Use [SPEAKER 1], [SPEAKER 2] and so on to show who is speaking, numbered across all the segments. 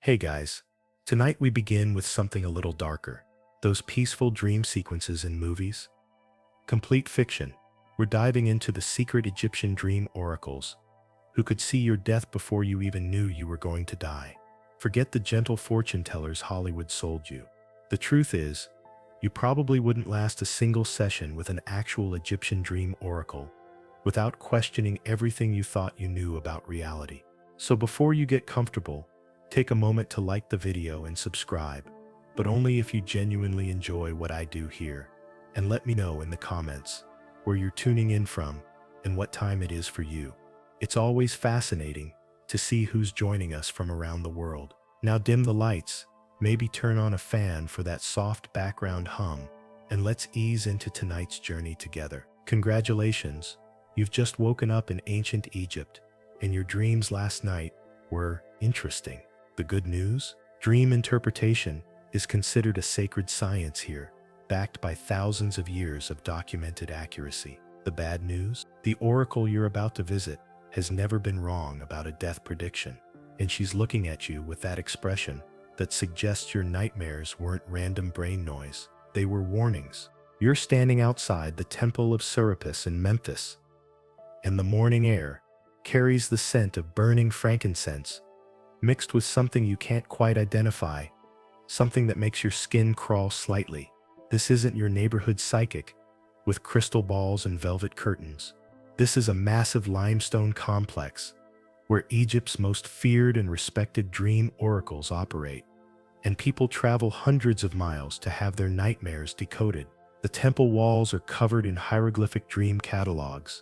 [SPEAKER 1] Hey guys, tonight we begin with something a little darker. Those peaceful dream sequences in movies? Complete fiction. We're diving into the secret Egyptian dream oracles, who could see your death before you even knew you were going to die. Forget the gentle fortune tellers Hollywood sold you. The truth is, you probably wouldn't last a single session with an actual Egyptian dream oracle without questioning everything you thought you knew about reality. So before you get comfortable, take a moment to like the video and subscribe, but only if you genuinely enjoy what I do here. And let me know in the comments where you're tuning in from and what time it is for you. It's always fascinating to see who's joining us from around the world. Now dim the lights, maybe turn on a fan for that soft background hum, and let's ease into tonight's journey together. Congratulations, you've just woken up in ancient Egypt, and your dreams last night were interesting. The good news? Dream interpretation is considered a sacred science here, backed by thousands of years of documented accuracy. The bad news? The oracle you're about to visit has never been wrong about a death prediction, and she's looking at you with that expression that suggests your nightmares weren't random brain noise. They were warnings. You're standing outside the Temple of Serapis in Memphis, and the morning air carries the scent of burning frankincense, mixed with something you can't quite identify, something that makes your skin crawl slightly. This isn't your neighborhood psychic with crystal balls and velvet curtains. This is a massive limestone complex where Egypt's most feared and respected dream oracles operate, and people travel hundreds of miles to have their nightmares decoded. The temple walls are covered in hieroglyphic dream catalogs,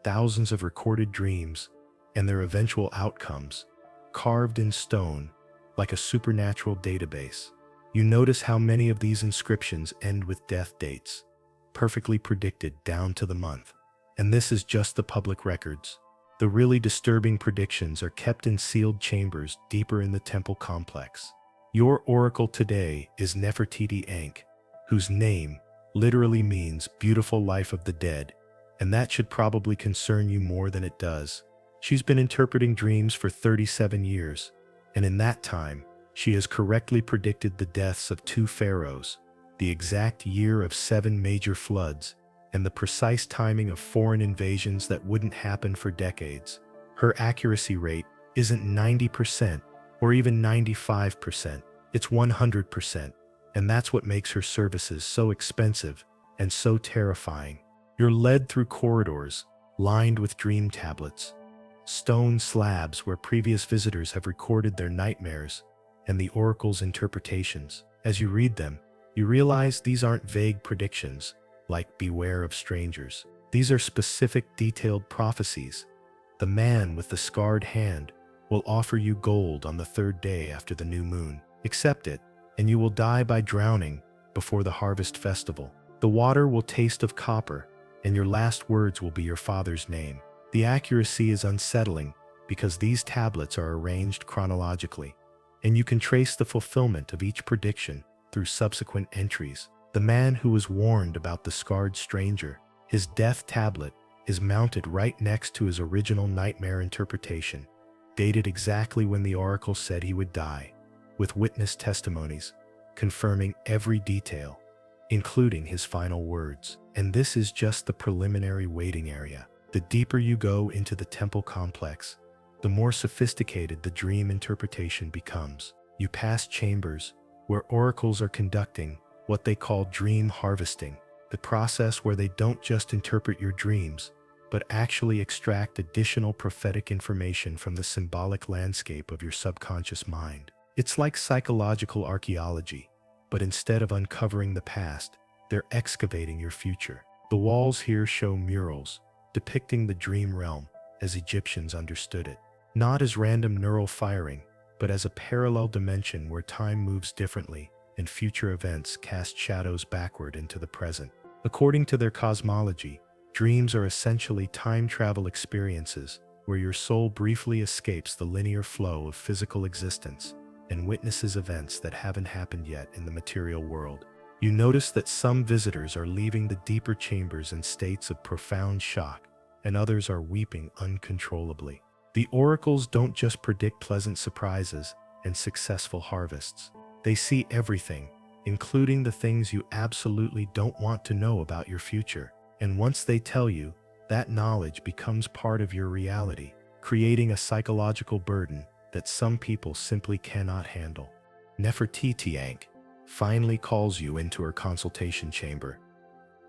[SPEAKER 1] thousands of recorded dreams and their eventual outcomes, carved in stone like a supernatural database. You notice how many of these inscriptions end with death dates, perfectly predicted down to the month. And this is just the public records. The really disturbing predictions are kept in sealed chambers deeper in the temple complex. Your oracle today is Nefertiti Ankh, whose name literally means beautiful life of the dead, and that should probably concern you more than it does. She's been interpreting dreams for 37 years, and in that time, she has correctly predicted the deaths of 2 pharaohs, the exact year of 7 major floods, and the precise timing of foreign invasions that wouldn't happen for decades. Her accuracy rate isn't 90% or even 95%, it's 100%, and that's what makes her services so expensive and so terrifying. You're led through corridors lined with dream tablets, stone slabs where previous visitors have recorded their nightmares and the oracle's interpretations. As you read them, you realize these aren't vague predictions like beware of strangers. These are specific, detailed prophecies. The man with the scarred hand will offer you gold on the 3rd day after the new moon. Accept it, and you will die by drowning before the harvest festival. The water will taste of copper, and your last words will be your father's name. The accuracy is unsettling because these tablets are arranged chronologically, and you can trace the fulfillment of each prediction through subsequent entries. The man who was warned about the scarred stranger, his death tablet is mounted right next to his original nightmare interpretation, dated exactly when the oracle said he would die, with witness testimonies confirming every detail, including his final words. And this is just the preliminary waiting area. The deeper you go into the temple complex, the more sophisticated the dream interpretation becomes. You pass chambers where oracles are conducting what they call dream harvesting, the process where they don't just interpret your dreams, but actually extract additional prophetic information from the symbolic landscape of your subconscious mind. It's like psychological archaeology, but instead of uncovering the past, they're excavating your future. The walls here show murals depicting the dream realm as Egyptians understood it, not as random neural firing, but as a parallel dimension where time moves differently and future events cast shadows backward into the present. According to their cosmology, dreams are essentially time travel experiences where your soul briefly escapes the linear flow of physical existence and witnesses events that haven't happened yet in the material world. You notice that some visitors are leaving the deeper chambers in states of profound shock, and others are weeping uncontrollably. The oracles don't just predict pleasant surprises, and successful harvests. They see everything, including the things you absolutely don't want to know about your future. And once they tell you, that knowledge becomes part of your reality, creating a psychological burden that some people simply cannot handle. Nefertiti finally calls you into her consultation chamber.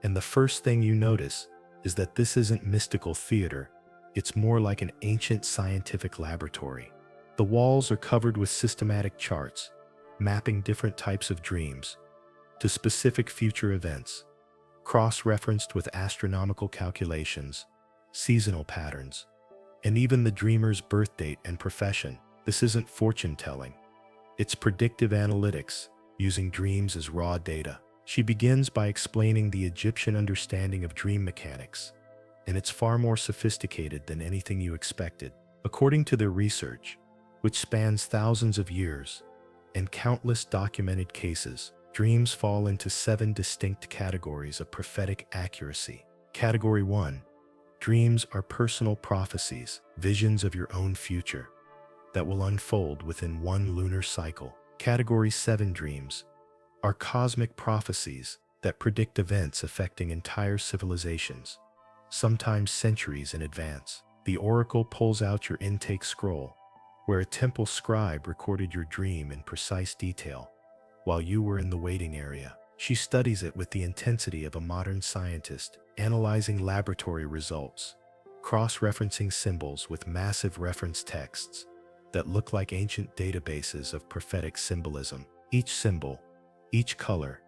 [SPEAKER 1] And the first thing you notice is that this isn't mystical theater, it's more like an ancient scientific laboratory. The walls are covered with systematic charts, mapping different types of dreams to specific future events, cross-referenced with astronomical calculations, seasonal patterns, and even the dreamer's birth date and profession. This isn't fortune-telling. It's predictive analytics, using dreams as raw data. She begins by explaining the Egyptian understanding of dream mechanics, and it's far more sophisticated than anything you expected. According to their research, which spans thousands of years and countless documented cases, dreams fall into 7 distinct categories of prophetic accuracy. Category 1. Dreams are personal prophecies, visions of your own future that will unfold within one lunar cycle. Category 7 dreams are cosmic prophecies that predict events affecting entire civilizations, sometimes centuries in advance. The oracle pulls out your intake scroll, where a temple scribe recorded your dream in precise detail while you were in the waiting area. She studies it with the intensity of a modern scientist, analyzing laboratory results, cross-referencing symbols with massive reference texts that look like ancient databases of prophetic symbolism. Each symbol, each color,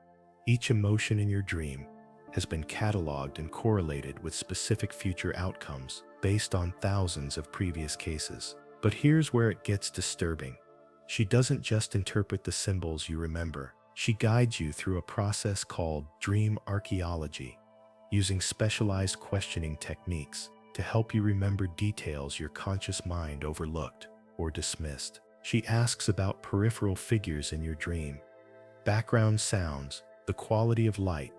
[SPEAKER 1] each emotion in your dream has been cataloged and correlated with specific future outcomes based on thousands of previous cases. But here's where it gets disturbing. She doesn't just interpret the symbols you remember. She guides you through a process called dream archaeology, using specialized questioning techniques to help you remember details your conscious mind overlooked or dismissed. She asks about peripheral figures in your dream, background sounds, the quality of light,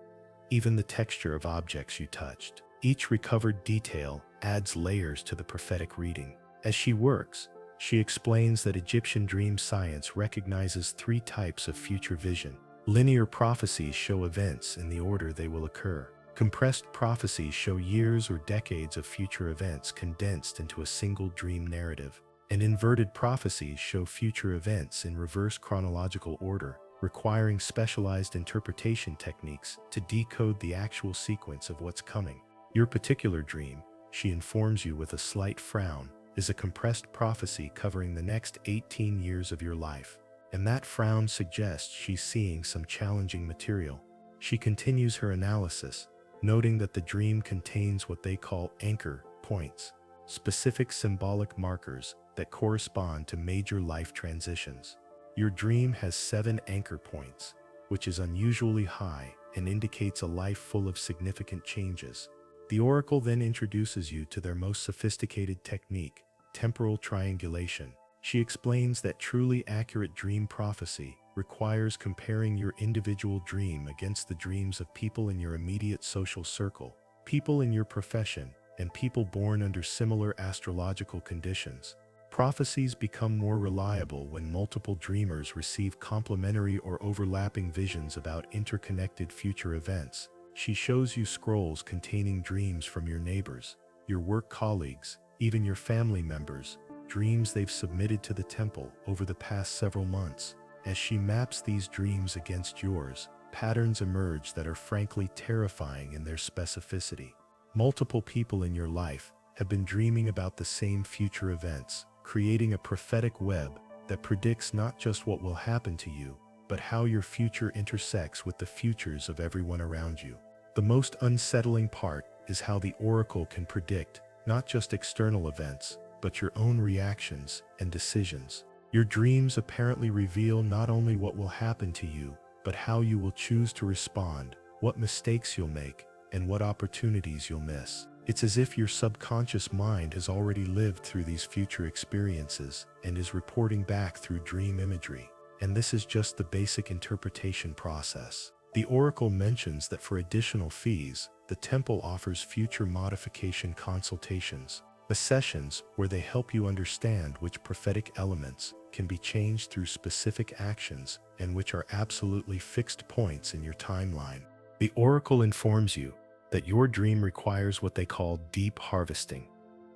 [SPEAKER 1] even the texture of objects you touched. Each recovered detail adds layers to the prophetic reading. As she works, she explains that Egyptian dream science recognizes 3 types of future vision. Linear prophecies show events in the order they will occur. Compressed prophecies show years or decades of future events condensed into a single dream narrative. And inverted prophecies show future events in reverse chronological order, requiring specialized interpretation techniques to decode the actual sequence of what's coming. Your particular dream, she informs you with a slight frown, is a compressed prophecy covering the next 18 years of your life. And that frown suggests she's seeing some challenging material. She continues her analysis, noting that the dream contains what they call anchor points, specific symbolic markers that correspond to major life transitions. Your dream has 7 anchor points, which is unusually high and indicates a life full of significant changes. The oracle then introduces you to their most sophisticated technique, temporal triangulation. She explains that truly accurate dream prophecy requires comparing your individual dream against the dreams of people in your immediate social circle, people in your profession, and people born under similar astrological conditions. Prophecies become more reliable when multiple dreamers receive complementary or overlapping visions about interconnected future events. She shows you scrolls containing dreams from your neighbors, your work colleagues, even your family members, dreams they've submitted to the temple over the past several months. As she maps these dreams against yours, patterns emerge that are frankly terrifying in their specificity. Multiple people in your life have been dreaming about the same future events, creating a prophetic web that predicts not just what will happen to you, but how your future intersects with the futures of everyone around you. The most unsettling part is how the oracle can predict not just external events, but your own reactions and decisions. Your dreams apparently reveal not only what will happen to you, but how you will choose to respond, what mistakes you'll make, and what opportunities you'll miss. It's as if your subconscious mind has already lived through these future experiences and is reporting back through dream imagery. And this is just the basic interpretation process. The oracle mentions that for additional fees, the temple offers future modification consultations, the sessions where they help you understand which prophetic elements can be changed through specific actions and which are absolutely fixed points in your timeline. The oracle informs you that your dream requires what they call deep harvesting,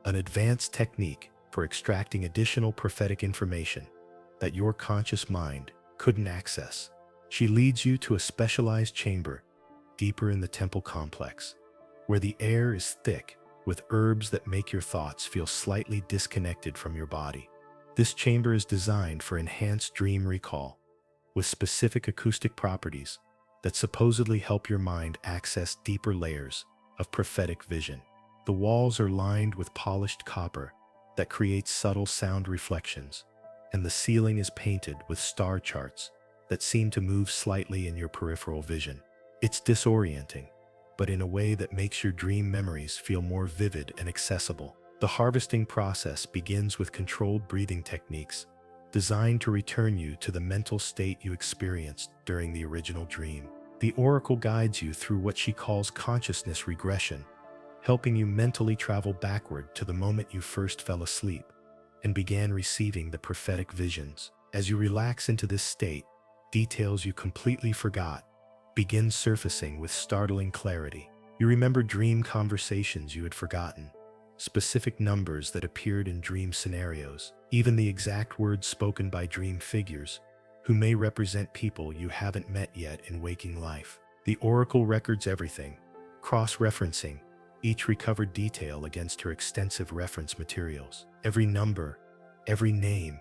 [SPEAKER 1] an advanced technique for extracting additional prophetic information that your conscious mind couldn't access. She leads you to a specialized chamber deeper in the temple complex, where the air is thick with herbs that make your thoughts feel slightly disconnected from your body. This chamber is designed for enhanced dream recall, with specific acoustic properties that supposedly help your mind access deeper layers of prophetic vision. The walls are lined with polished copper that creates subtle sound reflections, and the ceiling is painted with star charts that seem to move slightly in your peripheral vision. It's disorienting, but in a way that makes your dream memories feel more vivid and accessible. The harvesting process begins with controlled breathing techniques designed to return you to the mental state you experienced during the original dream. The oracle guides you through what she calls consciousness regression, helping you mentally travel backward to the moment you first fell asleep and began receiving the prophetic visions. As you relax into this state, details you completely forgot begin surfacing with startling clarity. You remember dream conversations you had forgotten, specific numbers that appeared in dream scenarios, even the exact words spoken by dream figures, who may represent people you haven't met yet in waking life. The oracle records everything, cross-referencing each recovered detail against her extensive reference materials. Every number, every name,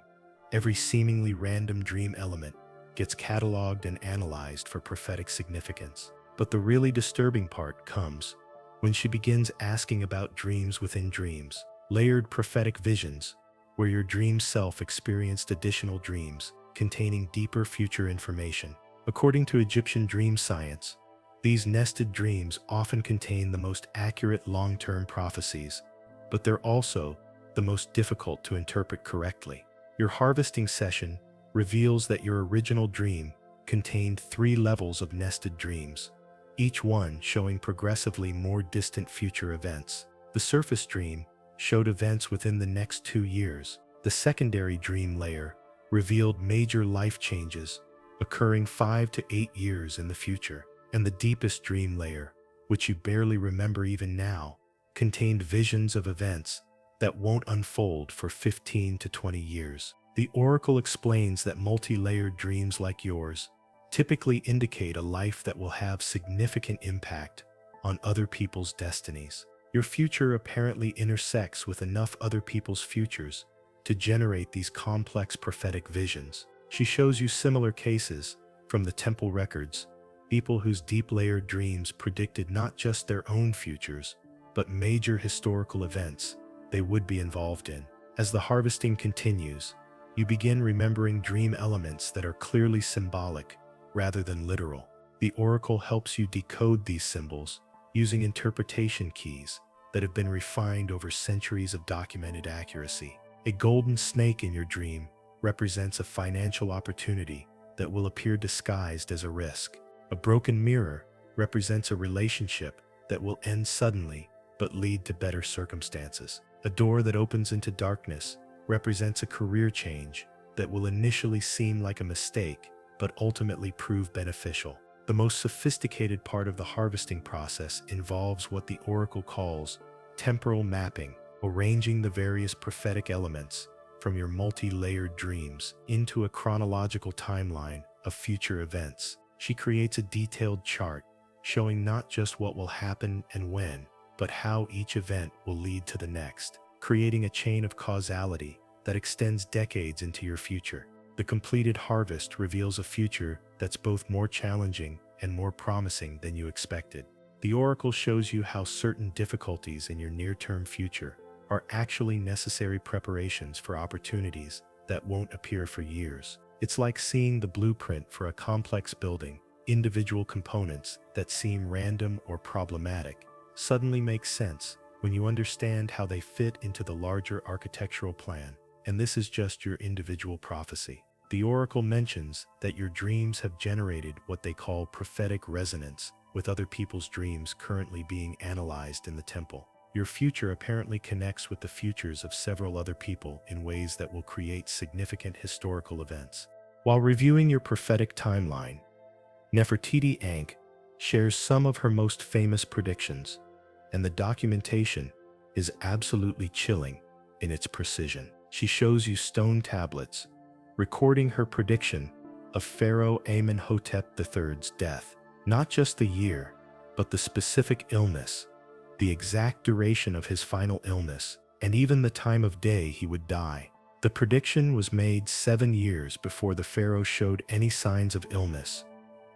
[SPEAKER 1] every seemingly random dream element gets cataloged and analyzed for prophetic significance. But the really disturbing part comes when she begins asking about dreams within dreams, layered prophetic visions, where your dream self experienced additional dreams containing deeper future information. According to Egyptian dream science, these nested dreams often contain the most accurate long-term prophecies, but they're also the most difficult to interpret correctly. Your harvesting session reveals that your original dream contained 3 levels of nested dreams, each one showing progressively more distant future events. The surface dream showed events within the next 2 years. The secondary dream layer revealed major life changes occurring 5 to 8 years in the future. And the deepest dream layer, which you barely remember even now, contained visions of events that won't unfold for 15 to 20 years. The oracle explains that multi-layered dreams like yours typically indicate a life that will have significant impact on other people's destinies. Your future apparently intersects with enough other people's futures to generate these complex prophetic visions. She shows you similar cases from the temple records, people whose deep-layered dreams predicted not just their own futures, but major historical events they would be involved in. As the harvesting continues, you begin remembering dream elements that are clearly symbolic rather than literal. The oracle helps you decode these symbols using interpretation keys that have been refined over centuries of documented accuracy. A golden snake in your dream represents a financial opportunity that will appear disguised as a risk. A broken mirror represents a relationship that will end suddenly but lead to better circumstances. A door that opens into darkness represents a career change that will initially seem like a mistake but ultimately prove beneficial. The most sophisticated part of the harvesting process involves what the oracle calls temporal mapping, arranging the various prophetic elements from your multi-layered dreams into a chronological timeline of future events. She creates a detailed chart showing not just what will happen and when, but how each event will lead to the next, creating a chain of causality that extends decades into your future. The completed harvest reveals a future that's both more challenging and more promising than you expected. The oracle shows you how certain difficulties in your near-term future are actually necessary preparations for opportunities that won't appear for years. It's like seeing the blueprint for a complex building. Individual components that seem random or problematic suddenly make sense when you understand how they fit into the larger architectural plan. And this is just your individual prophecy. The oracle mentions that your dreams have generated what they call prophetic resonance with other people's dreams currently being analyzed in the temple. Your future apparently connects with the futures of several other people in ways that will create significant historical events. While reviewing your prophetic timeline, Nefertiti Ankh shares some of her most famous predictions, and the documentation is absolutely chilling in its precision. She shows you stone tablets recording her prediction of Pharaoh Amenhotep III's death, not just the year, but the specific illness, the exact duration of his final illness, and even the time of day he would die. The prediction was made 7 years before the pharaoh showed any signs of illness,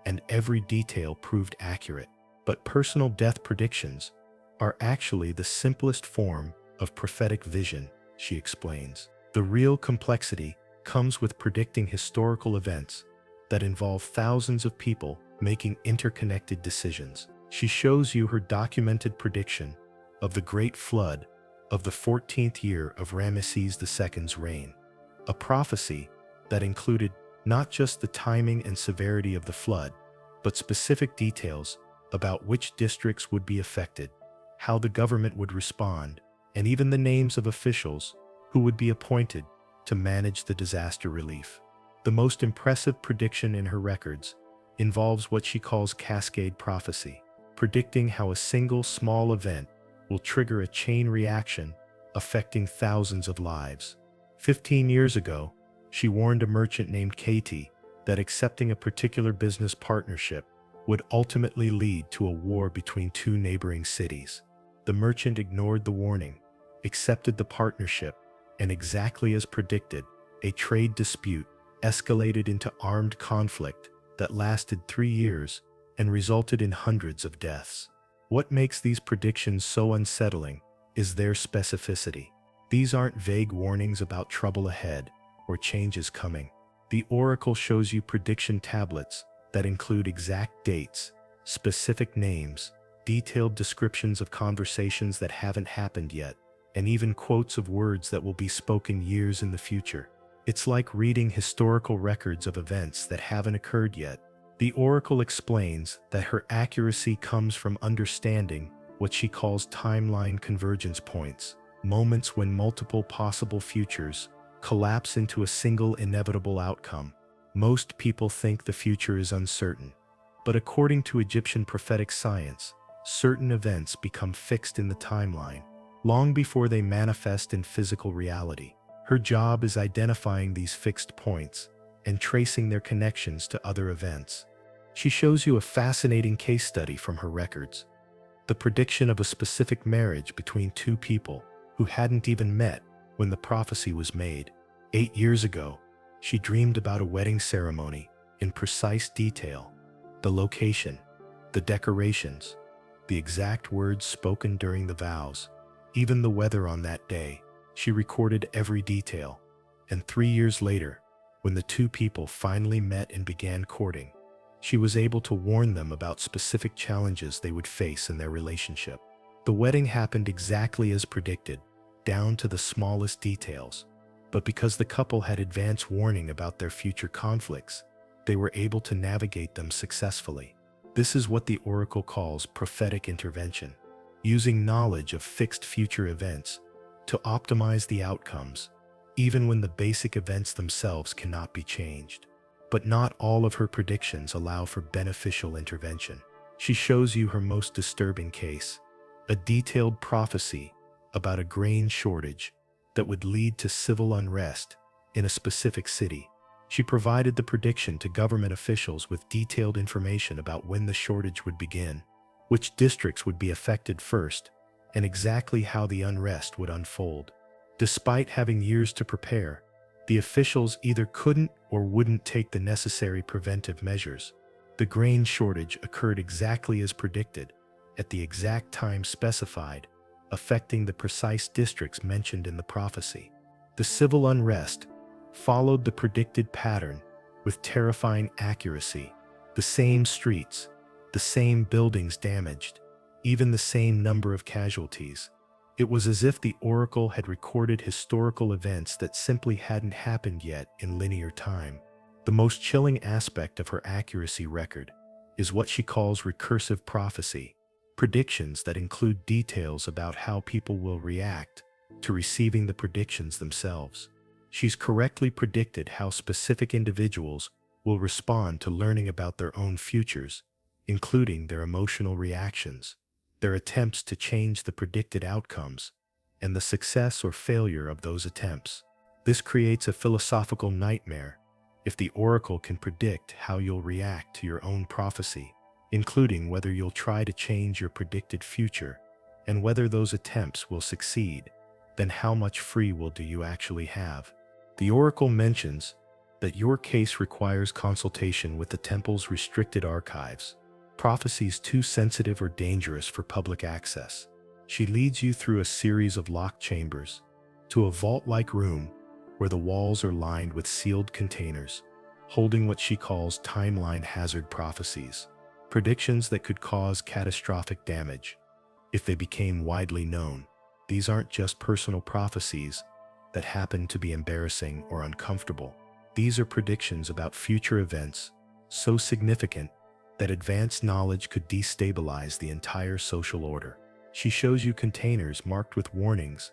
[SPEAKER 1] and every detail proved accurate. But personal death predictions are actually the simplest form of prophetic vision, she explains. The real complexity comes with predicting historical events that involve thousands of people making interconnected decisions. She shows you her documented prediction of the Great Flood of the 14th year of Ramesses II's reign, a prophecy that included not just the timing and severity of the flood, but specific details about which districts would be affected, how the government would respond, and even the names of officials who would be appointed to manage the disaster relief. The most impressive prediction in her records involves what she calls cascade prophecy, predicting how a single small event will trigger a chain reaction affecting thousands of lives. 15 years ago, she warned a merchant named Katie that accepting a particular business partnership would ultimately lead to a war between two neighboring cities. The merchant ignored the warning, accepted the partnership, and exactly as predicted, a trade dispute escalated into armed conflict that lasted 3 years and resulted in hundreds of deaths. What makes these predictions so unsettling is their specificity. These aren't vague warnings about trouble ahead or changes coming. The oracle shows you prediction tablets that include exact dates, specific names, detailed descriptions of conversations that haven't happened yet, and even quotes of words that will be spoken years in the future. It's like reading historical records of events that haven't occurred yet. The oracle explains that her accuracy comes from understanding what she calls timeline convergence points, moments when multiple possible futures collapse into a single inevitable outcome. Most people think the future is uncertain, but according to Egyptian prophetic science, certain events become fixed in the timeline long before they manifest in physical reality. Her job is identifying these fixed points and tracing their connections to other events. She shows you a fascinating case study from her records, the prediction of a specific marriage between two people who hadn't even met when the prophecy was made. 8 years ago, she dreamed about a wedding ceremony in precise detail, the location, the decorations, the exact words spoken during the vows, even the weather on that day. She recorded every detail, and 3 years later, when the two people finally met and began courting, she was able to warn them about specific challenges they would face in their relationship. The wedding happened exactly as predicted, down to the smallest details, but because the couple had advance warning about their future conflicts, they were able to navigate them successfully. This is what the oracle calls prophetic intervention, using knowledge of fixed future events to optimize the outcomes, even when the basic events themselves cannot be changed. But not all of her predictions allow for beneficial intervention. She shows you her most disturbing case, a detailed prophecy about a grain shortage that would lead to civil unrest in a specific city. She provided the prediction to government officials with detailed information about when the shortage would begin, which districts would be affected first, and exactly how the unrest would unfold. Despite having years to prepare, the officials either couldn't or wouldn't take the necessary preventive measures. The grain shortage occurred exactly as predicted, at the exact time specified, affecting the precise districts mentioned in the prophecy. The civil unrest followed the predicted pattern with terrifying accuracy. The same streets, the same buildings damaged, even the same number of casualties. It was as if the oracle had recorded historical events that simply hadn't happened yet in linear time. The most chilling aspect of her accuracy record is what she calls recursive prophecy, predictions that include details about how people will react to receiving the predictions themselves. She's correctly predicted how specific individuals will respond to learning about their own futures, including their emotional reactions, their attempts to change the predicted outcomes, and the success or failure of those attempts. This creates a philosophical nightmare if the oracle can predict how you'll react to your own prophecy, including whether you'll try to change your predicted future and whether those attempts will succeed. Then how much free will do you actually have? The oracle mentions that your case requires consultation with the temple's restricted archives, prophecies too sensitive or dangerous for public access. She leads you through a series of locked chambers to a vault-like room where the walls are lined with sealed containers, holding what she calls timeline hazard prophecies, predictions that could cause catastrophic damage if they became widely known. These aren't just personal prophecies that happen to be embarrassing or uncomfortable. These are predictions about future events so significant that advanced knowledge could destabilize the entire social order. She shows you containers marked with warnings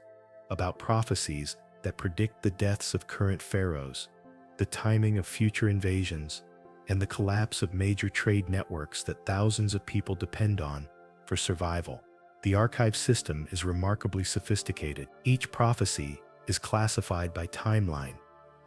[SPEAKER 1] about prophecies that predict the deaths of current pharaohs, the timing of future invasions, and the collapse of major trade networks that thousands of people depend on for survival. The archive system is remarkably sophisticated. Each prophecy is classified by timeline,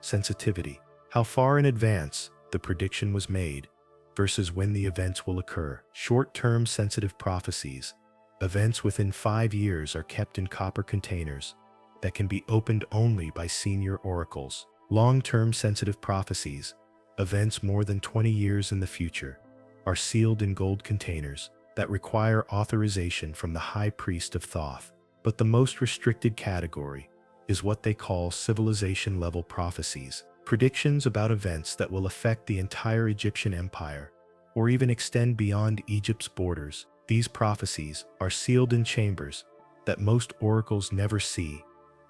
[SPEAKER 1] sensitivity, how far in advance the prediction was made, versus when the events will occur. Short-term sensitive prophecies, events within 5 years, are kept in copper containers that can be opened only by senior oracles. Long-term sensitive prophecies, events more than 20 years in the future, are sealed in gold containers that require authorization from the high priest of Thoth. But the most restricted category is what they call civilization-level prophecies, predictions about events that will affect the entire Egyptian empire or even extend beyond Egypt's borders. These prophecies are sealed in chambers that most oracles never see,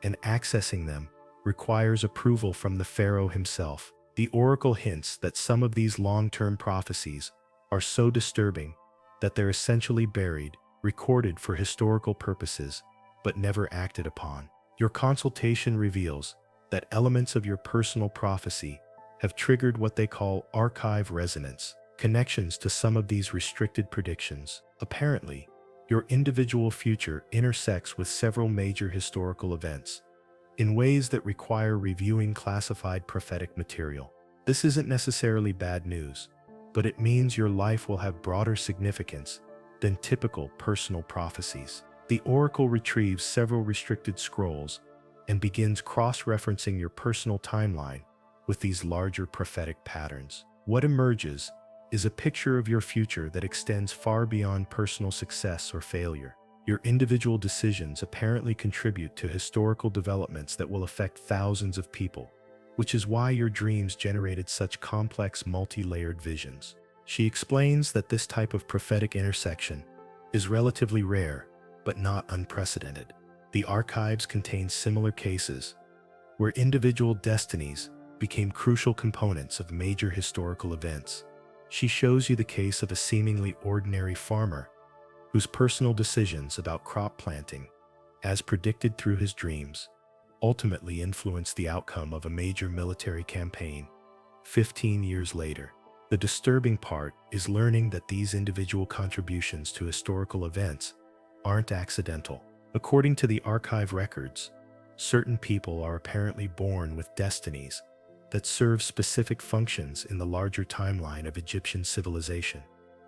[SPEAKER 1] and accessing them requires approval from the pharaoh himself. The oracle hints that some of these long-term prophecies are so disturbing that they're essentially buried, recorded for historical purposes, but never acted upon. Your consultation reveals that elements of your personal prophecy have triggered what they call archive resonance, connections to some of these restricted predictions. Apparently, your individual future intersects with several major historical events in ways that require reviewing classified prophetic material. This isn't necessarily bad news, but it means your life will have broader significance than typical personal prophecies. The oracle retrieves several restricted scrolls and begins cross-referencing your personal timeline with these larger prophetic patterns. What emerges is a picture of your future that extends far beyond personal success or failure. Your individual decisions apparently contribute to historical developments that will affect thousands of people, which is why your dreams generated such complex, multi-layered visions. She explains that this type of prophetic intersection is relatively rare, but not unprecedented. The archives contain similar cases where individual destinies became crucial components of major historical events. She shows you the case of a seemingly ordinary farmer whose personal decisions about crop planting, as predicted through his dreams, ultimately influenced the outcome of a major military campaign 15 years later. The disturbing part is learning that these individual contributions to historical events aren't accidental. According to the archive records, certain people are apparently born with destinies that serve specific functions in the larger timeline of Egyptian civilization.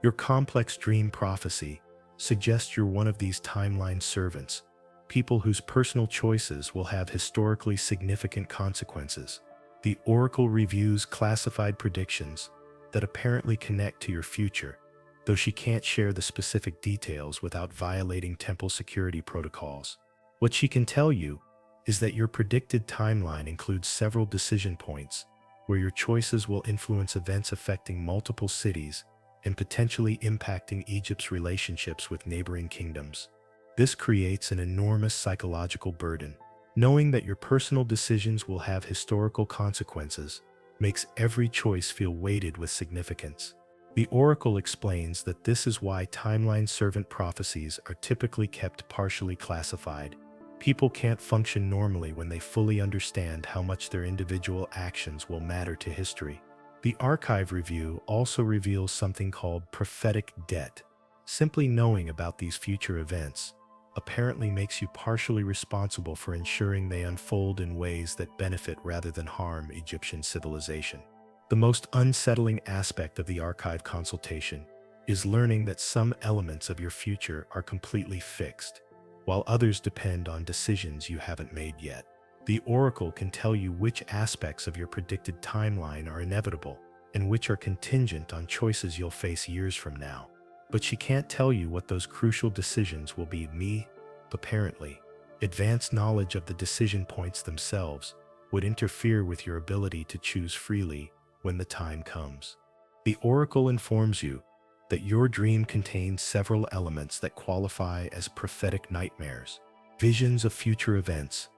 [SPEAKER 1] Your complex dream prophecy suggests you're one of these timeline servants, people whose personal choices will have historically significant consequences. The oracle reviews classified predictions that apparently connect to your future, though she can't share the specific details without violating temple security protocols. What she can tell you is that your predicted timeline includes several decision points where your choices will influence events affecting multiple cities and potentially impacting Egypt's relationships with neighboring kingdoms. This creates an enormous psychological burden. Knowing that your personal decisions will have historical consequences makes every choice feel weighted with significance. The oracle explains that this is why timeline servant prophecies are typically kept partially classified. People can't function normally when they fully understand how much their individual actions will matter to history. The archive review also reveals something called prophetic debt. Simply knowing about these future events apparently makes you partially responsible for ensuring they unfold in ways that benefit rather than harm Egyptian civilization. The most unsettling aspect of the archive consultation is learning that some elements of your future are completely fixed, while others depend on decisions you haven't made yet. The oracle can tell you which aspects of your predicted timeline are inevitable and which are contingent on choices you'll face years from now. But she can't tell you what those crucial decisions will be. Apparently, advanced knowledge of the decision points themselves would interfere with your ability to choose freely when the time comes. The oracle informs you that your dream contains several elements that qualify as prophetic nightmares, visions of future events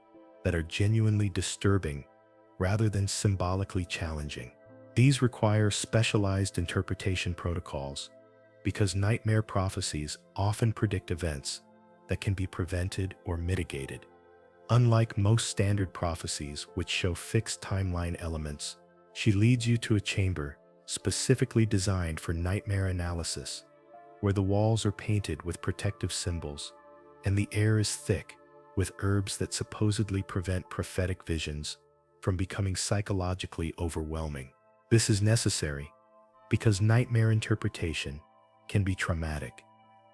[SPEAKER 1] that are genuinely disturbing rather than symbolically challenging. These require specialized interpretation protocols because nightmare prophecies often predict events that can be prevented or mitigated. Unlike most standard prophecies, which show fixed timeline elements, she leads you to a chamber specifically designed for nightmare analysis, where the walls are painted with protective symbols and the air is thick with herbs that supposedly prevent prophetic visions from becoming psychologically overwhelming. This is necessary because nightmare interpretation can be traumatic.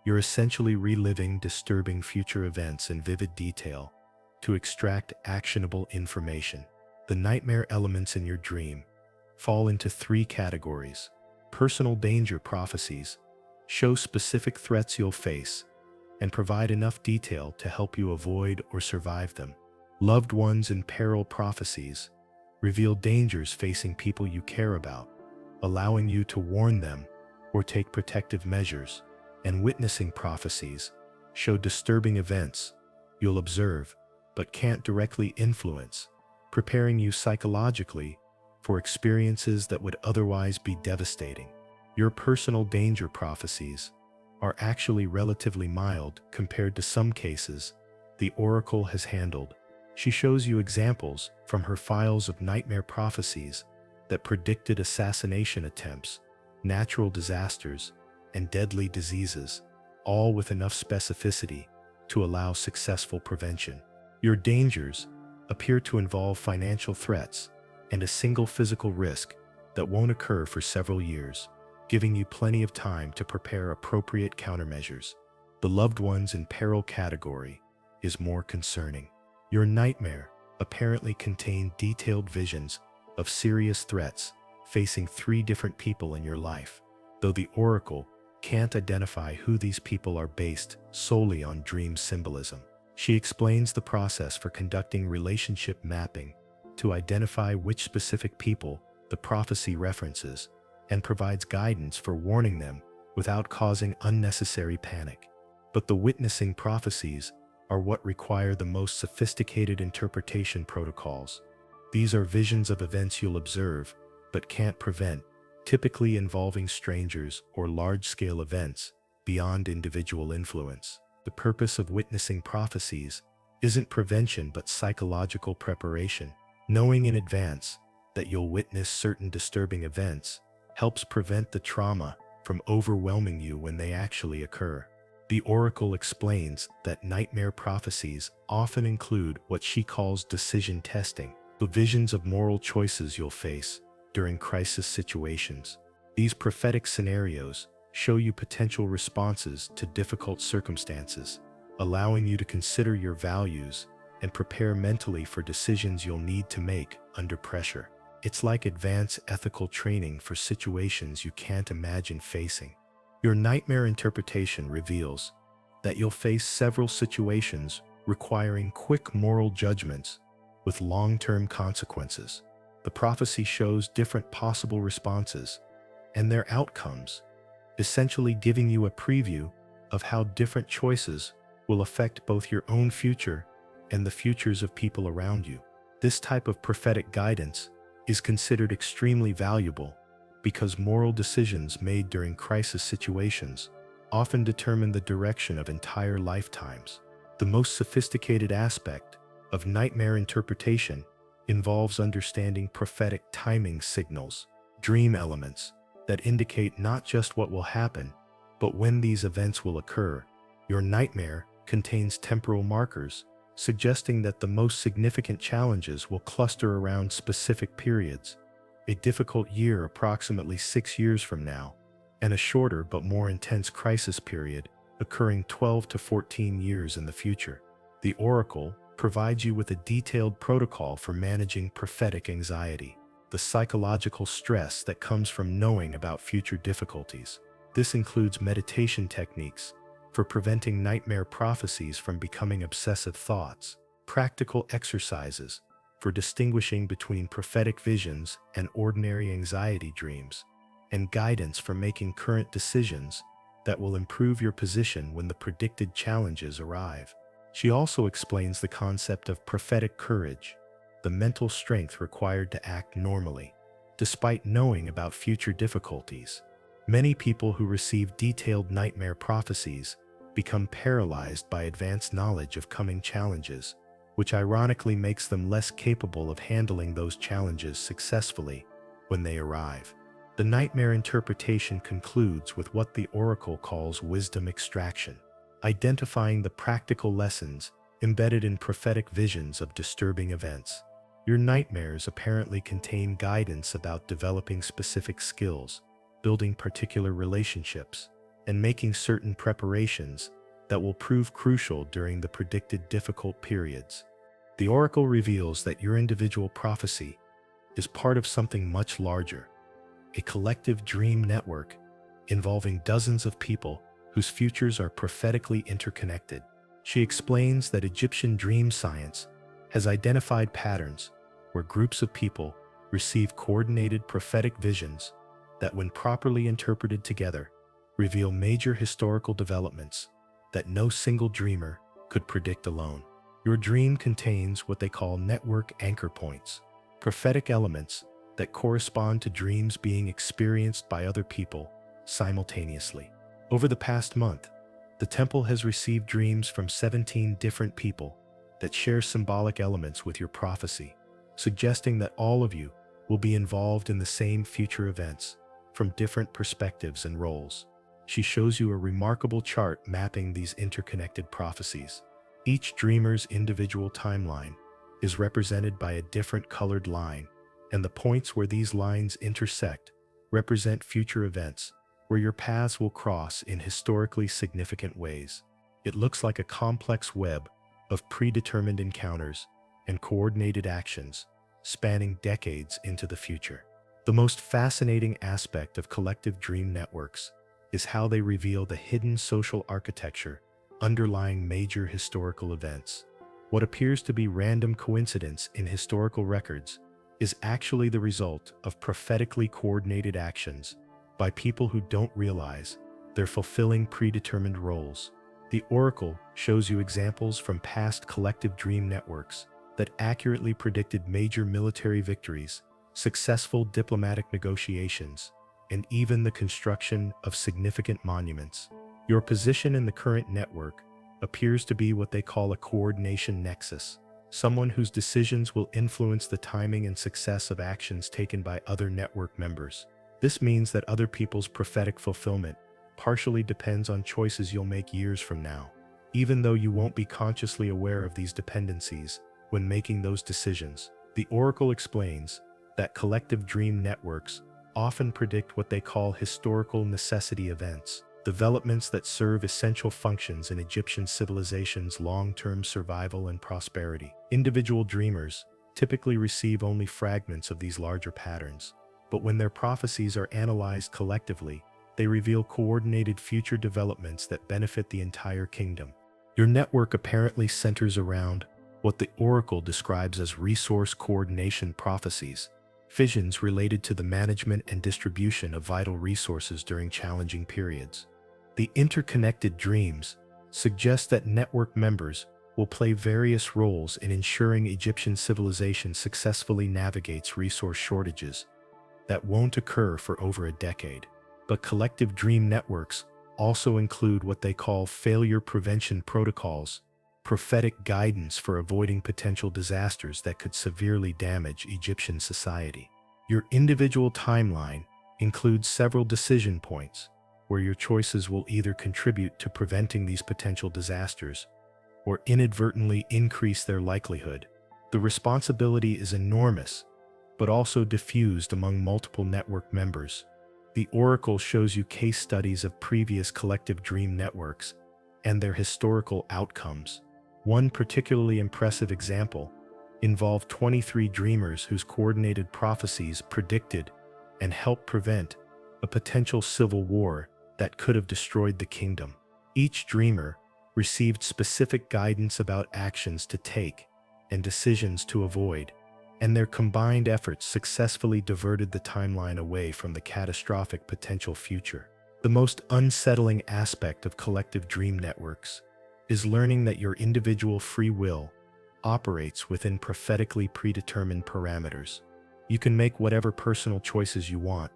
[SPEAKER 1] You're essentially reliving disturbing future events in vivid detail to extract actionable information. The nightmare elements in your dream fall into three categories. Personal danger prophecies show specific threats you'll face and provide enough detail to help you avoid or survive them. Loved ones in peril prophecies reveal dangers facing people you care about, allowing you to warn them or take protective measures. And witnessing prophecies show disturbing events you'll observe but can't directly influence, preparing you psychologically for experiences that would otherwise be devastating. Your personal danger prophecies are actually relatively mild compared to some cases the oracle has handled. She shows you examples from her files of nightmare prophecies that predicted assassination attempts, natural disasters, and deadly diseases, all with enough specificity to allow successful prevention. Your dangers appear to involve financial threats and a single physical risk that won't occur for several years, giving you plenty of time to prepare appropriate countermeasures. The loved ones in peril category is more concerning. Your nightmare apparently contained detailed visions of serious threats facing three different people in your life, though the oracle can't identify who these people are based solely on dream symbolism. She explains the process for conducting relationship mapping to identify which specific people the prophecy references and provides guidance for warning them without causing unnecessary panic. But the witnessing prophecies are what require the most sophisticated interpretation protocols. These are visions of events you'll observe but can't prevent, typically involving strangers or large-scale events beyond individual influence. The purpose of witnessing prophecies isn't prevention but psychological preparation. Knowing in advance that you'll witness certain disturbing events helps prevent the trauma from overwhelming you when they actually occur. The oracle explains that nightmare prophecies often include what she calls decision testing, the visions of moral choices you'll face during crisis situations. These prophetic scenarios show you potential responses to difficult circumstances, allowing you to consider your values and prepare mentally for decisions you'll need to make under pressure. It's like advanced ethical training for situations you can't imagine facing. Your nightmare interpretation reveals that you'll face several situations requiring quick moral judgments with long-term consequences. The prophecy shows different possible responses and their outcomes, essentially giving you a preview of how different choices will affect both your own future and the futures of people around you. This type of prophetic guidance is considered extremely valuable because moral decisions made during crisis situations often determine the direction of entire lifetimes. The most sophisticated aspect of nightmare interpretation involves understanding prophetic timing signals, dream elements that indicate not just what will happen, but when these events will occur. Your nightmare contains temporal markers, suggesting that the most significant challenges will cluster around specific periods: a difficult year approximately 6 years from now, and a shorter but more intense crisis period occurring 12 to 14 years in the future. The oracle provides you with a detailed protocol for managing prophetic anxiety, the psychological stress that comes from knowing about future difficulties. This includes meditation techniques for preventing nightmare prophecies from becoming obsessive thoughts, practical exercises for distinguishing between prophetic visions and ordinary anxiety dreams, and guidance for making current decisions that will improve your position when the predicted challenges arrive. She also explains the concept of prophetic courage, the mental strength required to act normally, despite knowing about future difficulties. Many people who receive detailed nightmare prophecies become paralyzed by advanced knowledge of coming challenges, which ironically makes them less capable of handling those challenges successfully when they arrive. The nightmare interpretation concludes with what the oracle calls wisdom extraction, identifying the practical lessons embedded in prophetic visions of disturbing events. Your nightmares apparently contain guidance about developing specific skills, building particular relationships, and making certain preparations that will prove crucial during the predicted difficult periods. The oracle reveals that your individual prophecy is part of something much larger, a collective dream network involving dozens of people whose futures are prophetically interconnected. She explains that Egyptian dream science has identified patterns where groups of people receive coordinated prophetic visions that, when properly interpreted together, reveal major historical developments that no single dreamer could predict alone. Your dream contains what they call network anchor points, prophetic elements that correspond to dreams being experienced by other people simultaneously. Over the past month, the temple has received dreams from 17 different people that share symbolic elements with your prophecy, suggesting that all of you will be involved in the same future events from different perspectives and roles. She shows you a remarkable chart mapping these interconnected prophecies. Each dreamer's individual timeline is represented by a different colored line, and the points where these lines intersect represent future events where your paths will cross in historically significant ways. It looks like a complex web of predetermined encounters and coordinated actions spanning decades into the future. The most fascinating aspect of collective dream networks is how they reveal the hidden social architecture underlying major historical events. What appears to be random coincidence in historical records is actually the result of prophetically coordinated actions by people who don't realize they're fulfilling predetermined roles. The oracle shows you examples from past collective dream networks that accurately predicted major military victories, successful diplomatic negotiations, and even the construction of significant monuments. Your position in the current network appears to be what they call a coordination nexus, someone whose decisions will influence the timing and success of actions taken by other network members. This means that other people's prophetic fulfillment partially depends on choices you'll make years from now, even though you won't be consciously aware of these dependencies when making those decisions. The oracle explains that collective dream networks often predict what they call historical necessity events, developments that serve essential functions in Egyptian civilization's long-term survival and prosperity. Individual dreamers typically receive only fragments of these larger patterns, but when their prophecies are analyzed collectively, they reveal coordinated future developments that benefit the entire kingdom. Your network apparently centers around what the oracle describes as resource coordination prophecies, visions related to the management and distribution of vital resources during challenging periods. The interconnected dreams suggest that network members will play various roles in ensuring Egyptian civilization successfully navigates resource shortages. that won't occur for over a decade. But collective dream networks also include what they call failure prevention protocols, prophetic guidance for avoiding potential disasters that could severely damage Egyptian society. Your individual timeline includes several decision points where your choices will either contribute to preventing these potential disasters or inadvertently increase their likelihood. The responsibility is enormous, but also diffused among multiple network members. The Oracle shows you case studies of previous collective dream networks and their historical outcomes. One particularly impressive example involved 23 dreamers whose coordinated prophecies predicted and helped prevent a potential civil war that could have destroyed the kingdom. Each dreamer received specific guidance about actions to take and decisions to avoid, and their combined efforts successfully diverted the timeline away from the catastrophic potential future. The most unsettling aspect of collective dream networks is learning that your individual free will operates within prophetically predetermined parameters. You can make whatever personal choices you want,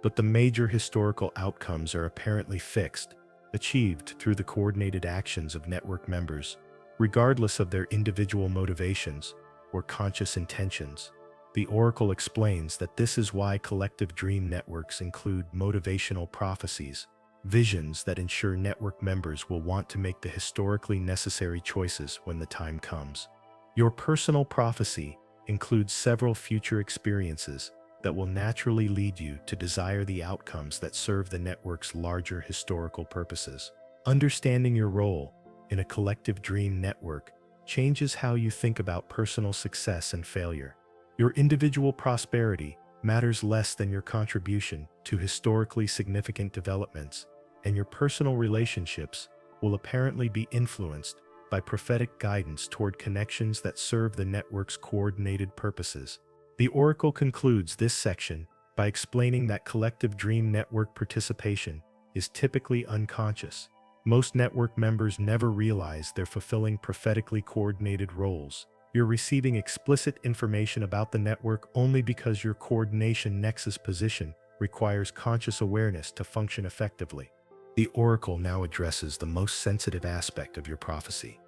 [SPEAKER 1] but the major historical outcomes are apparently fixed, achieved through the coordinated actions of network members, regardless of their individual motivations or conscious intentions. The Oracle explains that this is why collective dream networks include motivational prophecies, visions that ensure network members will want to make the historically necessary choices when the time comes. Your personal prophecy includes several future experiences that will naturally lead you to desire the outcomes that serve the network's larger historical purposes. Understanding your role in a collective dream network changes how you think about personal success and failure. Your individual prosperity matters less than your contribution to historically significant developments, and your personal relationships will apparently be influenced by prophetic guidance toward connections that serve the network's coordinated purposes. The Oracle concludes this section by explaining that collective dream network participation is typically unconscious. Most network members never realize they're fulfilling prophetically coordinated roles. You're receiving explicit information about the network only because your coordination nexus position requires conscious awareness to function effectively. The Oracle now addresses the most sensitive aspect of your prophecy: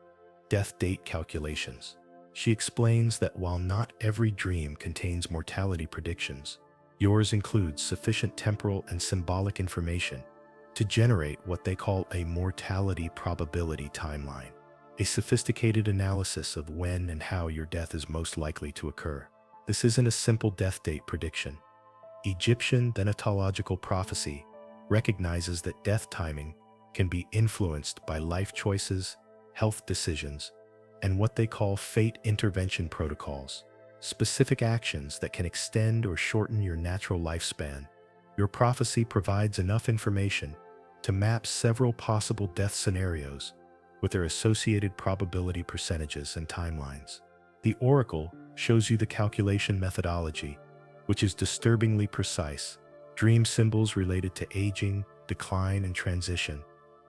[SPEAKER 1] death date calculations. She explains that while not every dream contains mortality predictions, yours includes sufficient temporal and symbolic information to generate what they call a mortality probability timeline, a sophisticated analysis of when and how your death is most likely to occur. This isn't a simple death date prediction. Egyptian thanatological prophecy recognizes that death timing can be influenced by life choices, health decisions, and what they call fate intervention protocols, specific actions that can extend or shorten your natural lifespan. Your prophecy provides enough information to map several possible death scenarios with their associated probability percentages and timelines. The Oracle shows you the calculation methodology, which is disturbingly precise. Dream symbols related to aging, decline, and transition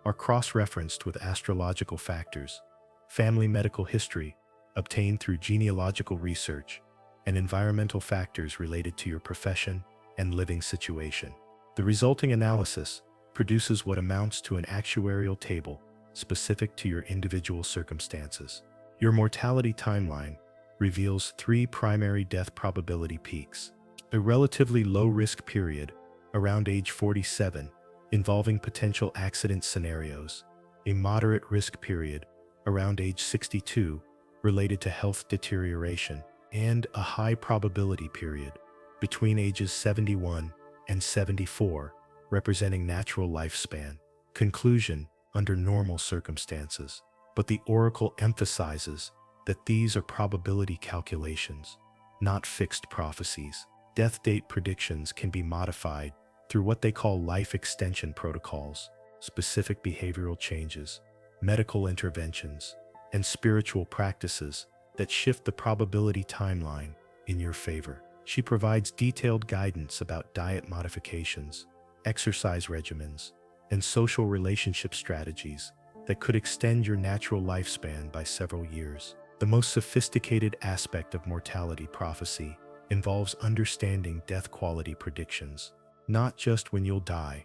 [SPEAKER 1] are cross-referenced with astrological factors, family medical history obtained through genealogical research, and environmental factors related to your profession and living situation. The resulting analysis produces what amounts to an actuarial table specific to your individual circumstances. Your mortality timeline reveals 3 primary death probability peaks: a relatively low-risk period around age 47, involving potential accident scenarios, a moderate risk period around age 62, related to health deterioration, and a high probability period between ages 71 and 74, representing natural lifespan. Conclusion: under normal circumstances. But the Oracle emphasizes that these are probability calculations, not fixed prophecies. Death date predictions can be modified through what they call life extension protocols, specific behavioral changes, medical interventions, and spiritual practices that shift the probability timeline in your favor. She provides detailed guidance about diet modifications, exercise regimens, and social relationship strategies that could extend your natural lifespan by several years. The most sophisticated aspect of mortality prophecy involves understanding death quality predictions, not just when you'll die,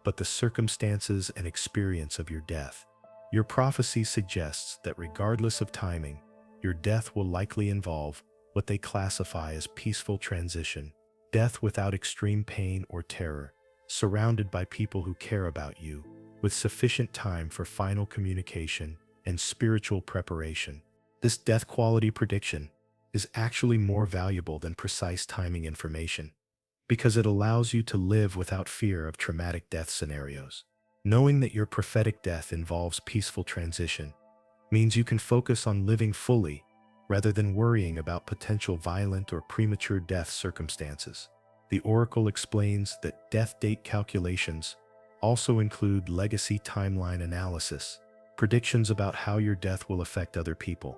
[SPEAKER 1] but the circumstances and experience of your death. Your prophecy suggests that regardless of timing, your death will likely involve what they classify as peaceful transition, death without extreme pain or terror, surrounded by people who care about you, with sufficient time for final communication and spiritual preparation. This death quality prediction is actually more valuable than precise timing information, because it allows you to live without fear of traumatic death scenarios. Knowing that your prophetic death involves peaceful transition means you can focus on living fully rather than worrying about potential violent or premature death circumstances. The oracle explains that death date calculations also include legacy timeline analysis, predictions about how your death will affect other people,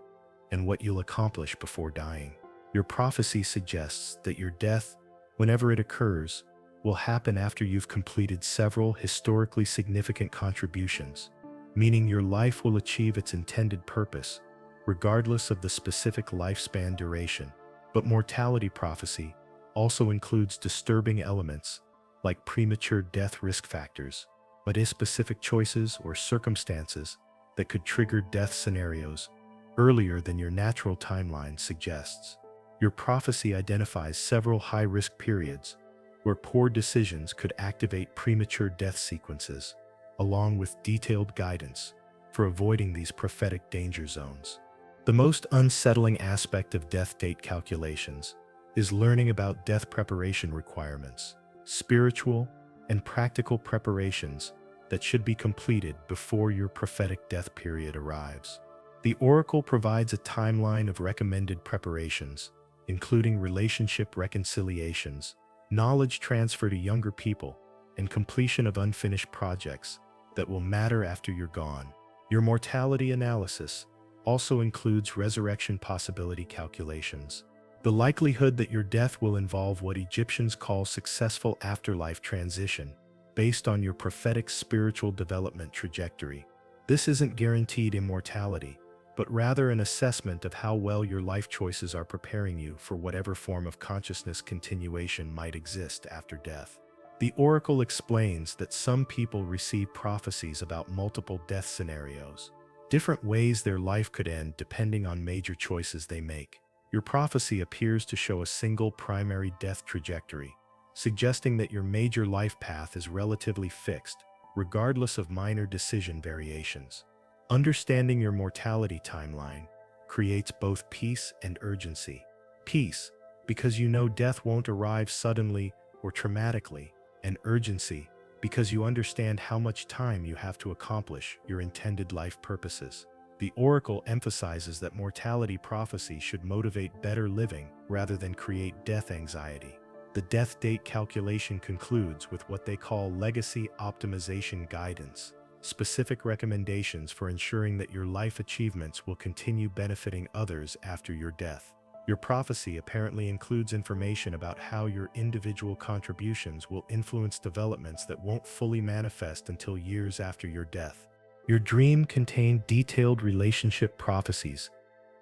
[SPEAKER 1] and what you'll accomplish before dying. Your prophecy suggests that your death, whenever it occurs, will happen after you've completed several historically significant contributions, meaning your life will achieve its intended purpose, regardless of the specific lifespan duration. But mortality prophecy also includes disturbing elements like premature death risk factors, but is specific choices or circumstances that could trigger death scenarios earlier than your natural timeline suggests. Your prophecy identifies several high-risk periods where poor decisions could activate premature death sequences, along with detailed guidance for avoiding these prophetic danger zones. The most unsettling aspect of death date calculations is learning about death preparation requirements, spiritual and practical preparations that should be completed before your prophetic death period arrives. The oracle provides a timeline of recommended preparations, including relationship reconciliations, knowledge transfer to younger people, and completion of unfinished projects that will matter after you're gone. Your mortality analysis also includes resurrection possibility calculations, the likelihood that your death will involve what Egyptians call successful afterlife transition, based on your prophetic spiritual development trajectory. This isn't guaranteed immortality, but rather an assessment of how well your life choices are preparing you for whatever form of consciousness continuation might exist after death. The oracle explains that some people receive prophecies about multiple death scenarios, different ways their life could end depending on major choices they make. Your prophecy appears to show a single primary death trajectory, suggesting that your major life path is relatively fixed, regardless of minor decision variations. Understanding your mortality timeline creates both peace and urgency. Peace, because you know death won't arrive suddenly or traumatically, and urgency, because you understand how much time you have to accomplish your intended life purposes. The oracle emphasizes that mortality prophecy should motivate better living rather than create death anxiety. The death date calculation concludes with what they call legacy optimization guidance, specific recommendations for ensuring that your life achievements will continue benefiting others after your death. Your prophecy apparently includes information about how your individual contributions will influence developments that won't fully manifest until years after your death. Your dream contained detailed relationship prophecies,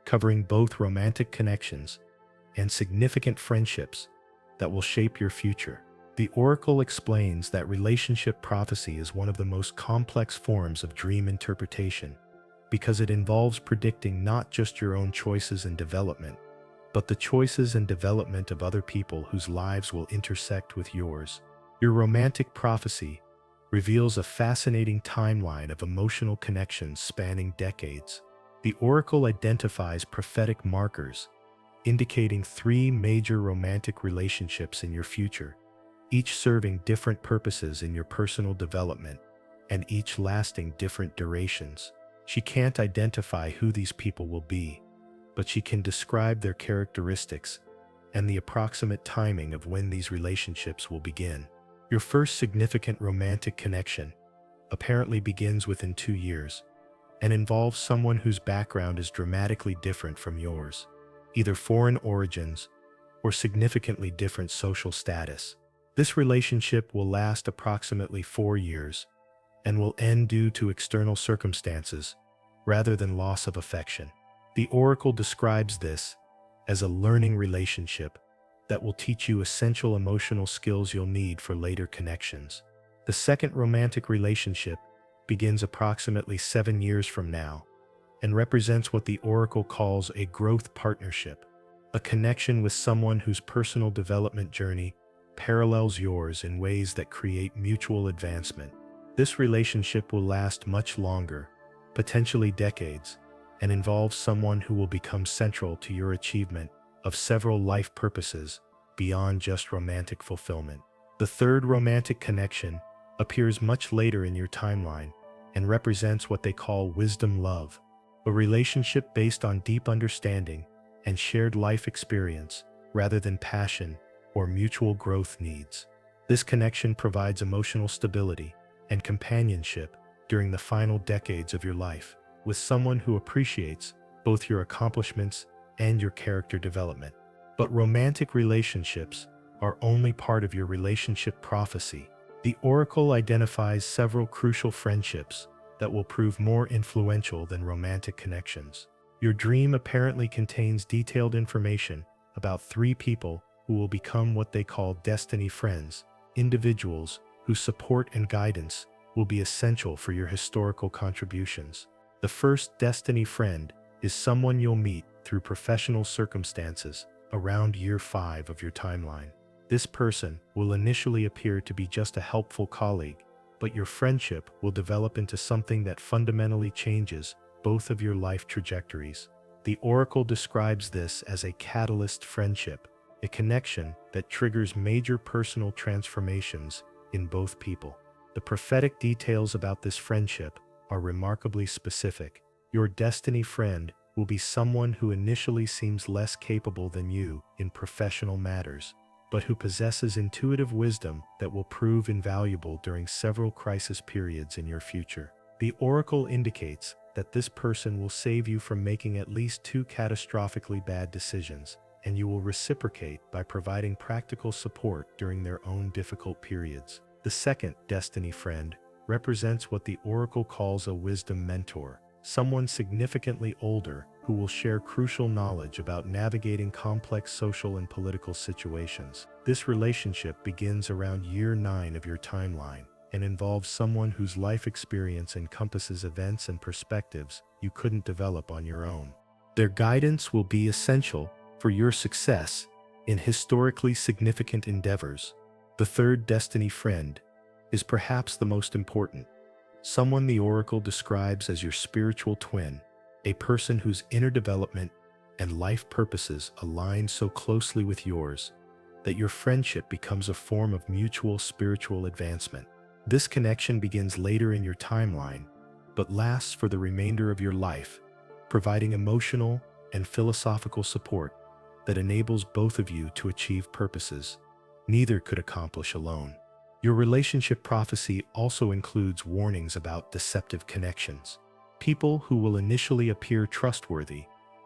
[SPEAKER 1] covering both romantic connections and significant friendships that will shape your future. The oracle explains that relationship prophecy is one of the most complex forms of dream interpretation because it involves predicting not just your own choices and development, but the choices and development of other people whose lives will intersect with yours. Your romantic prophecy reveals a fascinating timeline of emotional connections spanning decades. The oracle identifies prophetic markers, indicating 3 major romantic relationships in your future, each serving different purposes in your personal development, and each lasting different durations. She can't identify who these people will be, but she can describe their characteristics and the approximate timing of when these relationships will begin. Your first significant romantic connection apparently begins within 2 years and involves someone whose background is dramatically different from yours, either foreign origins or significantly different social status. This relationship will last approximately 4 years and will end due to external circumstances rather than loss of affection. The oracle describes this as a learning relationship that will teach you essential emotional skills you'll need for later connections. The second romantic relationship begins approximately 7 years from now and represents what the Oracle calls a growth partnership, a connection with someone whose personal development journey parallels yours in ways that create mutual advancement. This relationship will last much longer, potentially decades, and involves someone who will become central to your achievement of several life purposes beyond just romantic fulfillment. The third romantic connection appears much later in your timeline and represents what they call wisdom love, a relationship based on deep understanding and shared life experience rather than passion or mutual growth needs. This connection provides emotional stability and companionship during the final decades of your life, with someone who appreciates both your accomplishments and your character development. But romantic relationships are only part of your relationship prophecy. The Oracle identifies several crucial friendships that will prove more influential than romantic connections. Your dream apparently contains detailed information about 3 people who will become what they call destiny friends, individuals whose support and guidance will be essential for your historical contributions. The first destiny friend is someone you'll meet through professional circumstances around year 5 of your timeline. This person will initially appear to be just a helpful colleague, but your friendship will develop into something that fundamentally changes both of your life trajectories. The Oracle describes this as a catalyst friendship, a connection that triggers major personal transformations in both people. The prophetic details about this friendship are remarkably specific. Your destiny friend will be someone who initially seems less capable than you in professional matters, but who possesses intuitive wisdom that will prove invaluable during several crisis periods in your future. The Oracle indicates that this person will save you from making at least 2 catastrophically bad decisions, and you will reciprocate by providing practical support during their own difficult periods. The second destiny friend represents what the Oracle calls a wisdom mentor, someone significantly older who will share crucial knowledge about navigating complex social and political situations. This relationship begins around year 9 of your timeline and involves someone whose life experience encompasses events and perspectives you couldn't develop on your own. Their guidance will be essential for your success in historically significant endeavors. The third destiny friend is perhaps the most important, someone the Oracle describes as your spiritual twin, a person whose inner development and life purposes align so closely with yours that your friendship becomes a form of mutual spiritual advancement. This connection begins later in your timeline, but lasts for the remainder of your life, providing emotional and philosophical support that enables both of you to achieve purposes neither could accomplish alone. Your relationship prophecy also includes warnings about deceptive connections, people who will initially appear trustworthy,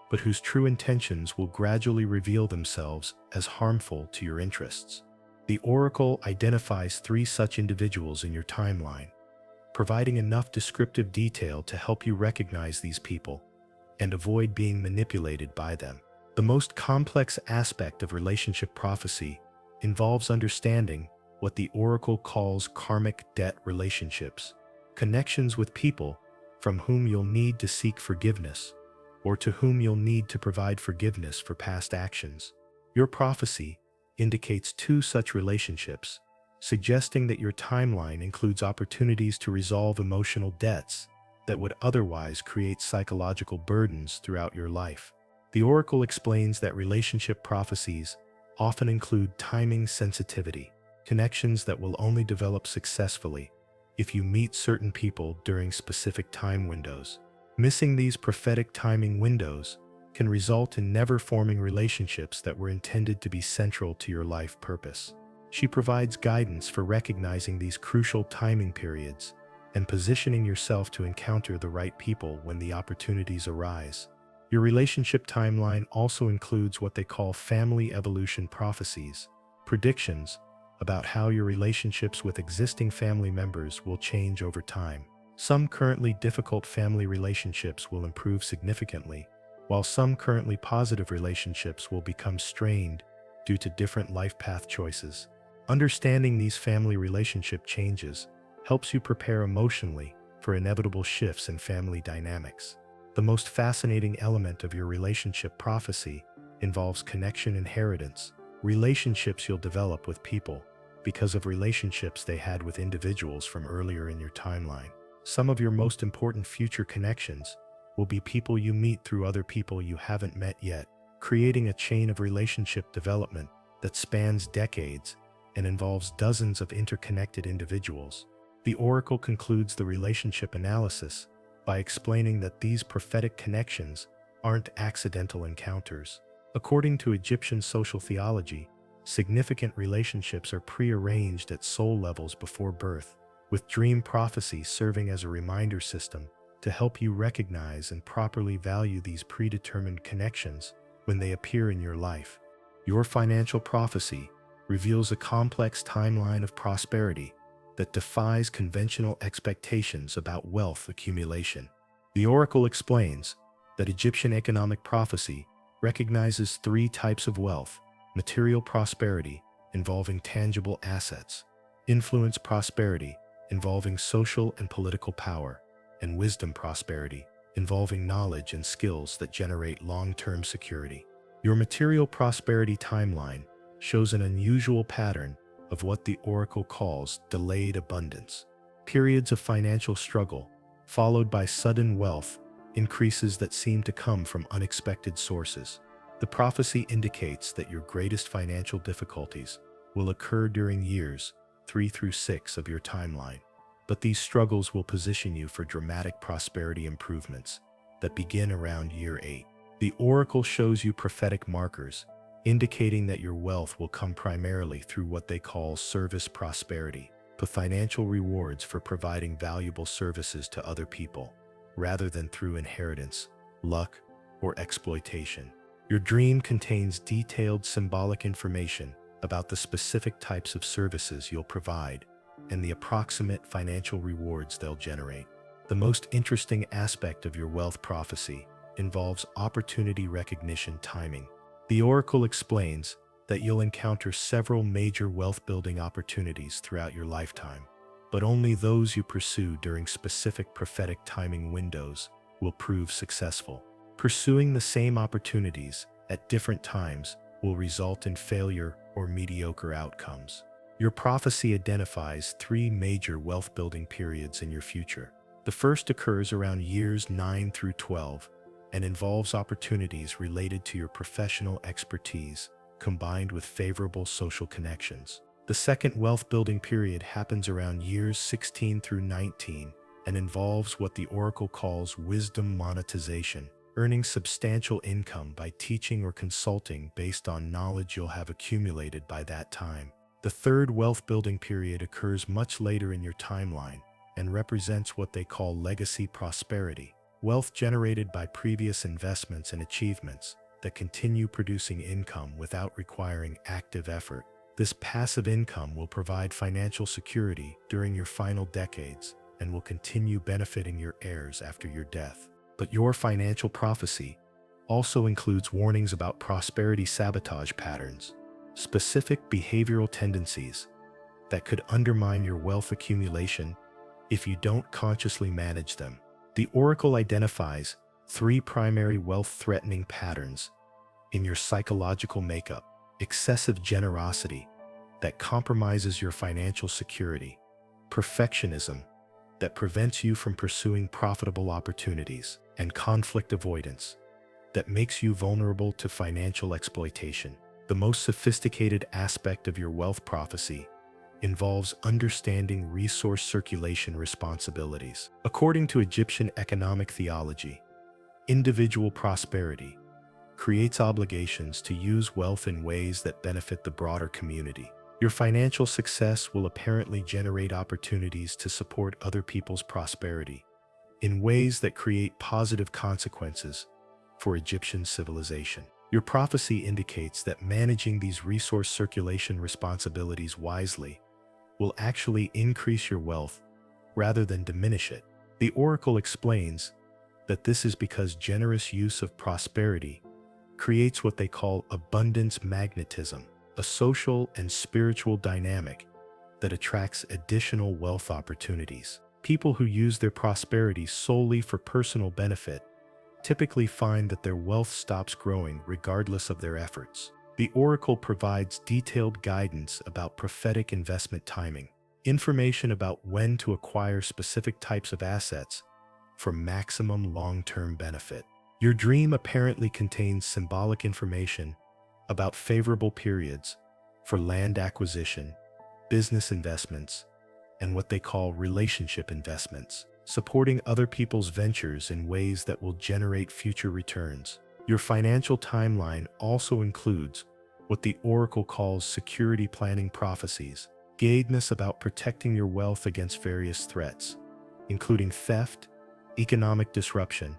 [SPEAKER 1] but whose true intentions will gradually reveal themselves as harmful to your interests. The Oracle identifies 3 such individuals in your timeline, providing enough descriptive detail to help you recognize these people and avoid being manipulated by them. The most complex aspect of relationship prophecy involves understanding what the Oracle calls karmic debt relationships, connections with people from whom you'll need to seek forgiveness or to whom you'll need to provide forgiveness for past actions. Your prophecy indicates 2 such relationships, suggesting that your timeline includes opportunities to resolve emotional debts that would otherwise create psychological burdens throughout your life. The Oracle explains that relationship prophecies often include timing sensitivity, connections that will only develop successfully if you meet certain people during specific time windows. Missing these prophetic timing windows can result in never forming relationships that were intended to be central to your life purpose. She provides guidance for recognizing these crucial timing periods and positioning yourself to encounter the right people when the opportunities arise. Your relationship timeline also includes what they call family evolution prophecies, predictions about how your relationships with existing family members will change over time. Some currently difficult family relationships will improve significantly, while some currently positive relationships will become strained due to different life path choices. Understanding these family relationship changes helps you prepare emotionally for inevitable shifts in family dynamics. The most fascinating element of your relationship prophecy involves connection inheritance, relationships you'll develop with people because of relationships they had with individuals from earlier in your timeline. Some of your most important future connections will be people you meet through other people you haven't met yet, creating a chain of relationship development that spans decades and involves dozens of interconnected individuals. The oracle concludes the relationship analysis by explaining that these prophetic connections aren't accidental encounters. According to Egyptian social theology, significant relationships are prearranged at soul levels before birth, with dream prophecy serving as a reminder system to help you recognize and properly value these predetermined connections when they appear in your life. Your financial prophecy reveals a complex timeline of prosperity that defies conventional expectations about wealth accumulation. The oracle explains that Egyptian economic prophecy recognizes three types of wealth: material prosperity, involving tangible assets; influence prosperity, involving social and political power; and wisdom prosperity, involving knowledge and skills that generate long-term security. Your material prosperity timeline shows an unusual pattern of what the oracle calls delayed abundance. Periods of financial struggle, followed by sudden wealth increases that seem to come from unexpected sources. The prophecy indicates that your greatest financial difficulties will occur during years 3 through 6 of your timeline, but these struggles will position you for dramatic prosperity improvements that begin around year 8. The oracle shows you prophetic markers, indicating that your wealth will come primarily through what they call service prosperity, the financial rewards for providing valuable services to other people, rather than through inheritance, luck, or exploitation. Your dream contains detailed symbolic information about the specific types of services you'll provide and the approximate financial rewards they'll generate. The most interesting aspect of your wealth prophecy involves opportunity recognition timing. The oracle explains that you'll encounter several major wealth-building opportunities throughout your lifetime, but only those you pursue during specific prophetic timing windows will prove successful. Pursuing the same opportunities at different times will result in failure or mediocre outcomes. Your prophecy identifies 3 major wealth-building periods in your future. The first occurs around years 9 through 12 and involves opportunities related to your professional expertise combined with favorable social connections. The second wealth-building period happens around years 16 through 19 and involves what the oracle calls wisdom monetization, earning substantial income by teaching or consulting based on knowledge you'll have accumulated by that time. The third wealth-building period occurs much later in your timeline and represents what they call legacy prosperity, wealth generated by previous investments and achievements that continue producing income without requiring active effort. This passive income will provide financial security during your final decades and will continue benefiting your heirs after your death. But your financial prophecy also includes warnings about prosperity sabotage patterns, specific behavioral tendencies that could undermine your wealth accumulation if you don't consciously manage them. The oracle identifies 3 primary wealth-threatening patterns in your psychological makeup: excessive generosity that compromises your financial security, perfectionism that prevents you from pursuing profitable opportunities, and conflict avoidance that makes you vulnerable to financial exploitation. The most sophisticated aspect of your wealth prophecy involves understanding resource circulation responsibilities. According to Egyptian economic theology, individual prosperity creates obligations to use wealth in ways that benefit the broader community. Your financial success will apparently generate opportunities to support other people's prosperity in ways that create positive consequences for Egyptian civilization. Your prophecy indicates that managing these resource circulation responsibilities wisely will actually increase your wealth rather than diminish it. The oracle explains that this is because generous use of prosperity creates what they call abundance magnetism, a social and spiritual dynamic that attracts additional wealth opportunities. People who use their prosperity solely for personal benefit typically find that their wealth stops growing regardless of their efforts. The oracle provides detailed guidance about prophetic investment timing, information about when to acquire specific types of assets for maximum long-term benefit. Your dream apparently contains symbolic information about favorable periods for land acquisition, business investments, and what they call relationship investments, supporting other people's ventures in ways that will generate future returns. Your financial timeline also includes what the oracle calls security planning prophecies, guidance about protecting your wealth against various threats, including theft, economic disruption,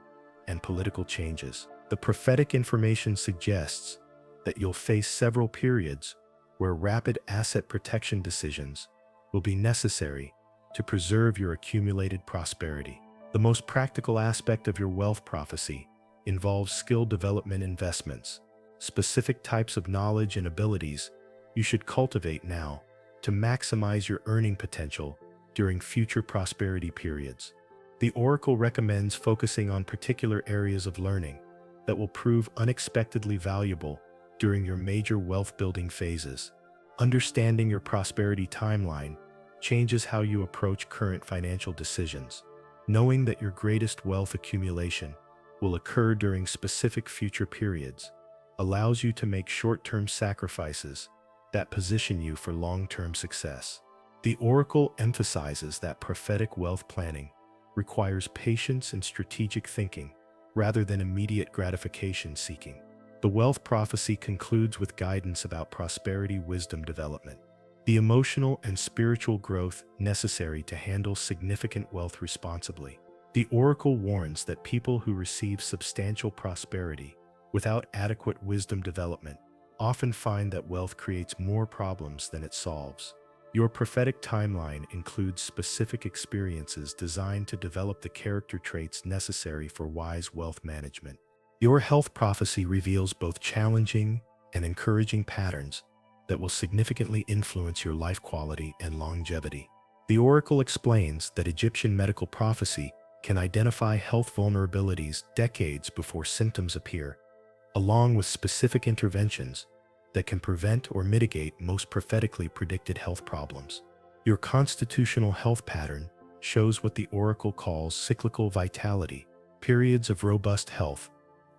[SPEAKER 1] and political changes. The prophetic information suggests that you'll face several periods where rapid asset protection decisions will be necessary to preserve your accumulated prosperity. The most practical aspect of your wealth prophecy involves skill development investments, specific types of knowledge and abilities you should cultivate now to maximize your earning potential during future prosperity periods. The oracle recommends focusing on particular areas of learning that will prove unexpectedly valuable during your major wealth-building phases. Understanding your prosperity timeline changes how you approach current financial decisions. Knowing that your greatest wealth accumulation will occur during specific future periods allows you to make short-term sacrifices that position you for long-term success. The oracle emphasizes that prophetic wealth planning requires patience and strategic thinking rather than immediate gratification seeking. The wealth prophecy concludes with guidance about prosperity wisdom development, the emotional and spiritual growth necessary to handle significant wealth responsibly. The oracle warns that people who receive substantial prosperity without adequate wisdom development often find that wealth creates more problems than it solves. Your prophetic timeline includes specific experiences designed to develop the character traits necessary for wise wealth management. Your health prophecy reveals both challenging and encouraging patterns that will significantly influence your life quality and longevity. The oracle explains that Egyptian medical prophecy can identify health vulnerabilities decades before symptoms appear, along with specific interventions that can prevent or mitigate most prophetically predicted health problems. Your constitutional health pattern shows what the oracle calls cyclical vitality, periods of robust health,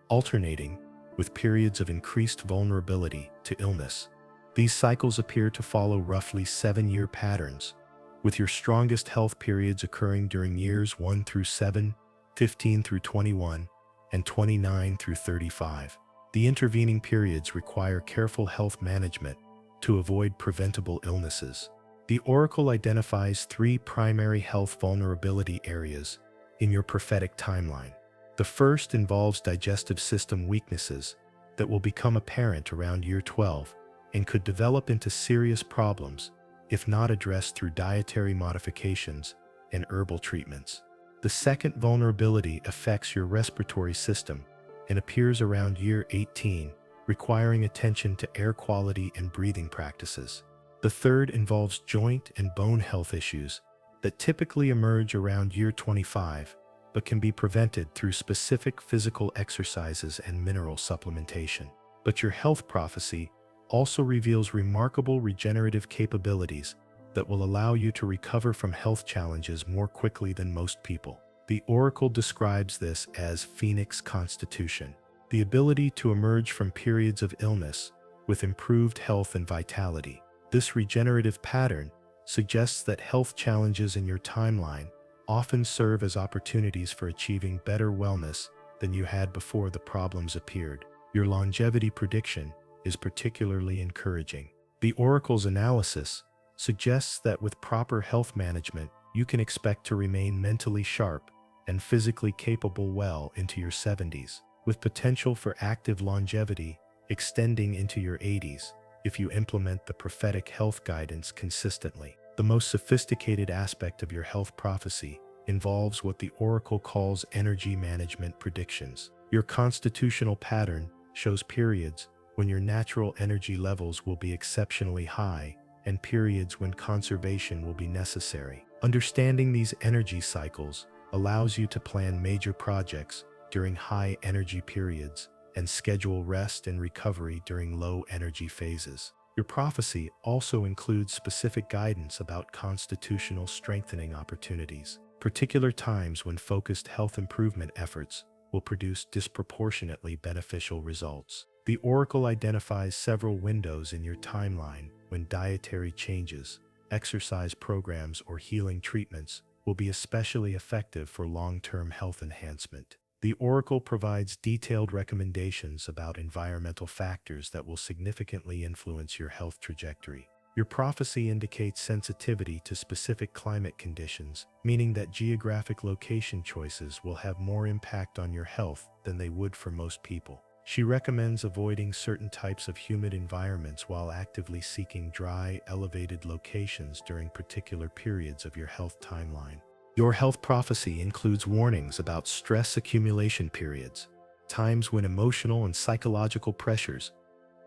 [SPEAKER 1] alternating with periods of increased vulnerability to illness. These cycles appear to follow roughly 7-year patterns, with your strongest health periods occurring during years 1 through 7, 15 through 21, and 29 through 35. The intervening periods require careful health management to avoid preventable illnesses. The oracle identifies 3 primary health vulnerability areas in your prophetic timeline. The first involves digestive system weaknesses that will become apparent around year 12 and could develop into serious problems if not addressed through dietary modifications and herbal treatments. The second vulnerability affects your respiratory system and appears around year 18, requiring attention to air quality and breathing practices. The third involves joint and bone health issues that typically emerge around year 25, but can be prevented through specific physical exercises and mineral supplementation. But your health prophecy also reveals remarkable regenerative capabilities that will allow you to recover from health challenges more quickly than most people. The oracle describes this as Phoenix Constitution, the ability to emerge from periods of illness with improved health and vitality. This regenerative pattern suggests that health challenges in your timeline often serve as opportunities for achieving better wellness than you had before the problems appeared. Your longevity prediction is particularly encouraging. The oracle's analysis suggests that with proper health management, you can expect to remain mentally sharp and physically capable well into your 70s, with potential for active longevity extending into your 80s if you implement the prophetic health guidance consistently. The most sophisticated aspect of your health prophecy involves what the oracle calls energy management predictions. Your constitutional pattern shows periods when your natural energy levels will be exceptionally high, and periods when conservation will be necessary. Understanding these energy cycles allows you to plan major projects during high energy periods and schedule rest and recovery during low energy phases. Your prophecy also includes specific guidance about constitutional strengthening opportunities. Particular times when focused health improvement efforts will produce disproportionately beneficial results. The oracle identifies several windows in your timeline when dietary changes, exercise programs, or healing treatments will be especially effective for long-term health enhancement. The oracle provides detailed recommendations about environmental factors that will significantly influence your health trajectory. Your prophecy indicates sensitivity to specific climate conditions, meaning that geographic location choices will have more impact on your health than they would for most people. She recommends avoiding certain types of humid environments while actively seeking dry, elevated locations during particular periods of your health timeline. Your health prophecy includes warnings about stress accumulation periods, times when emotional and psychological pressures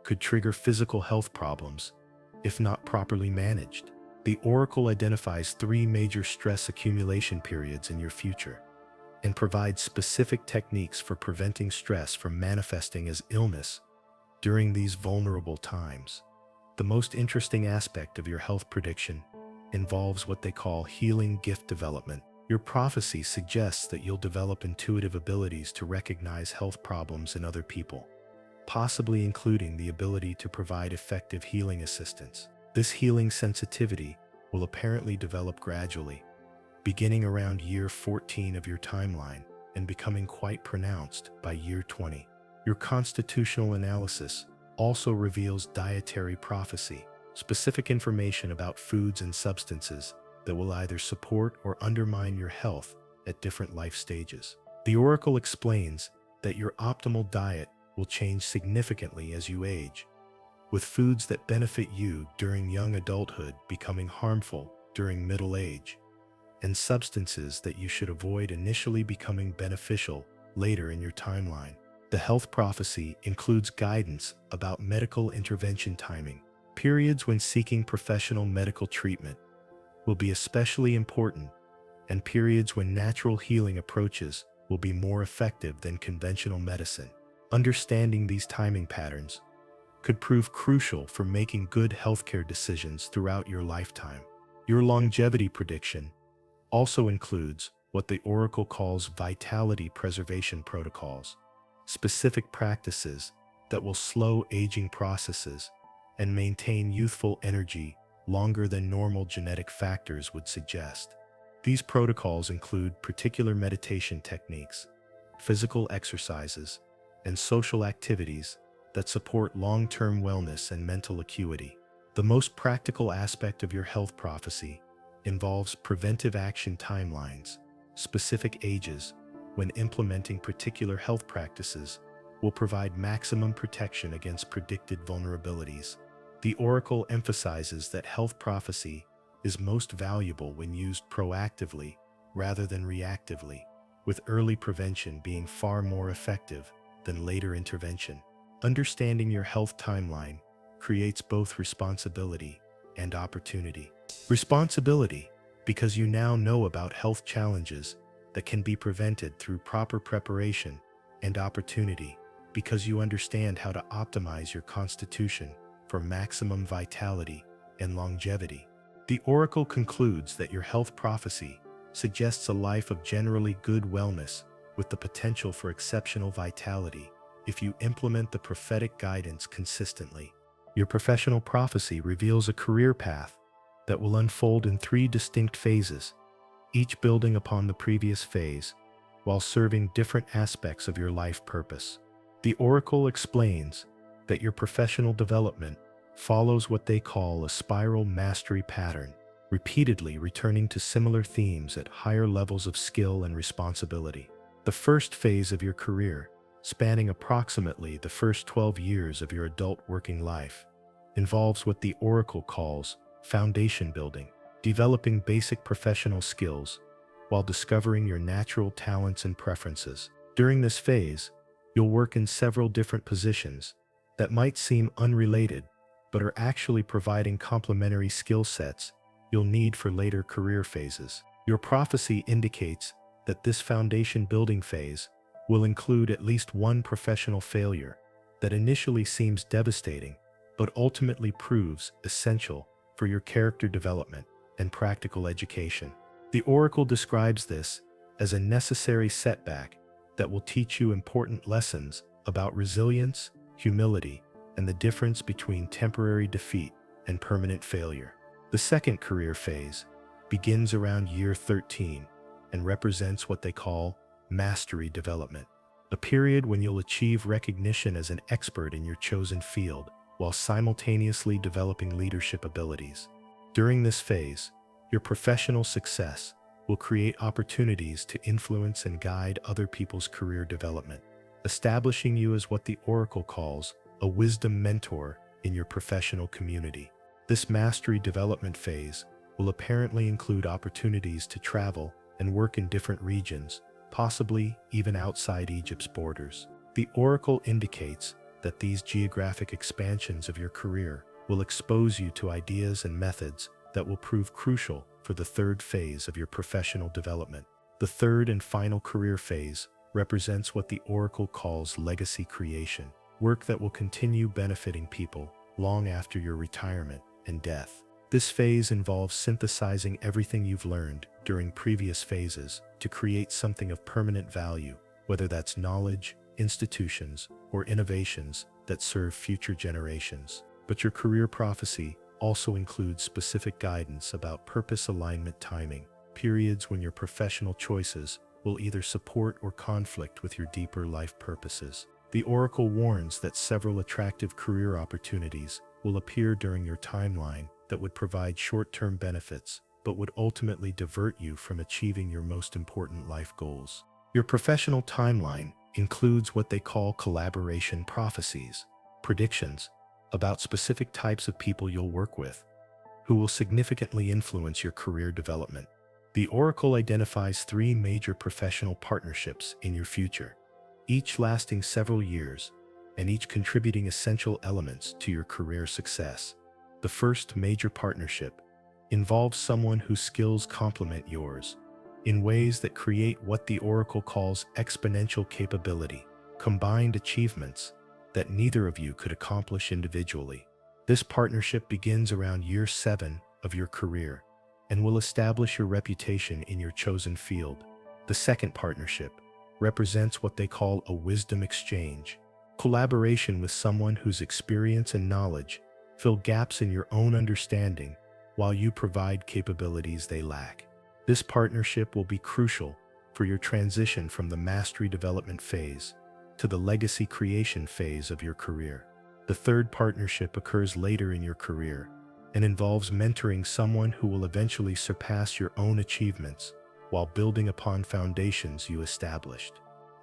[SPEAKER 1] could trigger physical health problems if not properly managed. The oracle identifies 3 major stress accumulation periods in your future and provides specific techniques for preventing stress from manifesting as illness during these vulnerable times. The most interesting aspect of your health prediction involves what they call healing gift development. Your prophecy suggests that you'll develop intuitive abilities to recognize health problems in other people, possibly including the ability to provide effective healing assistance. This healing sensitivity will apparently develop gradually, beginning around year 14 of your timeline and becoming quite pronounced by year 20. Your constitutional analysis also reveals dietary prophecy, specific information about foods and substances that will either support or undermine your health at different life stages. The oracle explains that your optimal diet will change significantly as you age, with foods that benefit you during young adulthood becoming harmful during middle age, and substances that you should avoid initially becoming beneficial later in your timeline. The health prophecy includes guidance about medical intervention timing. Periods when seeking professional medical treatment will be especially important, and periods when natural healing approaches will be more effective than conventional medicine. Understanding these timing patterns could prove crucial for making good healthcare decisions throughout your lifetime. Your longevity prediction also includes what the oracle calls vitality preservation protocols, specific practices that will slow aging processes and maintain youthful energy longer than normal genetic factors would suggest. These protocols include particular meditation techniques, physical exercises, and social activities that support long-term wellness and mental acuity. The most practical aspect of your health prophecy involves preventive action timelines. Specific ages when implementing particular health practices will provide maximum protection against predicted vulnerabilities. The oracle emphasizes that health prophecy is most valuable when used proactively rather than reactively, with early prevention being far more effective than later intervention. Understanding your health timeline creates both responsibility and opportunity. Responsibility, because you now know about health challenges that can be prevented through proper preparation, and opportunity, because you understand how to optimize your constitution for maximum vitality and longevity. The oracle concludes that your health prophecy suggests a life of generally good wellness with the potential for exceptional vitality if you implement the prophetic guidance consistently. Your professional prophecy reveals a career path that will unfold in 3 distinct phases, each building upon the previous phase while serving different aspects of your life purpose. The oracle explains that your professional development follows what they call a spiral mastery pattern, repeatedly returning to similar themes at higher levels of skill and responsibility. The first phase of your career, spanning approximately the first 12 years of your adult working life, involves what the oracle calls foundation building, developing basic professional skills while discovering your natural talents and preferences. During this phase, you'll work in several different positions that might seem unrelated, but are actually providing complementary skill sets you'll need for later career phases. Your prophecy indicates that this foundation building phase will include at least one professional failure that initially seems devastating, but ultimately proves essential for your character development and practical education. The Oracle describes this as a necessary setback that will teach you important lessons about resilience, humility, and the difference between temporary defeat and permanent failure. The second career phase begins around year 13 and represents what they call mastery development, a period when you'll achieve recognition as an expert in your chosen field while simultaneously developing leadership abilities. During this phase, your professional success will create opportunities to influence and guide other people's career development, establishing you as what the Oracle calls a wisdom mentor in your professional community. This mastery development phase will apparently include opportunities to travel and work in different regions, possibly even outside Egypt's borders. The Oracle indicates that these geographic expansions of your career will expose you to ideas and methods that will prove crucial for the third phase of your professional development. The third and final career phase represents what the Oracle calls legacy creation, work that will continue benefiting people long after your retirement and death. This phase involves synthesizing everything you've learned during previous phases to create something of permanent value, whether that's knowledge, institutions, or innovations that serve future generations. But your career prophecy also includes specific guidance about purpose alignment timing, periods when your professional choices will either support or conflict with your deeper life purposes. The Oracle warns that several attractive career opportunities will appear during your timeline that would provide short-term benefits, but would ultimately divert you from achieving your most important life goals. Your professional timeline includes what they call collaboration prophecies, predictions about specific types of people you'll work with, who will significantly influence your career development. The Oracle identifies 3 major professional partnerships in your future, each lasting several years and each contributing essential elements to your career success. The first major partnership involves someone whose skills complement yours in ways that create what the Oracle calls exponential capability, combined achievements that neither of you could accomplish individually. This partnership begins around year 7 of your career and will establish your reputation in your chosen field. The second partnership represents what they call a wisdom exchange, collaboration with someone whose experience and knowledge fill gaps in your own understanding while you provide capabilities they lack. This partnership will be crucial for your transition from the mastery development phase to the legacy creation phase of your career. The third partnership occurs later in your career and involves mentoring someone who will eventually surpass your own achievements while building upon foundations you established.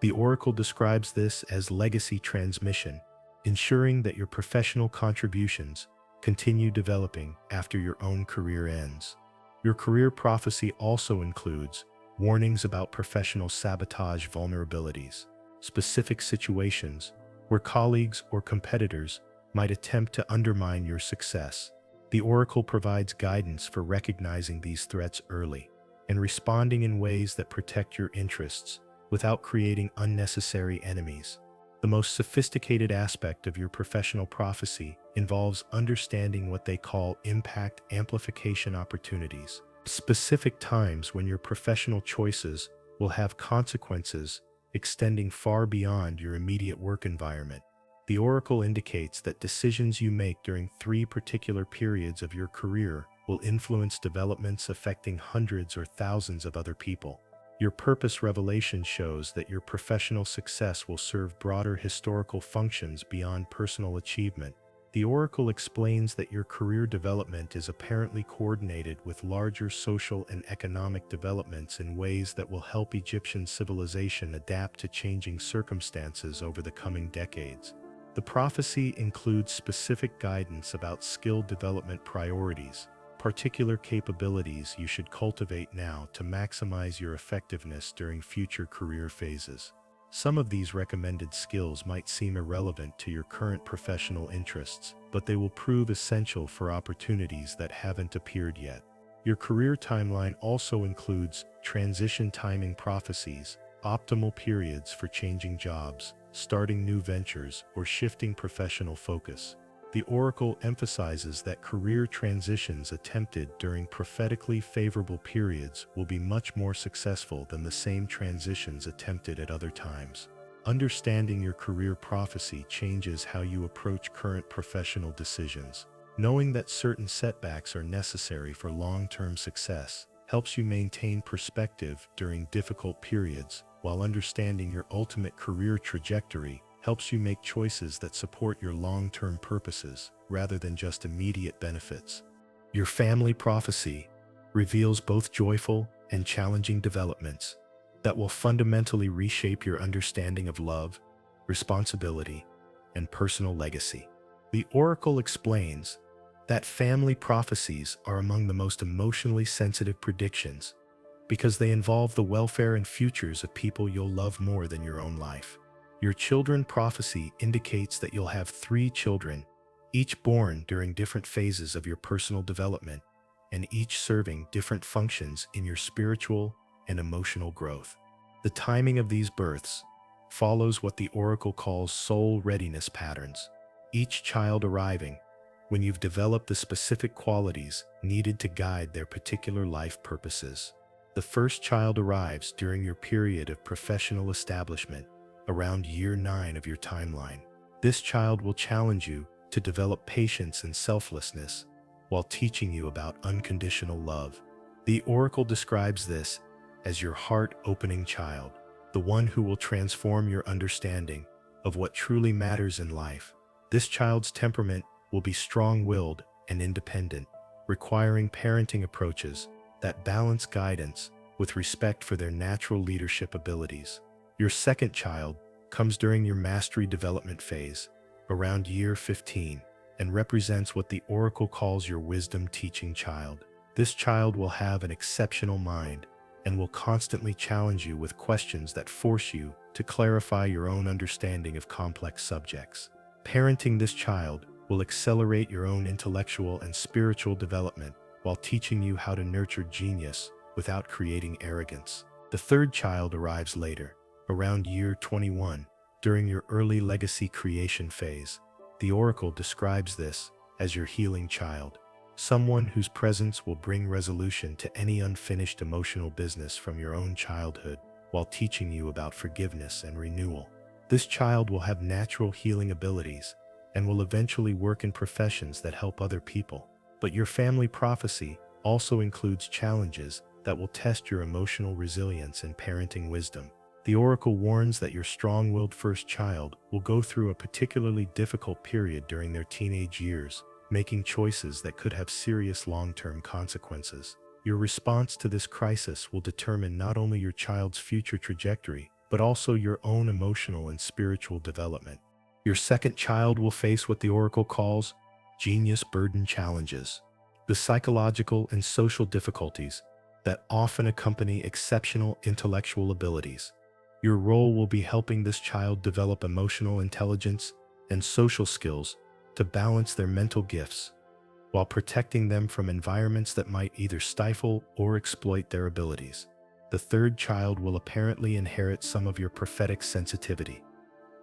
[SPEAKER 1] The Oracle describes this as legacy transmission, ensuring that your professional contributions continue developing after your own career ends. Your career prophecy also includes warnings about professional sabotage vulnerabilities, specific situations where colleagues or competitors might attempt to undermine your success. The Oracle provides guidance for recognizing these threats early and responding in ways that protect your interests without creating unnecessary enemies. The most sophisticated aspect of your professional prophecy involves understanding what they call impact amplification opportunities, specific times when your professional choices will have consequences extending far beyond your immediate work environment. The Oracle indicates that decisions you make during 3 particular periods of your career will influence developments affecting hundreds or thousands of other people. Your purpose revelation shows that your professional success will serve broader historical functions beyond personal achievement. The Oracle explains that your career development is apparently coordinated with larger social and economic developments in ways that will help Egyptian civilization adapt to changing circumstances over the coming decades. The prophecy includes specific guidance about skill development priorities, particular capabilities you should cultivate now to maximize your effectiveness during future career phases. Some of these recommended skills might seem irrelevant to your current professional interests, but they will prove essential for opportunities that haven't appeared yet. Your career timeline also includes transition timing prophecies, optimal periods for changing jobs, starting new ventures, or shifting professional focus. The oracle emphasizes that career transitions attempted during prophetically favorable periods will be much more successful than the same transitions attempted at other times. Understanding your career prophecy changes how you approach current professional decisions. Knowing that certain setbacks are necessary for long-term success helps you maintain perspective during difficult periods, while understanding your ultimate career trajectory helps you make choices that support your long-term purposes rather than just immediate benefits. Your family prophecy reveals both joyful and challenging developments that will fundamentally reshape your understanding of love, responsibility, and personal legacy. The oracle explains that family prophecies are among the most emotionally sensitive predictions because they involve the welfare and futures of people you'll love more than your own life. Your children prophecy indicates that you'll have 3 children, each born during different phases of your personal development, and each serving different functions in your spiritual and emotional growth. The timing of these births follows what the oracle calls soul readiness patterns, each child arriving when you've developed the specific qualities needed to guide their particular life purposes. The first child arrives during your period of professional establishment, around year 9 of your timeline. This child will challenge you to develop patience and selflessness while teaching you about unconditional love. The oracle describes this as your heart-opening child, the one who will transform your understanding of what truly matters in life. This child's temperament will be strong-willed and independent, requiring parenting approaches that balance guidance with respect for their natural leadership abilities. Your second child comes during your mastery development phase, around year 15, and represents what the oracle calls your wisdom teaching child. This child will have an exceptional mind and will constantly challenge you with questions that force you to clarify your own understanding of complex subjects. Parenting this child will accelerate your own intellectual and spiritual development while teaching you how to nurture genius without creating arrogance. The third child arrives later, around year 21, during your early legacy creation phase. The oracle describes this as your healing child, someone whose presence will bring resolution to any unfinished emotional business from your own childhood while teaching you about forgiveness and renewal. This child will have natural healing abilities and will eventually work in professions that help other people. But your family prophecy also includes challenges that will test your emotional resilience and parenting wisdom. The oracle warns that your strong-willed first child will go through a particularly difficult period during their teenage years, making choices that could have serious long-term consequences. Your response to this crisis will determine not only your child's future trajectory, but also your own emotional and spiritual development. Your second child will face what the oracle calls genius burden challenges, the psychological and social difficulties that often accompany exceptional intellectual abilities. Your role will be helping this child develop emotional intelligence and social skills to balance their mental gifts, while protecting them from environments that might either stifle or exploit their abilities. The third child will apparently inherit some of your prophetic sensitivity,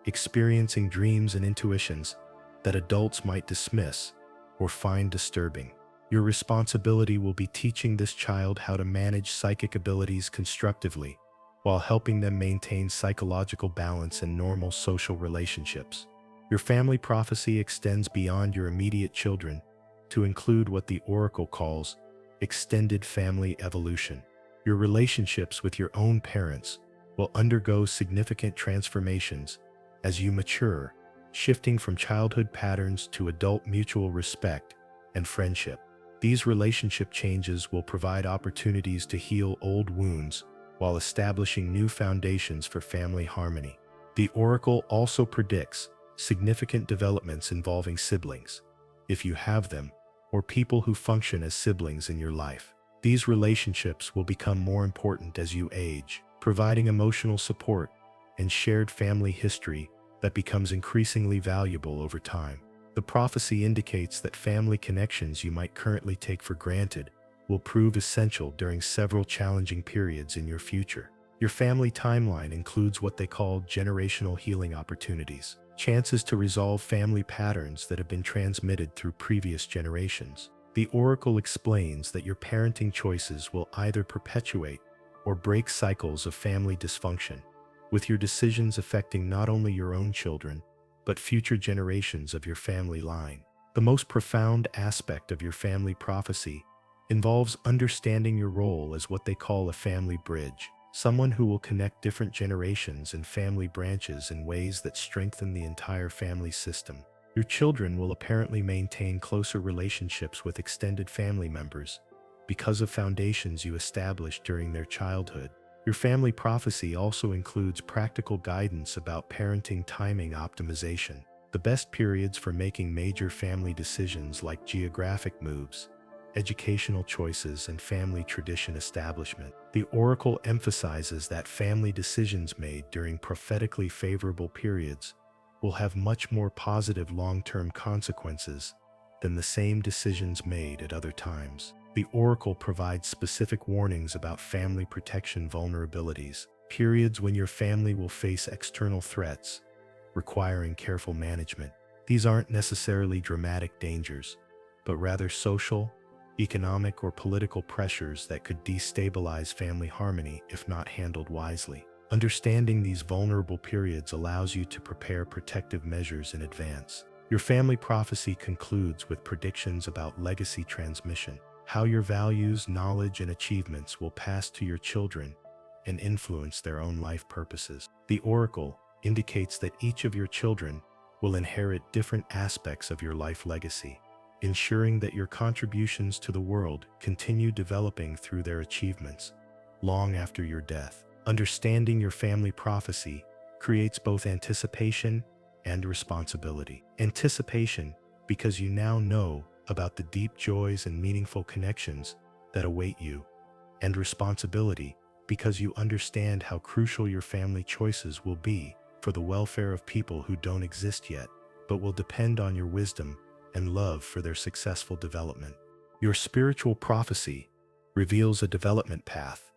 [SPEAKER 1] experiencing dreams and intuitions that adults might dismiss or find disturbing. Your responsibility will be teaching this child how to manage psychic abilities constructively, while helping them maintain psychological balance and normal social relationships. Your family prophecy extends beyond your immediate children to include what the oracle calls extended family evolution. Your relationships with your own parents will undergo significant transformations as you mature, shifting from childhood patterns to adult mutual respect and friendship. These relationship changes will provide opportunities to heal old wounds while establishing new foundations for family harmony. The oracle also predicts significant developments involving siblings, if you have them, or people who function as siblings in your life. These relationships will become more important as you age, providing emotional support and shared family history that becomes increasingly valuable over time. The prophecy indicates that family connections you might currently take for granted will prove essential during several challenging periods in your future. Your family timeline includes what they call generational healing opportunities, chances to resolve family patterns that have been transmitted through previous generations. The oracle explains that your parenting choices will either perpetuate or break cycles of family dysfunction, with your decisions affecting not only your own children, but future generations of your family line. The most profound aspect of your family prophecy involves understanding your role as what they call a family bridge, someone who will connect different generations and family branches in ways that strengthen the entire family system. Your children will apparently maintain closer relationships with extended family members because of foundations you established during their childhood. Your family prophecy also includes practical guidance about parenting timing optimization, the best periods for making major family decisions like geographic moves, educational choices, and family tradition establishment. The oracle emphasizes that family decisions made during prophetically favorable periods will have much more positive long-term consequences than the same decisions made at other times. The oracle provides specific warnings about family protection vulnerabilities, periods when your family will face external threats, requiring careful management. These aren't necessarily dramatic dangers, but rather social, economic, or political pressures that could destabilize family harmony if not handled wisely. Understanding these vulnerable periods allows you to prepare protective measures in advance. Your family prophecy concludes with predictions about legacy transmission, how your values, knowledge, and achievements will pass to your children and influence their own life purposes. The oracle indicates that each of your children will inherit different aspects of your life legacy, ensuring that your contributions to the world continue developing through their achievements long after your death. Understanding your family prophecy creates both anticipation and responsibility. Anticipation, because you now know about the deep joys and meaningful connections that await you, and responsibility, because you understand how crucial your family choices will be for the welfare of people who don't exist yet, but will depend on your wisdom and love for their successful development. Your spiritual prophecy reveals a development path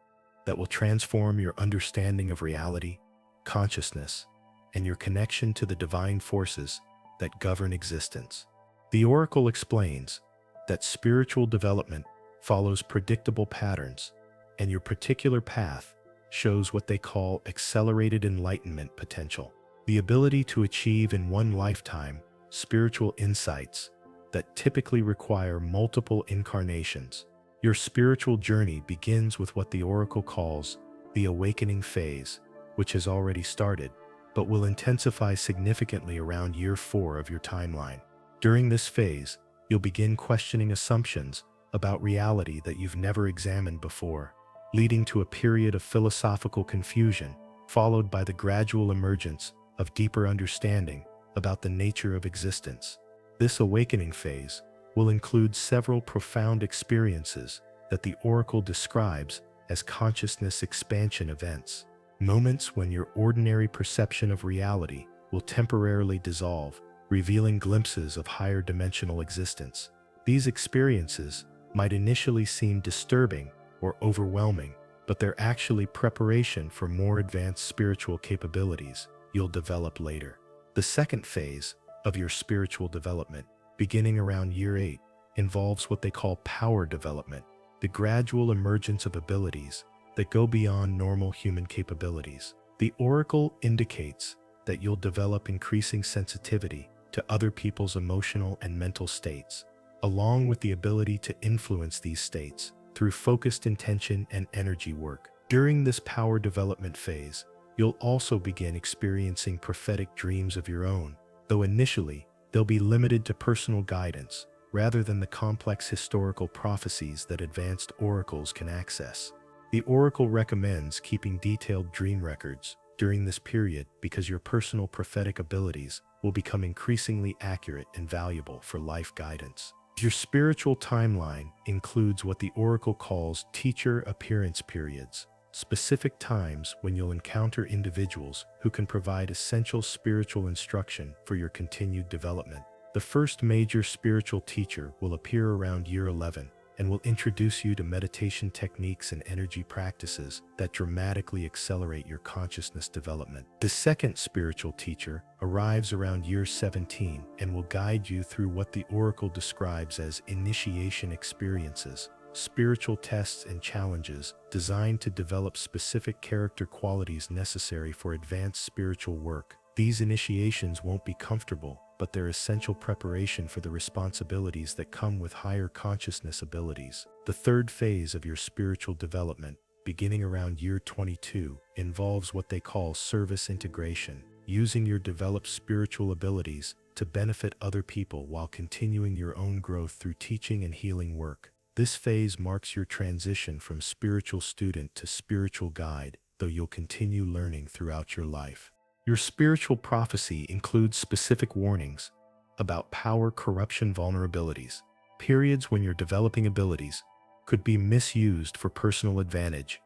[SPEAKER 1] that will transform your understanding of reality, consciousness, and your connection to the divine forces that govern existence. The oracle explains that spiritual development follows predictable patterns, and your particular path shows what they call accelerated enlightenment potential, the ability to achieve in one lifetime spiritual insights that typically require multiple incarnations. Your spiritual journey begins with what the oracle calls the awakening phase, which has already started, but will intensify significantly around year 4 of your timeline. During this phase, you'll begin questioning assumptions about reality that you've never examined before, leading to a period of philosophical confusion, followed by the gradual emergence of deeper understanding about the nature of existence. This awakening phase will include several profound experiences that the oracle describes as consciousness expansion events, moments when your ordinary perception of reality will temporarily dissolve, revealing glimpses of higher dimensional existence. These experiences might initially seem disturbing or overwhelming, but they're actually preparation for more advanced spiritual capabilities you'll develop later. The second phase of your spiritual development, beginning around year 8, involves what they call power development, the gradual emergence of abilities that go beyond normal human capabilities. The oracle indicates that you'll develop increasing sensitivity to other people's emotional and mental states, along with the ability to influence these states through focused intention and energy work. During this power development phase, you'll also begin experiencing prophetic dreams of your own, though initially they'll be limited to personal guidance rather than the complex historical prophecies that advanced oracles can access. The oracle recommends keeping detailed dream records during this period because your personal prophetic abilities will become increasingly accurate and valuable for life guidance. Your spiritual timeline includes what the oracle calls teacher appearance periods, specific times when you'll encounter individuals who can provide essential spiritual instruction for your continued development. The first major spiritual teacher will appear around year 11 and will introduce you to meditation techniques and energy practices that dramatically accelerate your consciousness development. The second spiritual teacher arrives around year 17 and will guide you through what the Oracle describes as initiation experiences, spiritual tests and challenges designed to develop specific character qualities necessary for advanced spiritual work. These initiations won't be comfortable, but they're essential preparation for the responsibilities that come with higher consciousness abilities. The third phase of your spiritual development, beginning around year 22, involves what they call service integration, using your developed spiritual abilities to benefit other people while continuing your own growth through teaching and healing work. This phase marks your transition from spiritual student to spiritual guide, though you'll continue learning throughout your life. Your spiritual prophecy includes specific warnings about power corruption vulnerabilities, periods when your developing abilities could be misused for personal advantage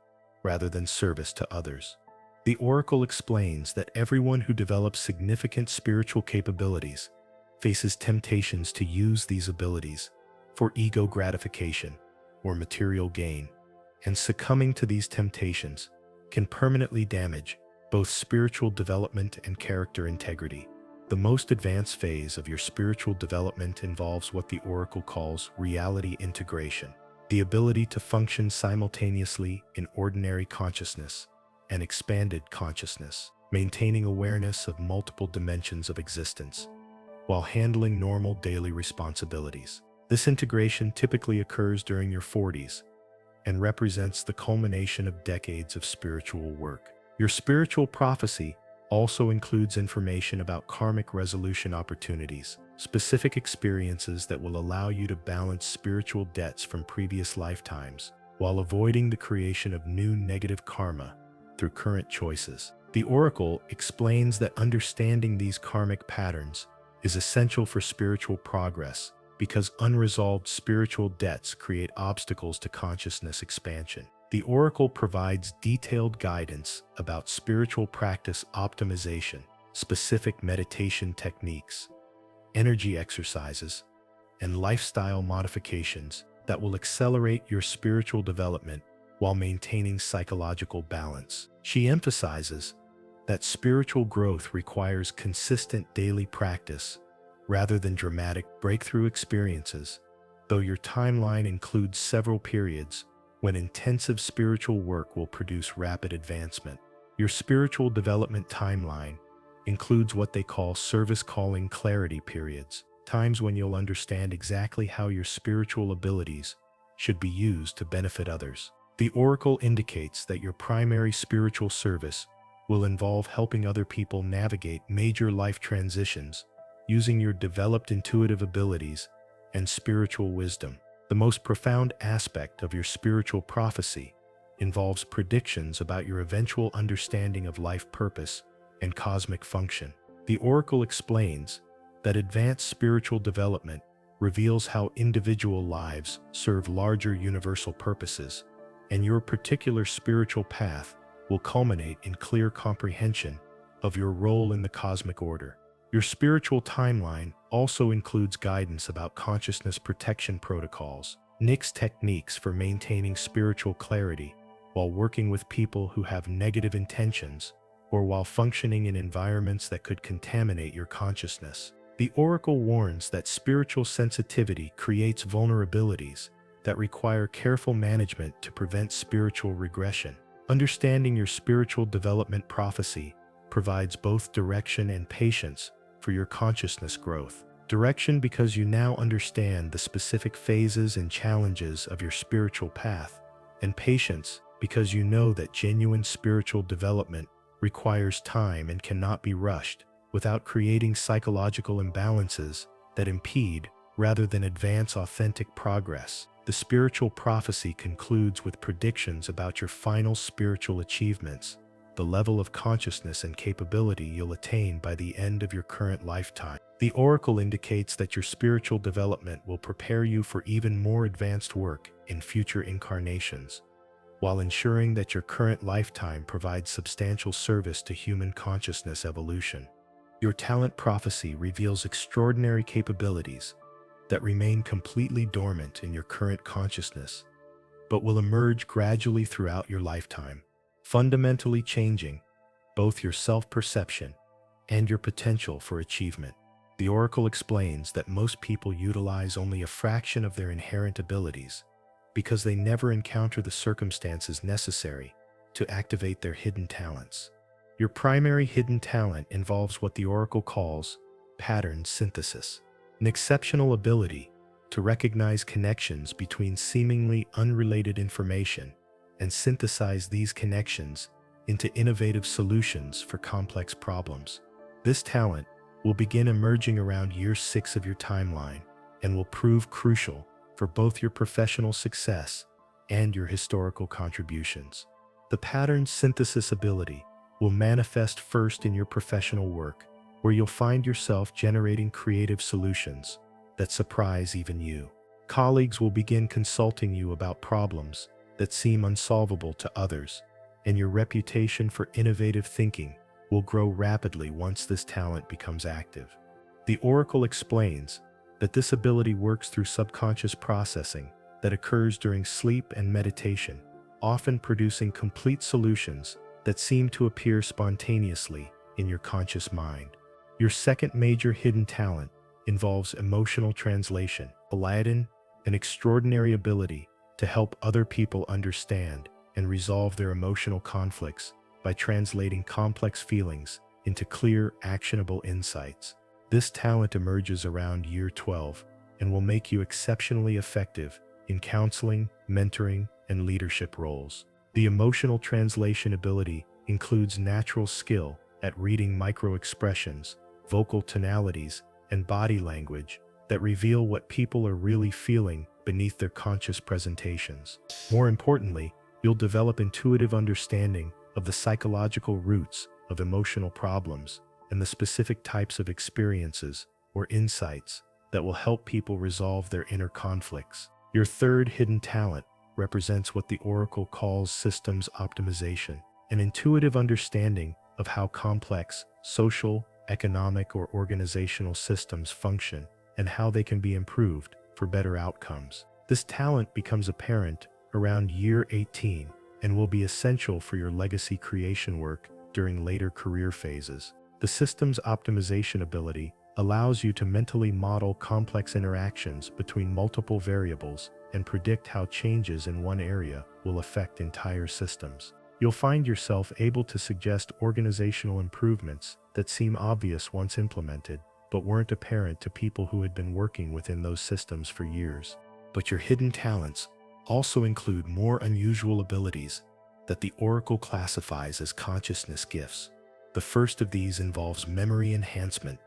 [SPEAKER 1] rather than service to others. The Oracle explains that everyone who develops significant spiritual capabilities faces temptations to use these abilities for ego gratification or material gain, and succumbing to these temptations can permanently damage both spiritual development and character integrity. The most advanced phase of your spiritual development involves what the Oracle calls reality integration, the ability to function simultaneously in ordinary consciousness and expanded consciousness, maintaining awareness of multiple dimensions of existence while handling normal daily responsibilities. This integration typically occurs during your 40s and represents the culmination of decades of spiritual work. Your spiritual prophecy also includes information about karmic resolution opportunities, specific experiences that will allow you to balance spiritual debts from previous lifetimes while avoiding the creation of new negative karma through current choices. The Oracle explains that understanding these karmic patterns is essential for spiritual progress because unresolved spiritual debts create obstacles to consciousness expansion. The Oracle provides detailed guidance about spiritual practice optimization, specific meditation techniques, energy exercises, and lifestyle modifications that will accelerate your spiritual development while maintaining psychological balance. She emphasizes that spiritual growth requires consistent daily practice rather than dramatic breakthrough experiences, though your timeline includes several periods when intensive spiritual work will produce rapid advancement. Your spiritual development timeline includes what they call service calling clarity periods, times when you'll understand exactly how your spiritual abilities should be used to benefit others. The Oracle indicates that your primary spiritual service will involve helping other people navigate major life transitions using your developed intuitive abilities and spiritual wisdom. The most profound aspect of your spiritual prophecy involves predictions about your eventual understanding of life purpose and cosmic function. The Oracle explains that advanced spiritual development reveals how individual lives serve larger universal purposes, and your particular spiritual path will culminate in clear comprehension of your role in the cosmic order. Your spiritual timeline also includes guidance about consciousness protection protocols, NICS techniques for maintaining spiritual clarity while working with people who have negative intentions or while functioning in environments that could contaminate your consciousness. The Oracle warns that spiritual sensitivity creates vulnerabilities that require careful management to prevent spiritual regression. Understanding your spiritual development prophecy provides both direction and patience for your consciousness growth. Direction because you now understand the specific phases and challenges of your spiritual path, and patience because you know that genuine spiritual development requires time and cannot be rushed without creating psychological imbalances that impede rather than advance authentic progress. The spiritual prophecy concludes with predictions about your final spiritual achievements, the level of consciousness and capability you'll attain by the end of your current lifetime. The Oracle indicates that your spiritual development will prepare you for even more advanced work in future incarnations, while ensuring that your current lifetime provides substantial service to human consciousness evolution. Your talent prophecy reveals extraordinary capabilities that remain completely dormant in your current consciousness, but will emerge gradually throughout your lifetime, fundamentally changing both your self-perception and your potential for achievement. The oracle explains that most people utilize only a fraction of their inherent abilities because they never encounter the circumstances necessary to activate their hidden talents. Your primary hidden talent involves what the oracle calls pattern synthesis, an exceptional ability to recognize connections between seemingly unrelated information and synthesize these connections into innovative solutions for complex problems. This talent will begin emerging around year 6 of your timeline and will prove crucial for both your professional success and your historical contributions. The pattern synthesis ability will manifest first in your professional work, where you'll find yourself generating creative solutions that surprise even you. Colleagues will begin consulting you about problems that seem unsolvable to others, and your reputation for innovative thinking will grow rapidly once this talent becomes active. The oracle explains that this ability works through subconscious processing that occurs during sleep and meditation, often producing complete solutions that seem to appear spontaneously in your conscious mind. Your second major hidden talent involves emotional translation. Aladdin, an extraordinary ability to help other people understand and resolve their emotional conflicts by translating complex feelings into clear, actionable insights. This talent emerges around year 12 and will make you exceptionally effective in counseling, mentoring, and leadership roles. The emotional translation ability includes natural skill at reading micro-expressions, vocal tonalities, and body language that reveal what people are really feeling beneath their conscious presentations. More importantly, you'll develop intuitive understanding of the psychological roots of emotional problems and the specific types of experiences or insights that will help people resolve their inner conflicts. Your third hidden talent represents what the oracle calls systems optimization, an intuitive understanding of how complex social, economic, or organizational systems function and how they can be improved for better outcomes. This talent becomes apparent around year 18 and will be essential for your legacy creation work during later career phases. The systems optimization ability allows you to mentally model complex interactions between multiple variables and predict how changes in one area will affect entire systems. You'll find yourself able to suggest organizational improvements that seem obvious once implemented, but weren't apparent to people who had been working within those systems for years. But your hidden talents also include more unusual abilities that the oracle classifies as consciousness gifts. The first of these involves memory enhancement,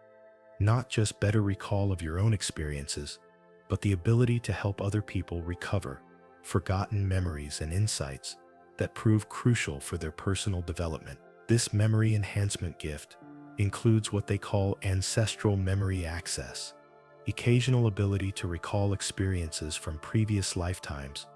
[SPEAKER 1] not just better recall of your own experiences, but the ability to help other people recover forgotten memories and insights that prove crucial for their personal development. This memory enhancement gift includes what they call ancestral memory access, occasional ability to recall experiences from previous lifetimes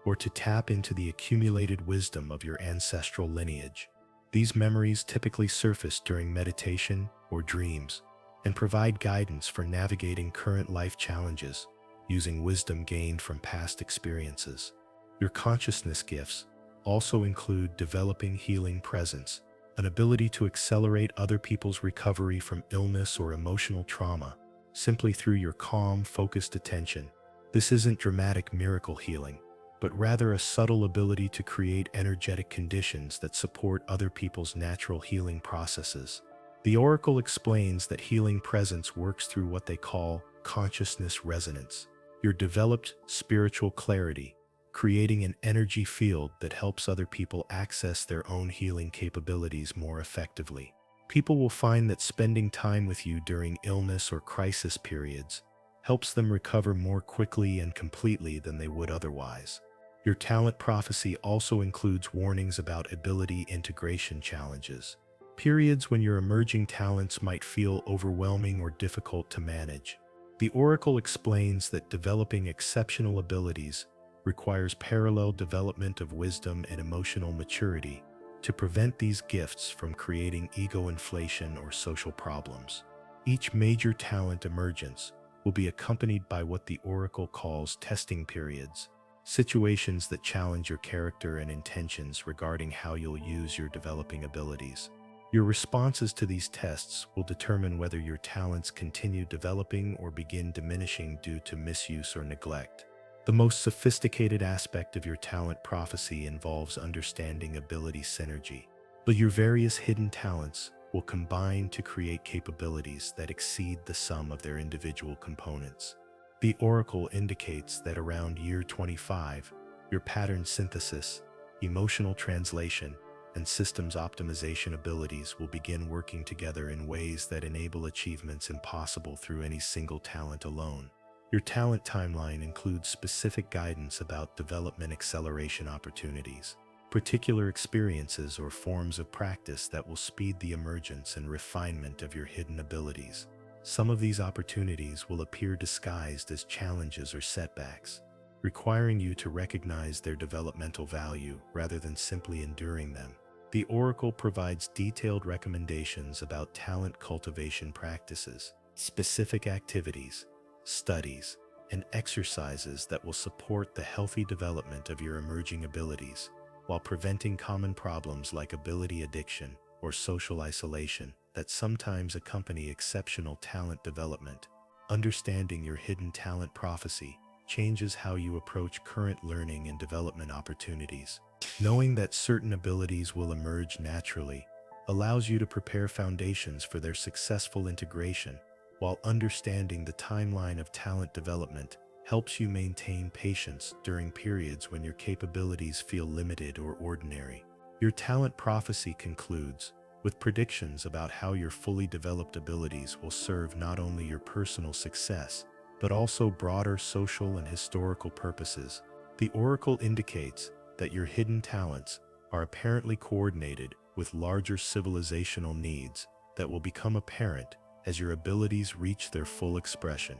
[SPEAKER 1] or to tap into the accumulated wisdom of your ancestral lineage. These memories typically surface during meditation or dreams and provide guidance for navigating current life challenges using wisdom gained from past experiences. Your consciousness gifts also include developing healing presence, an ability to accelerate other people's recovery from illness or emotional trauma simply through your calm, focused attention. This isn't dramatic miracle healing, but rather a subtle ability to create energetic conditions that support other people's natural healing processes. The oracle explains that healing presence works through what they call consciousness resonance, your developed spiritual clarity, creating an energy field that helps other people access their own healing capabilities more effectively. People will find that spending time with you during illness or crisis periods helps them recover more quickly and completely than they would otherwise. Your talent prophecy also includes warnings about ability integration challenges, periods when your emerging talents might feel overwhelming or difficult to manage. The oracle explains that developing exceptional abilities requires parallel development of wisdom and emotional maturity to prevent these gifts from creating ego inflation or social problems. Each major talent emergence will be accompanied by what the Oracle calls testing periods, situations that challenge your character and intentions regarding how you'll use your developing abilities. Your responses to these tests will determine whether your talents continue developing or begin diminishing due to misuse or neglect. The most sophisticated aspect of your talent prophecy involves understanding ability synergy, but your various hidden talents will combine to create capabilities that exceed the sum of their individual components. The Oracle indicates that around year 25, your pattern synthesis, emotional translation, and systems optimization abilities will begin working together in ways that enable achievements impossible through any single talent alone. Your talent timeline includes specific guidance about development acceleration opportunities, particular experiences or forms of practice that will speed the emergence and refinement of your hidden abilities. Some of these opportunities will appear disguised as challenges or setbacks, requiring you to recognize their developmental value rather than simply enduring them. The Oracle provides detailed recommendations about talent cultivation practices, specific activities, studies, and exercises that will support the healthy development of your emerging abilities, while preventing common problems like ability addiction or social isolation that sometimes accompany exceptional talent development. Understanding your hidden talent prophecy changes how you approach current learning and development opportunities. Knowing that certain abilities will emerge naturally allows you to prepare foundations for their successful integration, while understanding the timeline of talent development helps you maintain patience during periods when your capabilities feel limited or ordinary. Your talent prophecy concludes with predictions about how your fully developed abilities will serve not only your personal success, but also broader social and historical purposes. The Oracle indicates that your hidden talents are apparently coordinated with larger civilizational needs that will become apparent as your abilities reach their full expression.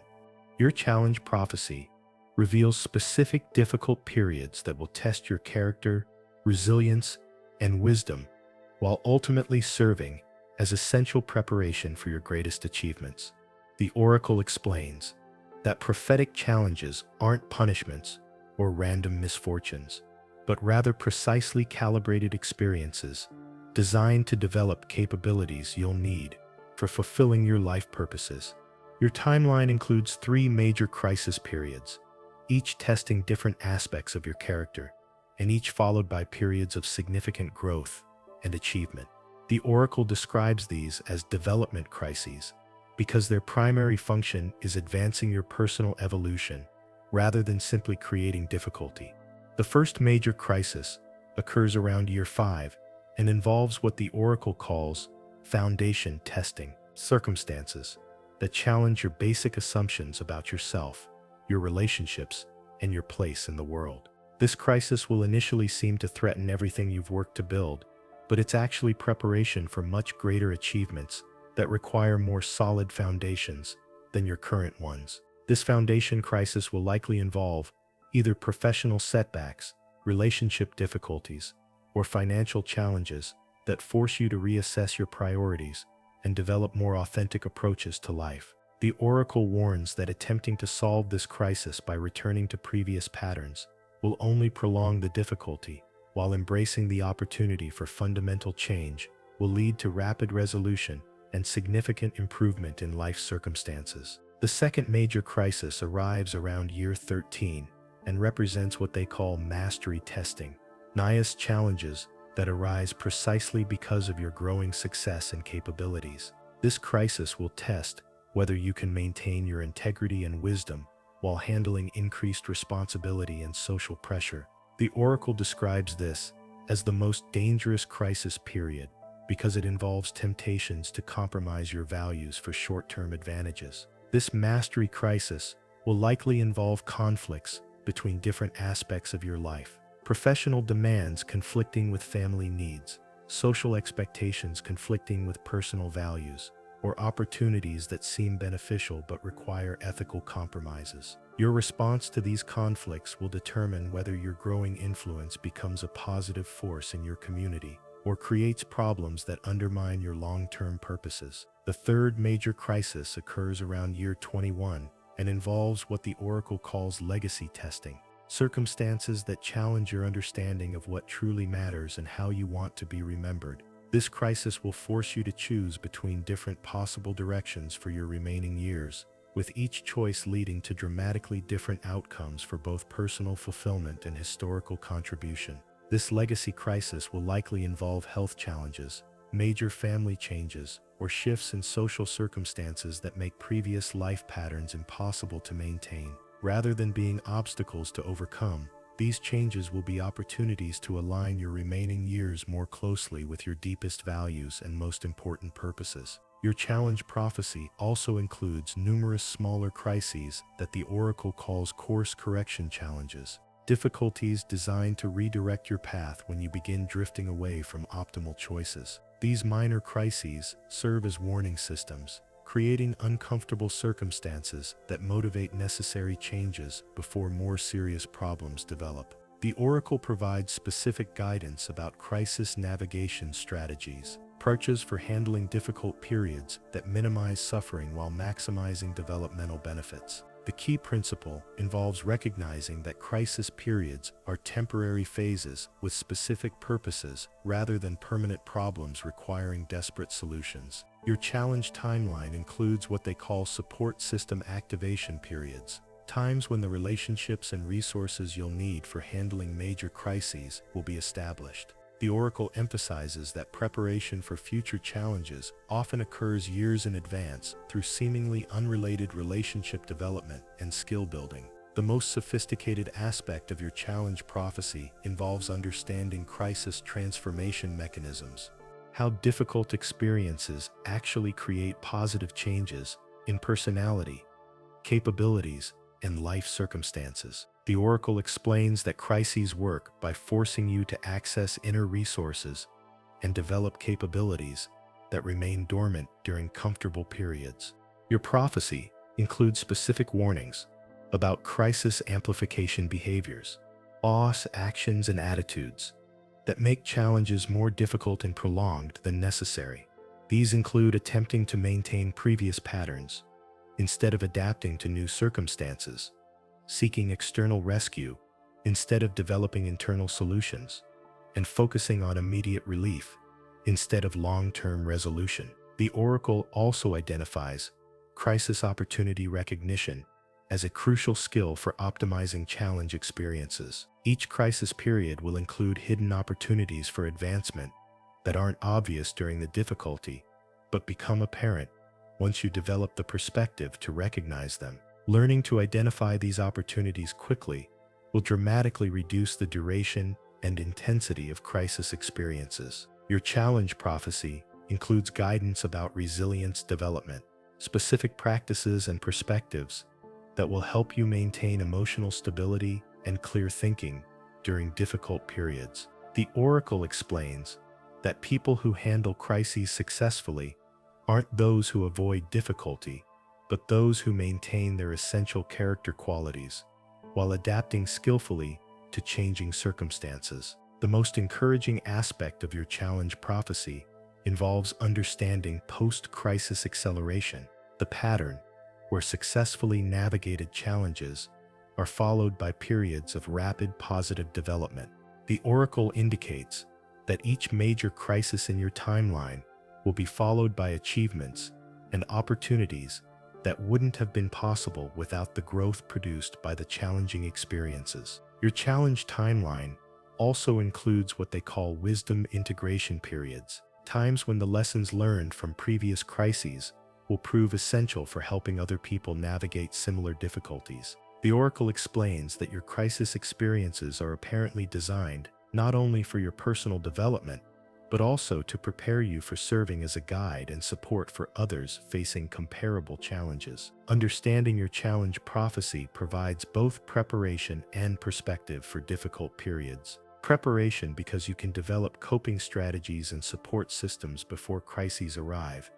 [SPEAKER 1] Your challenge prophecy reveals specific difficult periods that will test your character, resilience, and wisdom, while ultimately serving as essential preparation for your greatest achievements. The Oracle explains that prophetic challenges aren't punishments or random misfortunes, but rather precisely calibrated experiences designed to develop capabilities you'll need for fulfilling your life purposes. Your timeline includes 3 major crisis periods, each testing different aspects of your character, and each followed by periods of significant growth and achievement. The Oracle describes these as development crises because their primary function is advancing your personal evolution rather than simply creating difficulty. The first major crisis occurs around year 5 and involves what the Oracle calls foundation testing, circumstances that challenge your basic assumptions about yourself, your relationships, and your place in the world. This crisis will initially seem to threaten everything you've worked to build, but it's actually preparation for much greater achievements that require more solid foundations than your current ones. This foundation crisis will likely involve either professional setbacks, relationship difficulties, or financial challenges that force you to reassess your priorities and develop more authentic approaches to life. The Oracle warns that attempting to solve this crisis by returning to previous patterns will only prolong the difficulty, while embracing the opportunity for fundamental change will lead to rapid resolution and significant improvement in life circumstances. The second major crisis arrives around year 13 and represents what they call mastery testing, NIAS challenges that arise precisely because of your growing success and capabilities. This crisis will test whether you can maintain your integrity and wisdom while handling increased responsibility and social pressure. The Oracle describes this as the most dangerous crisis period because it involves temptations to compromise your values for short-term advantages. This mastery crisis will likely involve conflicts between different aspects of your life, professional demands conflicting with family needs, social expectations conflicting with personal values, or opportunities that seem beneficial but require ethical compromises. Your response to these conflicts will determine whether your growing influence becomes a positive force in your community or creates problems that undermine your long-term purposes. The third major crisis occurs around year 21 and involves what the Oracle calls legacy testing, circumstances that challenge your understanding of what truly matters and how you want to be remembered. This crisis will force you to choose between different possible directions for your remaining years, with each choice leading to dramatically different outcomes for both personal fulfillment and historical contribution. This legacy crisis will likely involve health challenges, major family changes, or shifts in social circumstances that make previous life patterns impossible to maintain. Rather than being obstacles to overcome, these changes will be opportunities to align your remaining years more closely with your deepest values and most important purposes. Your challenge prophecy also includes numerous smaller crises that the Oracle calls course correction challenges, difficulties designed to redirect your path when you begin drifting away from optimal choices. These minor crises serve as warning systems, creating uncomfortable circumstances that motivate necessary changes before more serious problems develop. The Oracle provides specific guidance about crisis navigation strategies, approaches for handling difficult periods that minimize suffering while maximizing developmental benefits. The key principle involves recognizing that crisis periods are temporary phases with specific purposes rather than permanent problems requiring desperate solutions. Your challenge timeline includes what they call support system activation periods, times when the relationships and resources you'll need for handling major crises will be established. The Oracle emphasizes that preparation for future challenges often occurs years in advance through seemingly unrelated relationship development and skill building. The most sophisticated aspect of your challenge prophecy involves understanding crisis transformation mechanisms, how difficult experiences actually create positive changes in personality, capabilities, and life circumstances. The Oracle explains that crises work by forcing you to access inner resources and develop capabilities that remain dormant during comfortable periods. Your prophecy includes specific warnings about crisis amplification behaviors, loss actions, and attitudes that make challenges more difficult and prolonged than necessary. These include attempting to maintain previous patterns instead of adapting to new circumstances, seeking external rescue instead of developing internal solutions, and focusing on immediate relief instead of long-term resolution. The Oracle also identifies crisis opportunity recognition as a crucial skill for optimizing challenge experiences. Each crisis period will include hidden opportunities for advancement that aren't obvious during the difficulty, but become apparent once you develop the perspective to recognize them. Learning to identify these opportunities quickly will dramatically reduce the duration and intensity of crisis experiences. Your challenge prophecy includes guidance about resilience development, specific practices and perspectives that will help you maintain emotional stability and clear thinking during difficult periods. The Oracle explains that people who handle crises successfully aren't those who avoid difficulty, but those who maintain their essential character qualities while adapting skillfully to changing circumstances. The most encouraging aspect of your challenge prophecy involves understanding post-crisis acceleration, the pattern where successfully navigated challenges are followed by periods of rapid positive development. The Oracle indicates that each major crisis in your timeline will be followed by achievements and opportunities that wouldn't have been possible without the growth produced by the challenging experiences. Your challenge timeline also includes what they call wisdom integration periods, times when the lessons learned from previous crises will prove essential for helping other people navigate similar difficulties. The Oracle explains that your crisis experiences are apparently designed not only for your personal development, but also to prepare you for serving as a guide and support for others facing comparable challenges. Understanding your challenge prophecy provides both preparation and perspective for difficult periods. Preparation because you can develop coping strategies and support systems before crises arrive,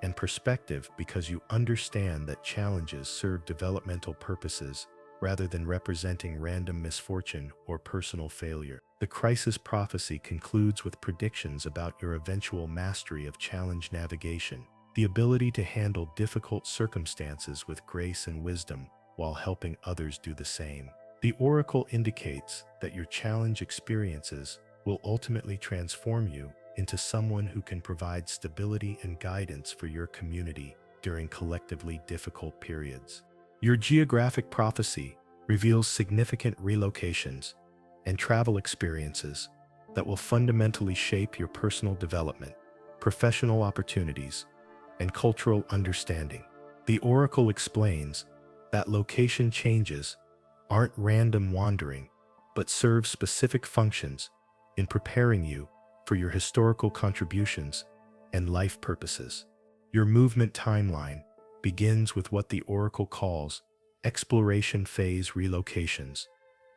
[SPEAKER 1] and perspective because you understand that challenges serve developmental purposes rather than representing random misfortune or personal failure. The crisis prophecy concludes with predictions about your eventual mastery of challenge navigation, the ability to handle difficult circumstances with grace and wisdom while helping others do the same. The oracle indicates that your challenge experiences will ultimately transform you into someone who can provide stability and guidance for your community during collectively difficult periods. Your geographic prophecy reveals significant relocations and travel experiences that will fundamentally shape your personal development, professional opportunities, and cultural understanding. The oracle explains that location changes aren't random wandering, but serve specific functions in preparing you for your historical contributions and life purposes. Your movement timeline begins with what the oracle calls exploration phase relocations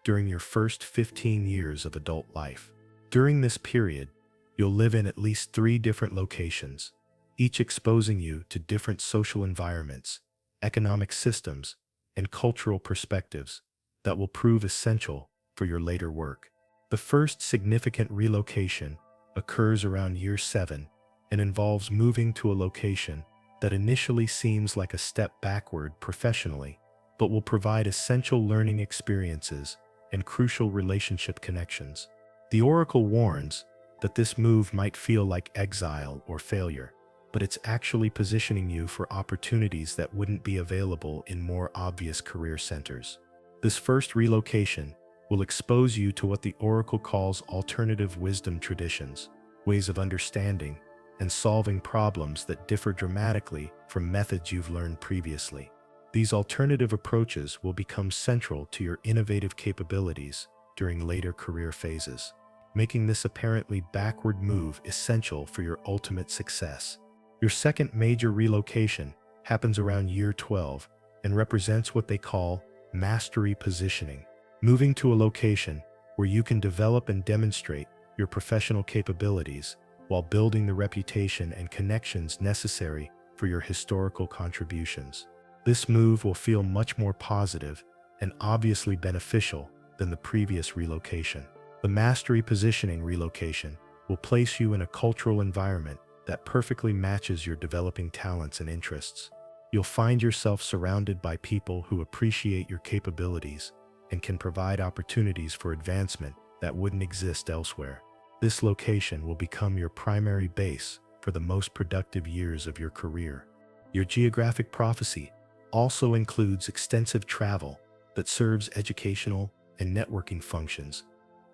[SPEAKER 1] during your first 15 years of adult life. During this period, you'll live in at least 3 different locations, each exposing you to different social environments, economic systems, and cultural perspectives that will prove essential for your later work. The first significant relocation occurs around year 7 and involves moving to a location that initially seems like a step backward professionally, but will provide essential learning experiences and crucial relationship connections. The oracle warns that this move might feel like exile or failure, but it's actually positioning you for opportunities that wouldn't be available in more obvious career centers. This first relocation will expose you to what the oracle calls alternative wisdom traditions, ways of understanding and solving problems that differ dramatically from methods you've learned previously. These alternative approaches will become central to your innovative capabilities during later career phases, making this apparently backward move essential for your ultimate success. Your second major relocation happens around year 12 and represents what they call mastery positioning, moving to a location where you can develop and demonstrate your professional capabilities while building the reputation and connections necessary for your historical contributions. This move will feel much more positive and obviously beneficial than the previous relocation. The mastery positioning relocation will place you in a cultural environment that perfectly matches your developing talents and interests. You'll find yourself surrounded by people who appreciate your capabilities and can provide opportunities for advancement that wouldn't exist elsewhere. This location will become your primary base for the most productive years of your career. Your geographic prophecy also includes extensive travel that serves educational and networking functions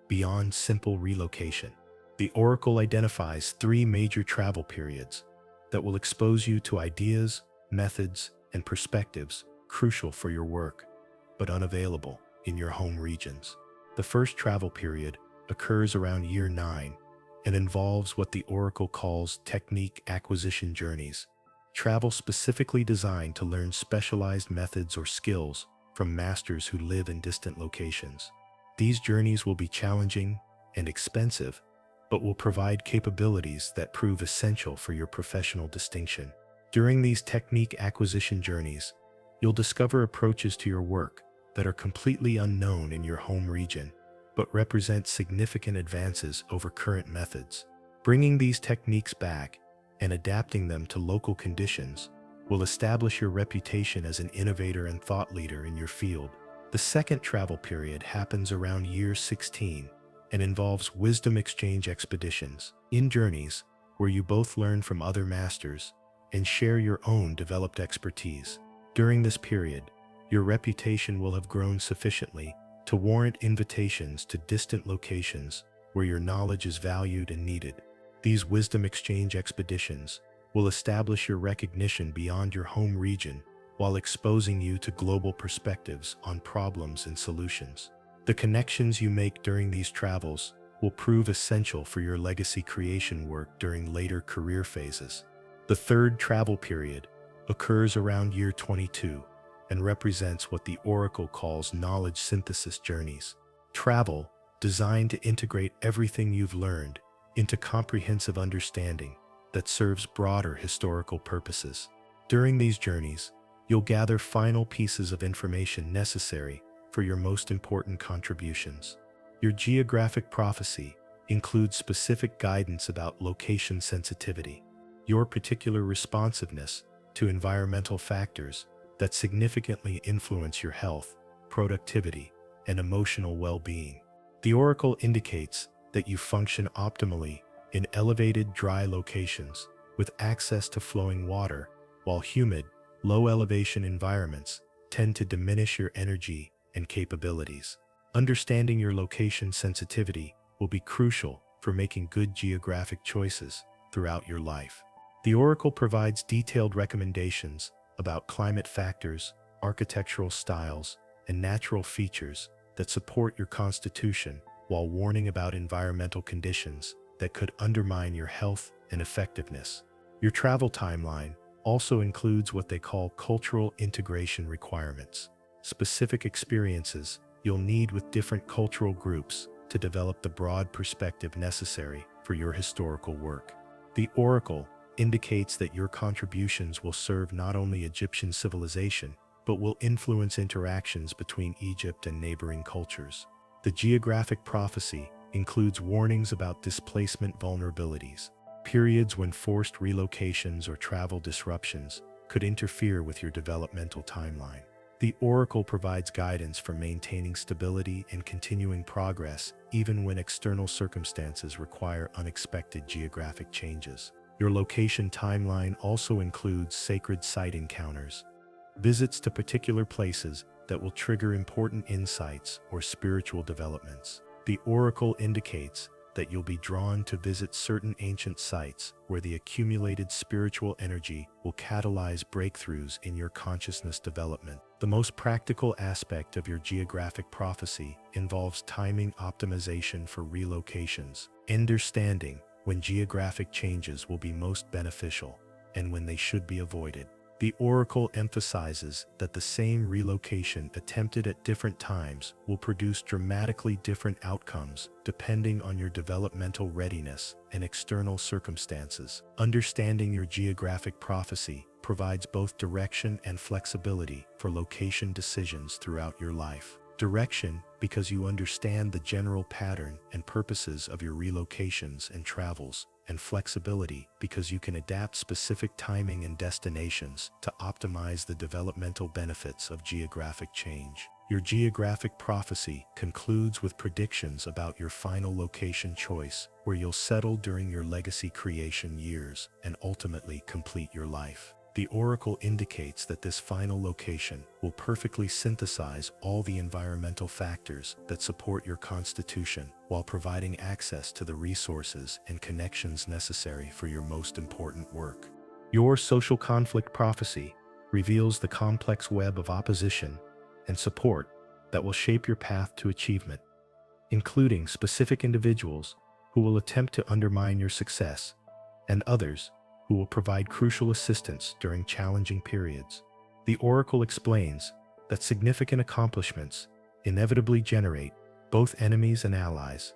[SPEAKER 1] beyond simple relocation. The oracle identifies 3 major travel periods that will expose you to ideas, methods, and perspectives crucial for your work, but unavailable in your home regions. The first travel period occurs around year 9 and involves what the oracle calls technique acquisition journeys, travel specifically designed to learn specialized methods or skills from masters who live in distant locations. These journeys will be challenging and expensive, but will provide capabilities that prove essential for your professional distinction. During these technique acquisition journeys, you'll discover approaches to your work that are completely unknown in your home region, but represent significant advances over current methods. Bringing these techniques back and adapting them to local conditions will establish your reputation as an innovator and thought leader in your field. The second travel period happens around year 16 and involves wisdom exchange expeditions, in journeys where you both learn from other masters and share your own developed expertise. During this period, your reputation will have grown sufficiently to warrant invitations to distant locations where your knowledge is valued and needed. These wisdom exchange expeditions will establish your recognition beyond your home region while exposing you to global perspectives on problems and solutions. The connections you make during these travels will prove essential for your legacy creation work during later career phases. The third travel period occurs around year 22 and represents what the oracle calls knowledge synthesis journeys, travel designed to integrate everything you've learned into comprehensive understanding that serves broader historical purposes. During these journeys, you'll gather final pieces of information necessary for your most important contributions. Your geographic prophecy includes specific guidance about location sensitivity, your particular responsiveness to environmental factors that significantly influence your health, productivity, and emotional well-being. The oracle indicates that you function optimally in elevated, dry locations with access to flowing water, while humid, low-elevation environments tend to diminish your energy and capabilities. Understanding your location sensitivity will be crucial for making good geographic choices throughout your life. The oracle provides detailed recommendations about climate factors, architectural styles, and natural features that support your constitution, while warning about environmental conditions that could undermine your health and effectiveness. Your travel timeline also includes what they call cultural integration requirements, specific experiences you'll need with different cultural groups to develop the broad perspective necessary for your historical work. The oracle indicates that your contributions will serve not only Egyptian civilization, but will influence interactions between Egypt and neighboring cultures. The geographic prophecy includes warnings about displacement vulnerabilities, periods when forced relocations or travel disruptions could interfere with your developmental timeline. The oracle provides guidance for maintaining stability and continuing progress even when external circumstances require unexpected geographic changes. Your location timeline also includes sacred site encounters, visits to particular places that will trigger important insights or spiritual developments. The oracle indicates that you'll be drawn to visit certain ancient sites where the accumulated spiritual energy will catalyze breakthroughs in your consciousness development. The most practical aspect of your geographic prophecy involves timing optimization for relocations, understanding when geographic changes will be most beneficial and when they should be avoided. The oracle emphasizes that the same relocation attempted at different times will produce dramatically different outcomes depending on your developmental readiness and external circumstances. Understanding your geographic prophecy provides both direction and flexibility for location decisions throughout your life. Direction because you understand the general pattern and purposes of your relocations and travels, and flexibility because you can adapt specific timing and destinations to optimize the developmental benefits of geographic change. Your geographic prophecy concludes with predictions about your final location choice, where you'll settle during your legacy creation years and ultimately complete your life. The oracle indicates that this final location will perfectly synthesize all the environmental factors that support your constitution, while providing access to the resources and connections necessary for your most important work. Your social conflict prophecy reveals the complex web of opposition and support that will shape your path to achievement, including specific individuals who will attempt to undermine your success and others who will provide crucial assistance during challenging periods. The oracle explains that significant accomplishments inevitably generate both enemies and allies,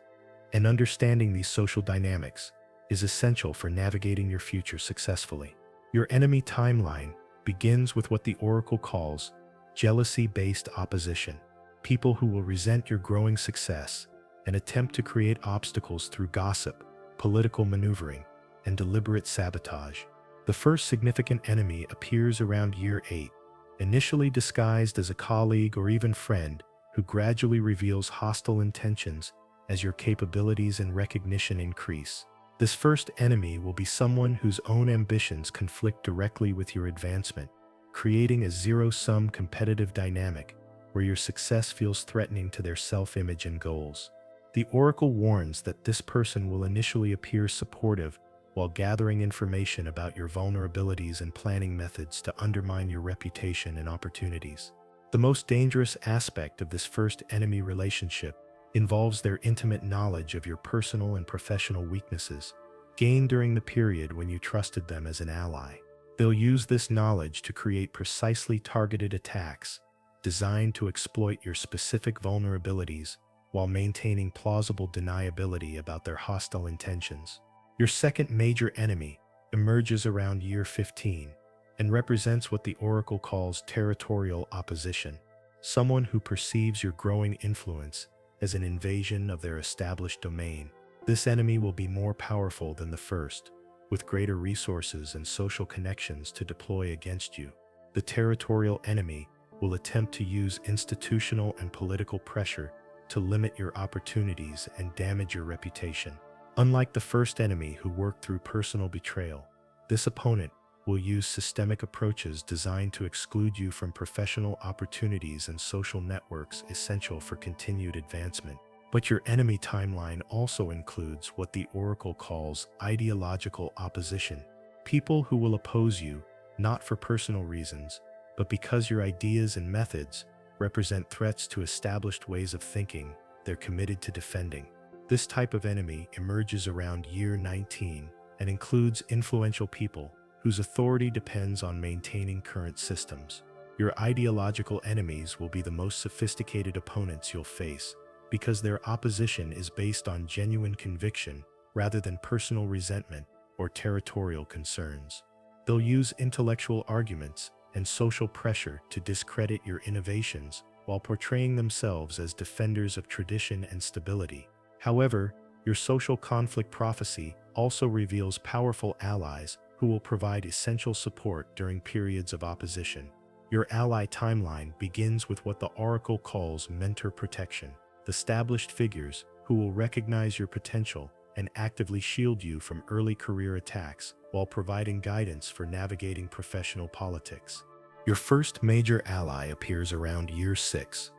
[SPEAKER 1] and understanding these social dynamics is essential for navigating your future successfully. Your enemy timeline begins with what the oracle calls jealousy-based opposition, people who will resent your growing success and attempt to create obstacles through gossip, political maneuvering, and deliberate sabotage. The first significant enemy appears around year 8, initially disguised as a colleague or even friend who gradually reveals hostile intentions as your capabilities and recognition increase. This first enemy will be someone whose own ambitions conflict directly with your advancement, creating a zero-sum competitive dynamic where your success feels threatening to their self-image and goals. The oracle warns that this person will initially appear supportive while gathering information about your vulnerabilities and planning methods to undermine your reputation and opportunities. The most dangerous aspect of this first enemy relationship involves their intimate knowledge of your personal and professional weaknesses, gained during the period when you trusted them as an ally. They'll use this knowledge to create precisely targeted attacks designed to exploit your specific vulnerabilities while maintaining plausible deniability about their hostile intentions. Your second major enemy emerges around year 15 and represents what the oracle calls territorial opposition, someone who perceives your growing influence as an invasion of their established domain. This enemy will be more powerful than the first, with greater resources and social connections to deploy against you. The territorial enemy will attempt to use institutional and political pressure to limit your opportunities and damage your reputation. Unlike the first enemy who worked through personal betrayal, this opponent will use systemic approaches designed to exclude you from professional opportunities and social networks essential for continued advancement. But your enemy timeline also includes what the oracle calls ideological opposition, people who will oppose you not for personal reasons, but because your ideas and methods represent threats to established ways of thinking they're committed to defending. This type of enemy emerges around year 19 and includes influential people whose authority depends on maintaining current systems. Your ideological enemies will be the most sophisticated opponents you'll face because their opposition is based on genuine conviction rather than personal resentment or territorial concerns. They'll use intellectual arguments and social pressure to discredit your innovations while portraying themselves as defenders of tradition and stability. However, your social conflict prophecy also reveals powerful allies who will provide essential support during periods of opposition. Your ally timeline begins with what the oracle calls mentor protection, established figures who will recognize your potential and actively shield you from early career attacks while providing guidance for navigating professional politics. Your first major ally appears around year 6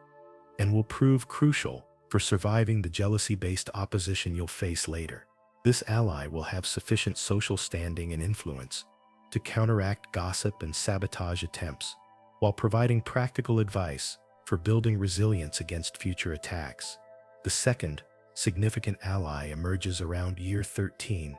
[SPEAKER 1] and will prove crucial for surviving the jealousy-based opposition you'll face later. This ally will have sufficient social standing and influence to counteract gossip and sabotage attempts, while providing practical advice for building resilience against future attacks. The second significant ally emerges around year 13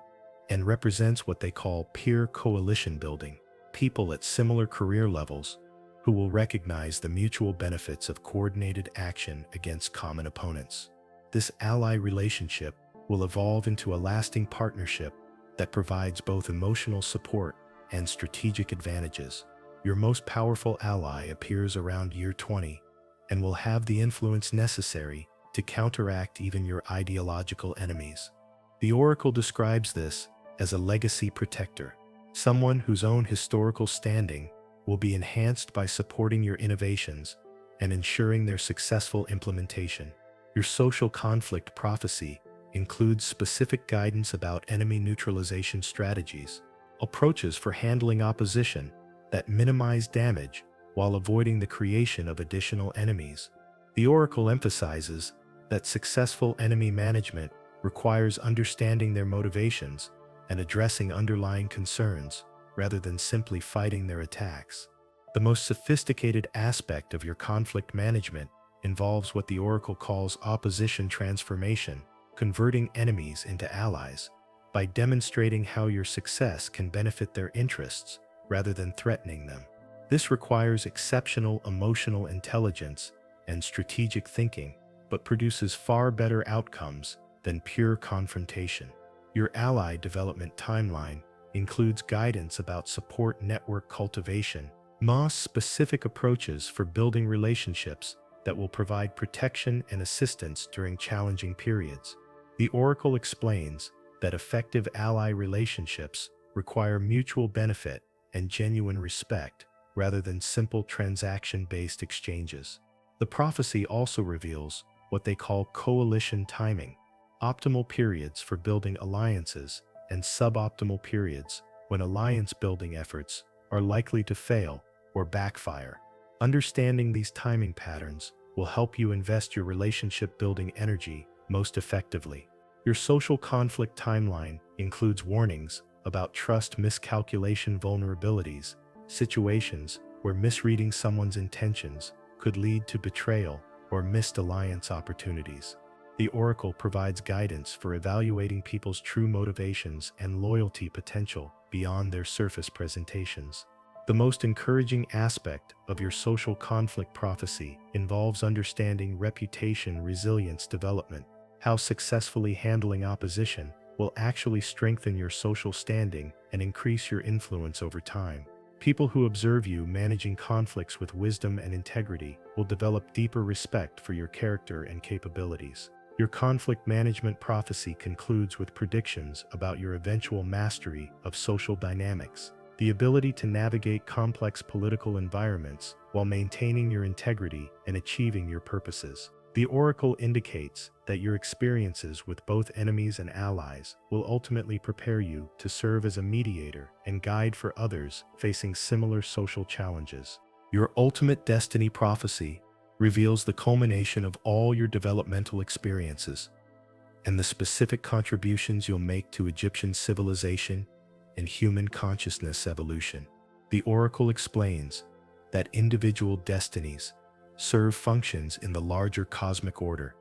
[SPEAKER 1] and represents what they call peer coalition building, people at similar career levels who will recognize the mutual benefits of coordinated action against common opponents. This ally relationship will evolve into a lasting partnership that provides both emotional support and strategic advantages. Your most powerful ally appears around year 20 and will have the influence necessary to counteract even your ideological enemies. The oracle describes this as a legacy protector, someone whose own historical standing will be enhanced by supporting your innovations and ensuring their successful implementation. Your social conflict prophecy includes specific guidance about enemy neutralization strategies, approaches for handling opposition that minimize damage while avoiding the creation of additional enemies. The oracle emphasizes that successful enemy management requires understanding their motivations and addressing underlying concerns rather than simply fighting their attacks. The most sophisticated aspect of your conflict management involves what the oracle calls opposition transformation, converting enemies into allies by demonstrating how your success can benefit their interests rather than threatening them. This requires exceptional emotional intelligence and strategic thinking, but produces far better outcomes than pure confrontation. Your ally development timeline includes guidance about support network cultivation, MOS-specific approaches for building relationships that will provide protection and assistance during challenging periods. The oracle explains that effective ally relationships require mutual benefit and genuine respect rather than simple transaction-based exchanges. The prophecy also reveals what they call coalition timing, optimal periods for building alliances and suboptimal periods when alliance-building efforts are likely to fail or backfire. Understanding these timing patterns will help you invest your relationship-building energy most effectively. Your social conflict timeline includes warnings about trust miscalculation vulnerabilities, situations where misreading someone's intentions could lead to betrayal or missed alliance opportunities. The oracle provides guidance for evaluating people's true motivations and loyalty potential beyond their surface presentations. The most encouraging aspect of your social conflict prophecy involves understanding reputation resilience development, how successfully handling opposition will actually strengthen your social standing and increase your influence over time. People who observe you managing conflicts with wisdom and integrity will develop deeper respect for your character and capabilities. Your conflict management prophecy concludes with predictions about your eventual mastery of social dynamics, the ability to navigate complex political environments while maintaining your integrity and achieving your purposes. The oracle indicates that your experiences with both enemies and allies will ultimately prepare you to serve as a mediator and guide for others facing similar social challenges. Your ultimate destiny prophecy reveals the culmination of all your developmental experiences and the specific contributions you'll make to Egyptian civilization and human consciousness evolution. The oracle explains that individual destinies serve functions in the larger cosmic order,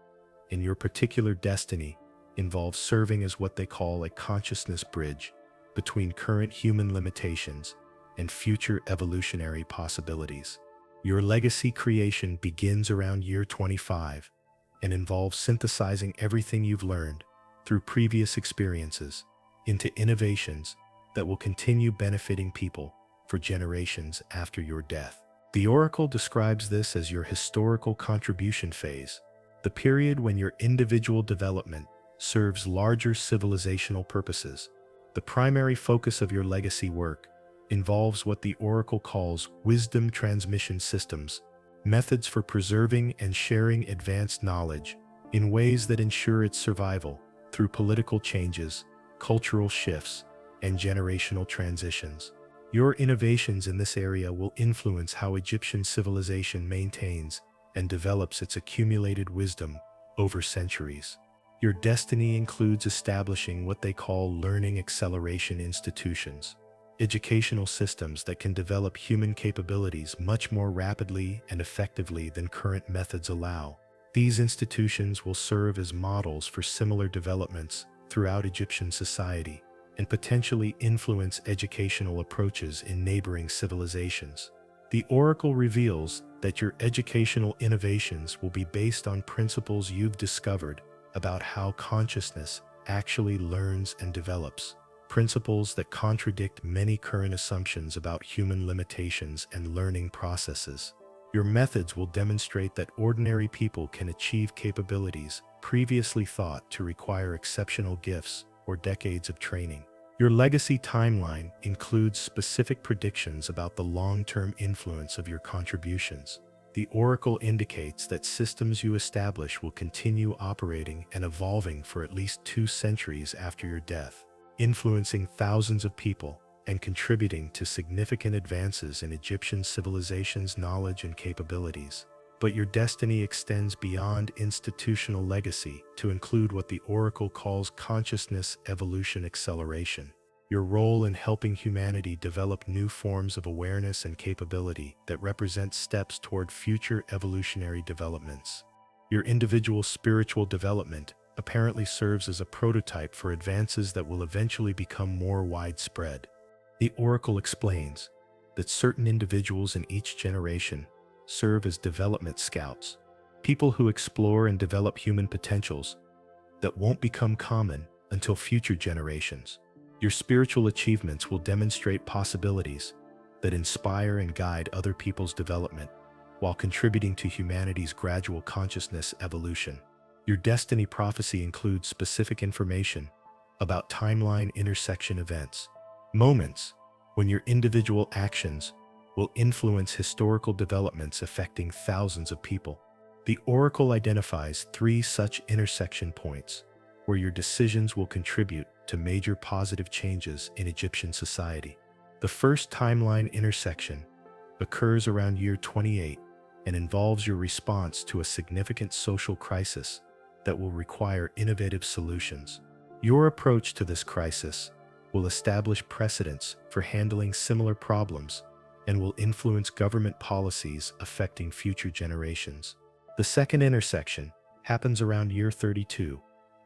[SPEAKER 1] and your particular destiny involves serving as what they call a consciousness bridge between current human limitations and future evolutionary possibilities. Your legacy creation begins around year 25 and involves synthesizing everything you've learned through previous experiences into innovations that will continue benefiting people for generations after your death. The oracle describes this as your historical contribution phase, the period when your individual development serves larger civilizational purposes. The primary focus of your legacy work involves what the oracle calls wisdom transmission systems, methods for preserving and sharing advanced knowledge in ways that ensure its survival through political changes, cultural shifts, and generational transitions. Your innovations in this area will influence how Egyptian civilization maintains and develops its accumulated wisdom over centuries. Your destiny includes establishing what they call learning acceleration institutions, educational systems that can develop human capabilities much more rapidly and effectively than current methods allow. These institutions will serve as models for similar developments throughout Egyptian society and potentially influence educational approaches in neighboring civilizations. The oracle reveals that your educational innovations will be based on principles you've discovered about how consciousness actually learns and develops, principles that contradict many current assumptions about human limitations and learning processes. Your methods will demonstrate that ordinary people can achieve capabilities previously thought to require exceptional gifts or decades of training. Your legacy timeline includes specific predictions about the long-term influence of your contributions. The oracle indicates that systems you establish will continue operating and evolving for at least 2 centuries after your death, influencing thousands of people and contributing to significant advances in Egyptian civilization's knowledge and capabilities. But your destiny extends beyond institutional legacy to include what the oracle calls consciousness evolution acceleration. Your role in helping humanity develop new forms of awareness and capability that represent steps toward future evolutionary developments. Your individual spiritual development apparently serves as a prototype for advances that will eventually become more widespread. The oracle explains that certain individuals in each generation serve as development scouts, people who explore and develop human potentials that won't become common until future generations. Your spiritual achievements will demonstrate possibilities that inspire and guide other people's development while contributing to humanity's gradual consciousness evolution. Your destiny prophecy includes specific information about timeline intersection events, moments when your individual actions will influence historical developments affecting thousands of people. The oracle identifies 3 such intersection points where your decisions will contribute to major positive changes in Egyptian society. The first timeline intersection occurs around year 28 and involves your response to a significant social crisis that will require innovative solutions. Your approach to this crisis will establish precedents for handling similar problems and will influence government policies affecting future generations. The second intersection happens around year 32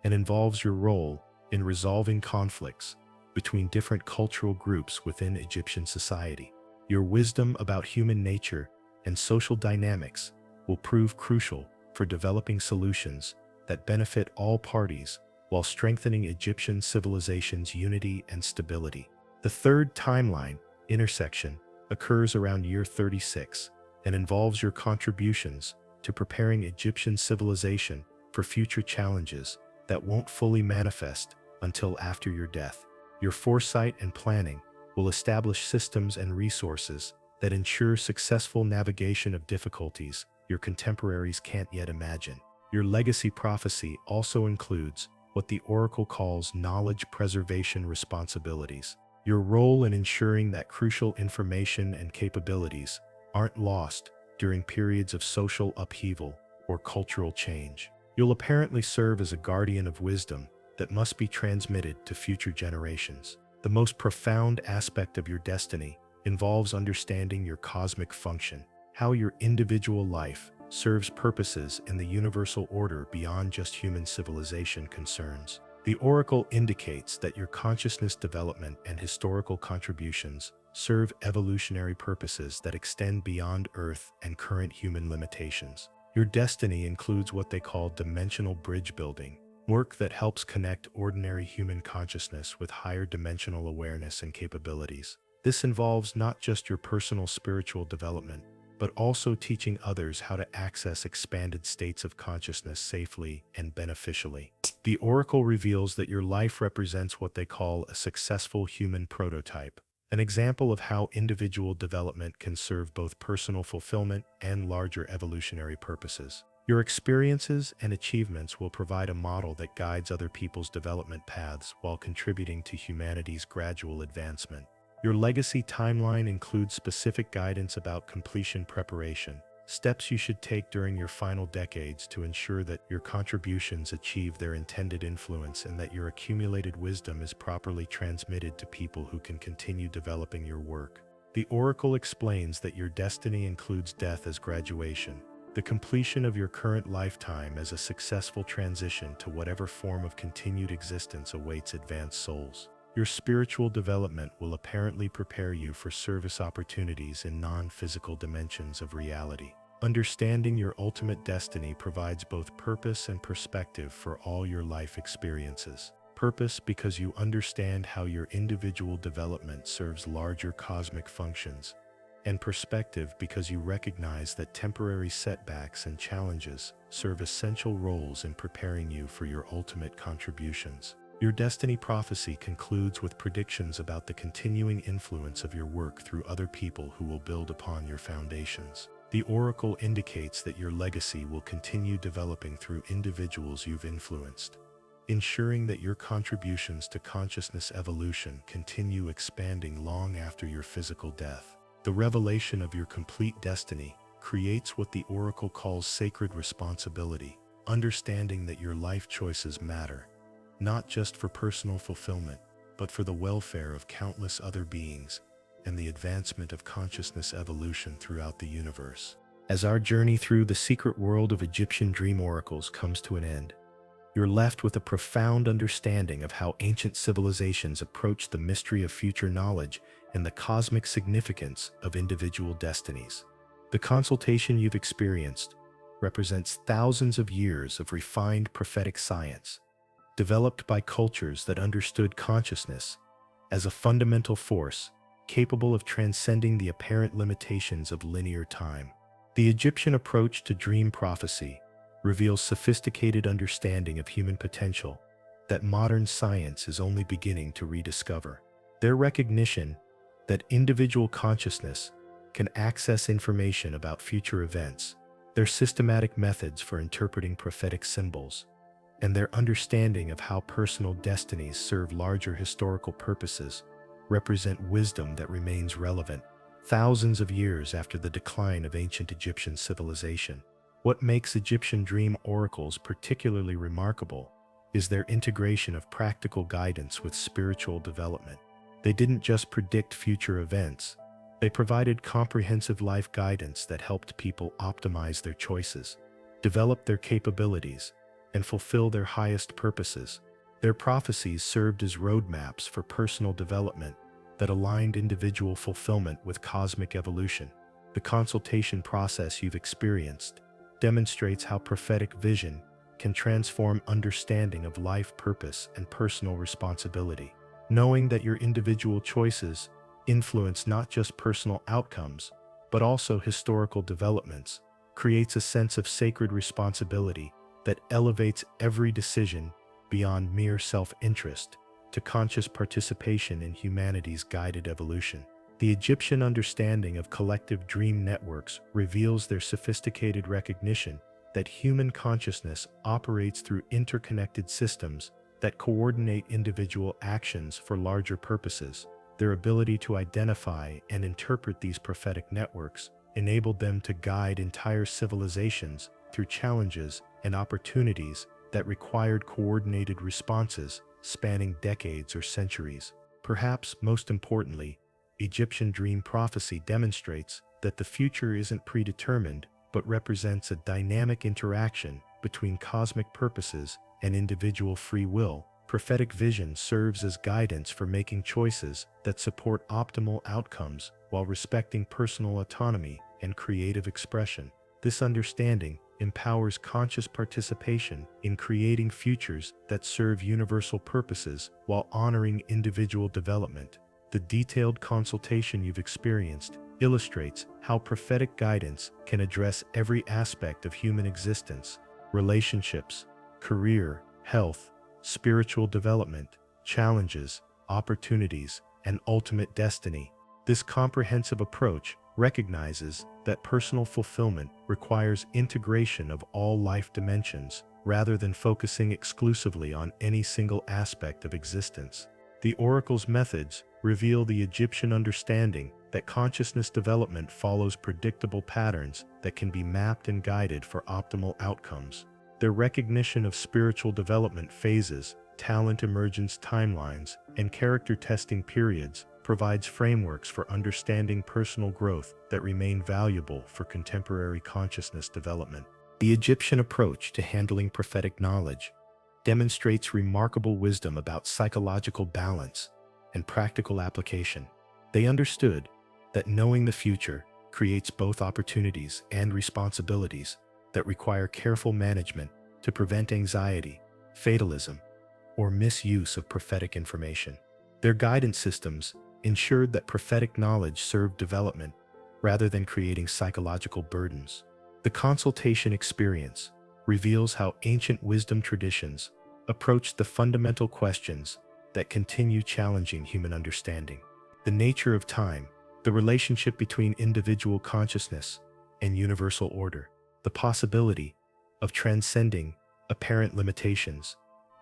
[SPEAKER 1] and involves your role in resolving conflicts between different cultural groups within Egyptian society. Your wisdom about human nature and social dynamics will prove crucial for developing solutions that benefit all parties while strengthening Egyptian civilization's unity and stability. The third timeline, intersection, occurs around year 36 and involves your contributions to preparing Egyptian civilization for future challenges that won't fully manifest until after your death. Your foresight and planning will establish systems and resources that ensure successful navigation of difficulties your contemporaries can't yet imagine. Your legacy prophecy also includes what the Oracle calls knowledge preservation responsibilities. Your role in ensuring that crucial information and capabilities aren't lost during periods of social upheaval or cultural change. You'll apparently serve as a guardian of wisdom that must be transmitted to future generations. The most profound aspect of your destiny involves understanding your cosmic function, how your individual life serves purposes in the universal order beyond just human civilization concerns. The Oracle indicates that your consciousness development and historical contributions serve evolutionary purposes that extend beyond Earth and current human limitations. Your destiny includes what they call dimensional bridge building, work that helps connect ordinary human consciousness with higher dimensional awareness and capabilities. This involves not just your personal spiritual development, but also teaching others how to access expanded states of consciousness safely and beneficially. The Oracle reveals that your life represents what they call a successful human prototype, an example of how individual development can serve both personal fulfillment and larger evolutionary purposes. Your experiences and achievements will provide a model that guides other people's development paths while contributing to humanity's gradual advancement. Your legacy timeline includes specific guidance about completion preparation, steps you should take during your final decades to ensure that your contributions achieve their intended influence and that your accumulated wisdom is properly transmitted to people who can continue developing your work. The Oracle explains that your destiny includes death as graduation, the completion of your current lifetime as a successful transition to whatever form of continued existence awaits advanced souls. Your spiritual development will apparently prepare you for service opportunities in non-physical dimensions of reality. Understanding your ultimate destiny provides both purpose and perspective for all your life experiences. Purpose because you understand how your individual development serves larger cosmic functions, and perspective because you recognize that temporary setbacks and challenges serve essential roles in preparing you for your ultimate contributions. Your destiny prophecy concludes with predictions about the continuing influence of your work through other people who will build upon your foundations. The Oracle indicates that your legacy will continue developing through individuals you've influenced, ensuring that your contributions to consciousness evolution continue expanding long after your physical death. The revelation of your complete destiny creates what the Oracle calls sacred responsibility, understanding that your life choices matter, not just for personal fulfillment, but for the welfare of countless other beings and the advancement of consciousness evolution throughout the universe. As our journey through the secret world of Egyptian dream oracles comes to an end, you're left with a profound understanding of how ancient civilizations approached the mystery of future knowledge and the cosmic significance of individual destinies. The consultation you've experienced represents thousands of years of refined prophetic science, developed by cultures that understood consciousness as a fundamental force capable of transcending the apparent limitations of linear time. The Egyptian approach to dream prophecy reveals sophisticated understanding of human potential that modern science is only beginning to rediscover. Their recognition that individual consciousness can access information about future events, their systematic methods for interpreting prophetic symbols, and their understanding of how personal destinies serve larger historical purposes represent wisdom that remains relevant thousands of years after the decline of ancient Egyptian civilization. What makes Egyptian dream oracles particularly remarkable is their integration of practical guidance with spiritual development. They didn't just predict future events, they provided comprehensive life guidance that helped people optimize their choices, develop their capabilities, and fulfill their highest purposes. Their prophecies served as roadmaps for personal development that aligned individual fulfillment with cosmic evolution. The consultation process you've experienced demonstrates how prophetic vision can transform understanding of life purpose and personal responsibility. Knowing that your individual choices influence not just personal outcomes, but also historical developments, creates a sense of sacred responsibility that elevates every decision beyond mere self-interest to conscious participation in humanity's guided evolution. The Egyptian understanding of collective dream networks reveals their sophisticated recognition that human consciousness operates through interconnected systems that coordinate individual actions for larger purposes. Their ability to identify and interpret these prophetic networks enabled them to guide entire civilizations through challenges and opportunities that required coordinated responses spanning decades or centuries. Perhaps most importantly, Egyptian dream prophecy demonstrates that the future isn't predetermined, but represents a dynamic interaction between cosmic purposes and individual free will. Prophetic vision serves as guidance for making choices that support optimal outcomes while respecting personal autonomy and creative expression. This understanding empowers conscious participation in creating futures that serve universal purposes while honoring individual development. The detailed consultation you've experienced illustrates how prophetic guidance can address every aspect of human existence: relationships, career, health, spiritual development, challenges, opportunities, and ultimate destiny. This comprehensive approach recognizes that personal fulfillment requires integration of all life dimensions, rather than focusing exclusively on any single aspect of existence. The oracle's methods reveal the Egyptian understanding that consciousness development follows predictable patterns that can be mapped and guided for optimal outcomes. Their recognition of spiritual development phases, talent emergence timelines, and character testing periods provides frameworks for understanding personal growth that remain valuable for contemporary consciousness development. The Egyptian approach to handling prophetic knowledge demonstrates remarkable wisdom about psychological balance and practical application. They understood that knowing the future creates both opportunities and responsibilities that require careful management to prevent anxiety, fatalism, or misuse of prophetic information. Their guidance systems ensured that prophetic knowledge served development rather than creating psychological burdens. The consultation experience reveals how ancient wisdom traditions approached the fundamental questions that continue challenging human understanding. The nature of time, the relationship between individual consciousness and universal order, the possibility of transcending apparent limitations,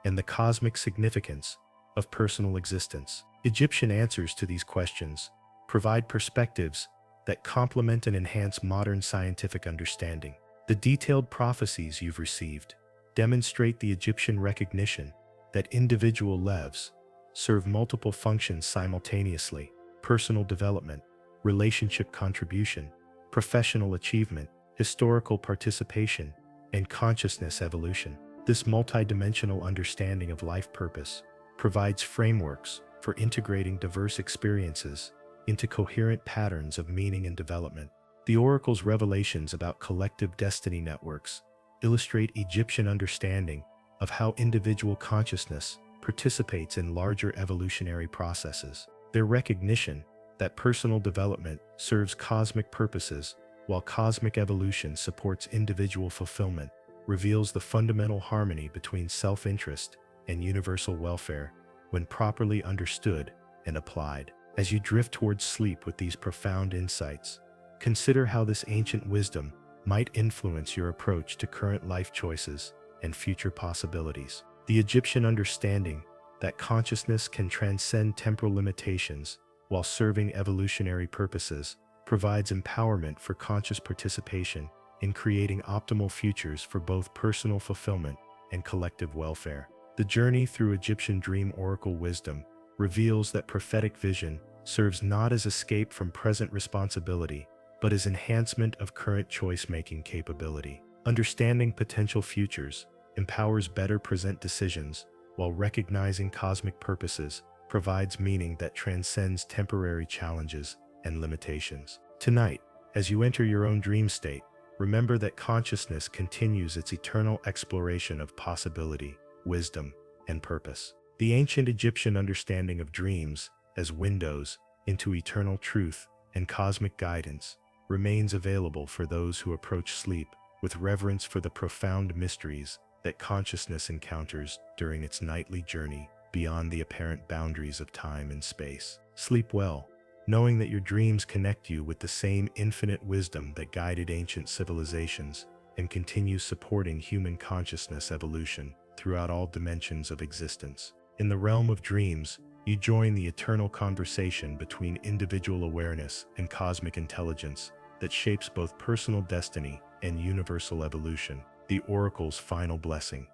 [SPEAKER 1] and the cosmic significance of personal existence. Egyptian answers to these questions provide perspectives that complement and enhance modern scientific understanding. The detailed prophecies you've received demonstrate the Egyptian recognition that individual lives serve multiple functions simultaneously: personal development, relationship contribution, professional achievement, historical participation, and consciousness evolution. This multidimensional understanding of life purpose provides frameworks for integrating diverse experiences into coherent patterns of meaning and development. The oracle's revelations about collective destiny networks illustrate Egyptian understanding of how individual consciousness participates in larger evolutionary processes. Their recognition that personal development serves cosmic purposes while cosmic evolution supports individual fulfillment reveals the fundamental harmony between self-interest and universal welfare when properly understood and applied. As you drift towards sleep with these profound insights, consider how this ancient wisdom might influence your approach to current life choices and future possibilities. The Egyptian understanding that consciousness can transcend temporal limitations while serving evolutionary purposes provides empowerment for conscious participation in creating optimal futures for both personal fulfillment and collective welfare. The journey through Egyptian dream oracle wisdom reveals that prophetic vision serves not as escape from present responsibility, but as enhancement of current choice-making capability. Understanding potential futures empowers better present decisions, while recognizing cosmic purposes provides meaning that transcends temporary challenges and limitations. Tonight, as you enter your own dream state, remember that consciousness continues its eternal exploration of possibility, wisdom, and purpose. The The ancient Egyptian understanding of dreams as windows into eternal truth and cosmic guidance remains available for those who approach sleep with reverence for the profound mysteries that consciousness encounters during its nightly journey beyond the apparent boundaries of time and space. Sleep well, knowing that your dreams connect you with the same infinite wisdom that guided ancient civilizations and continues supporting human consciousness evolution throughout all dimensions of existence. In the realm of dreams, you join the eternal conversation between individual awareness and cosmic intelligence that shapes both personal destiny and universal evolution. The Oracle's final blessing.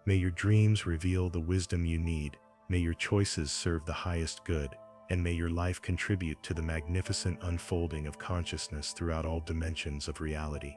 [SPEAKER 1] May your dreams reveal the wisdom you need, may your choices serve the highest good, and may your life contribute to the magnificent unfolding of consciousness throughout all dimensions of reality.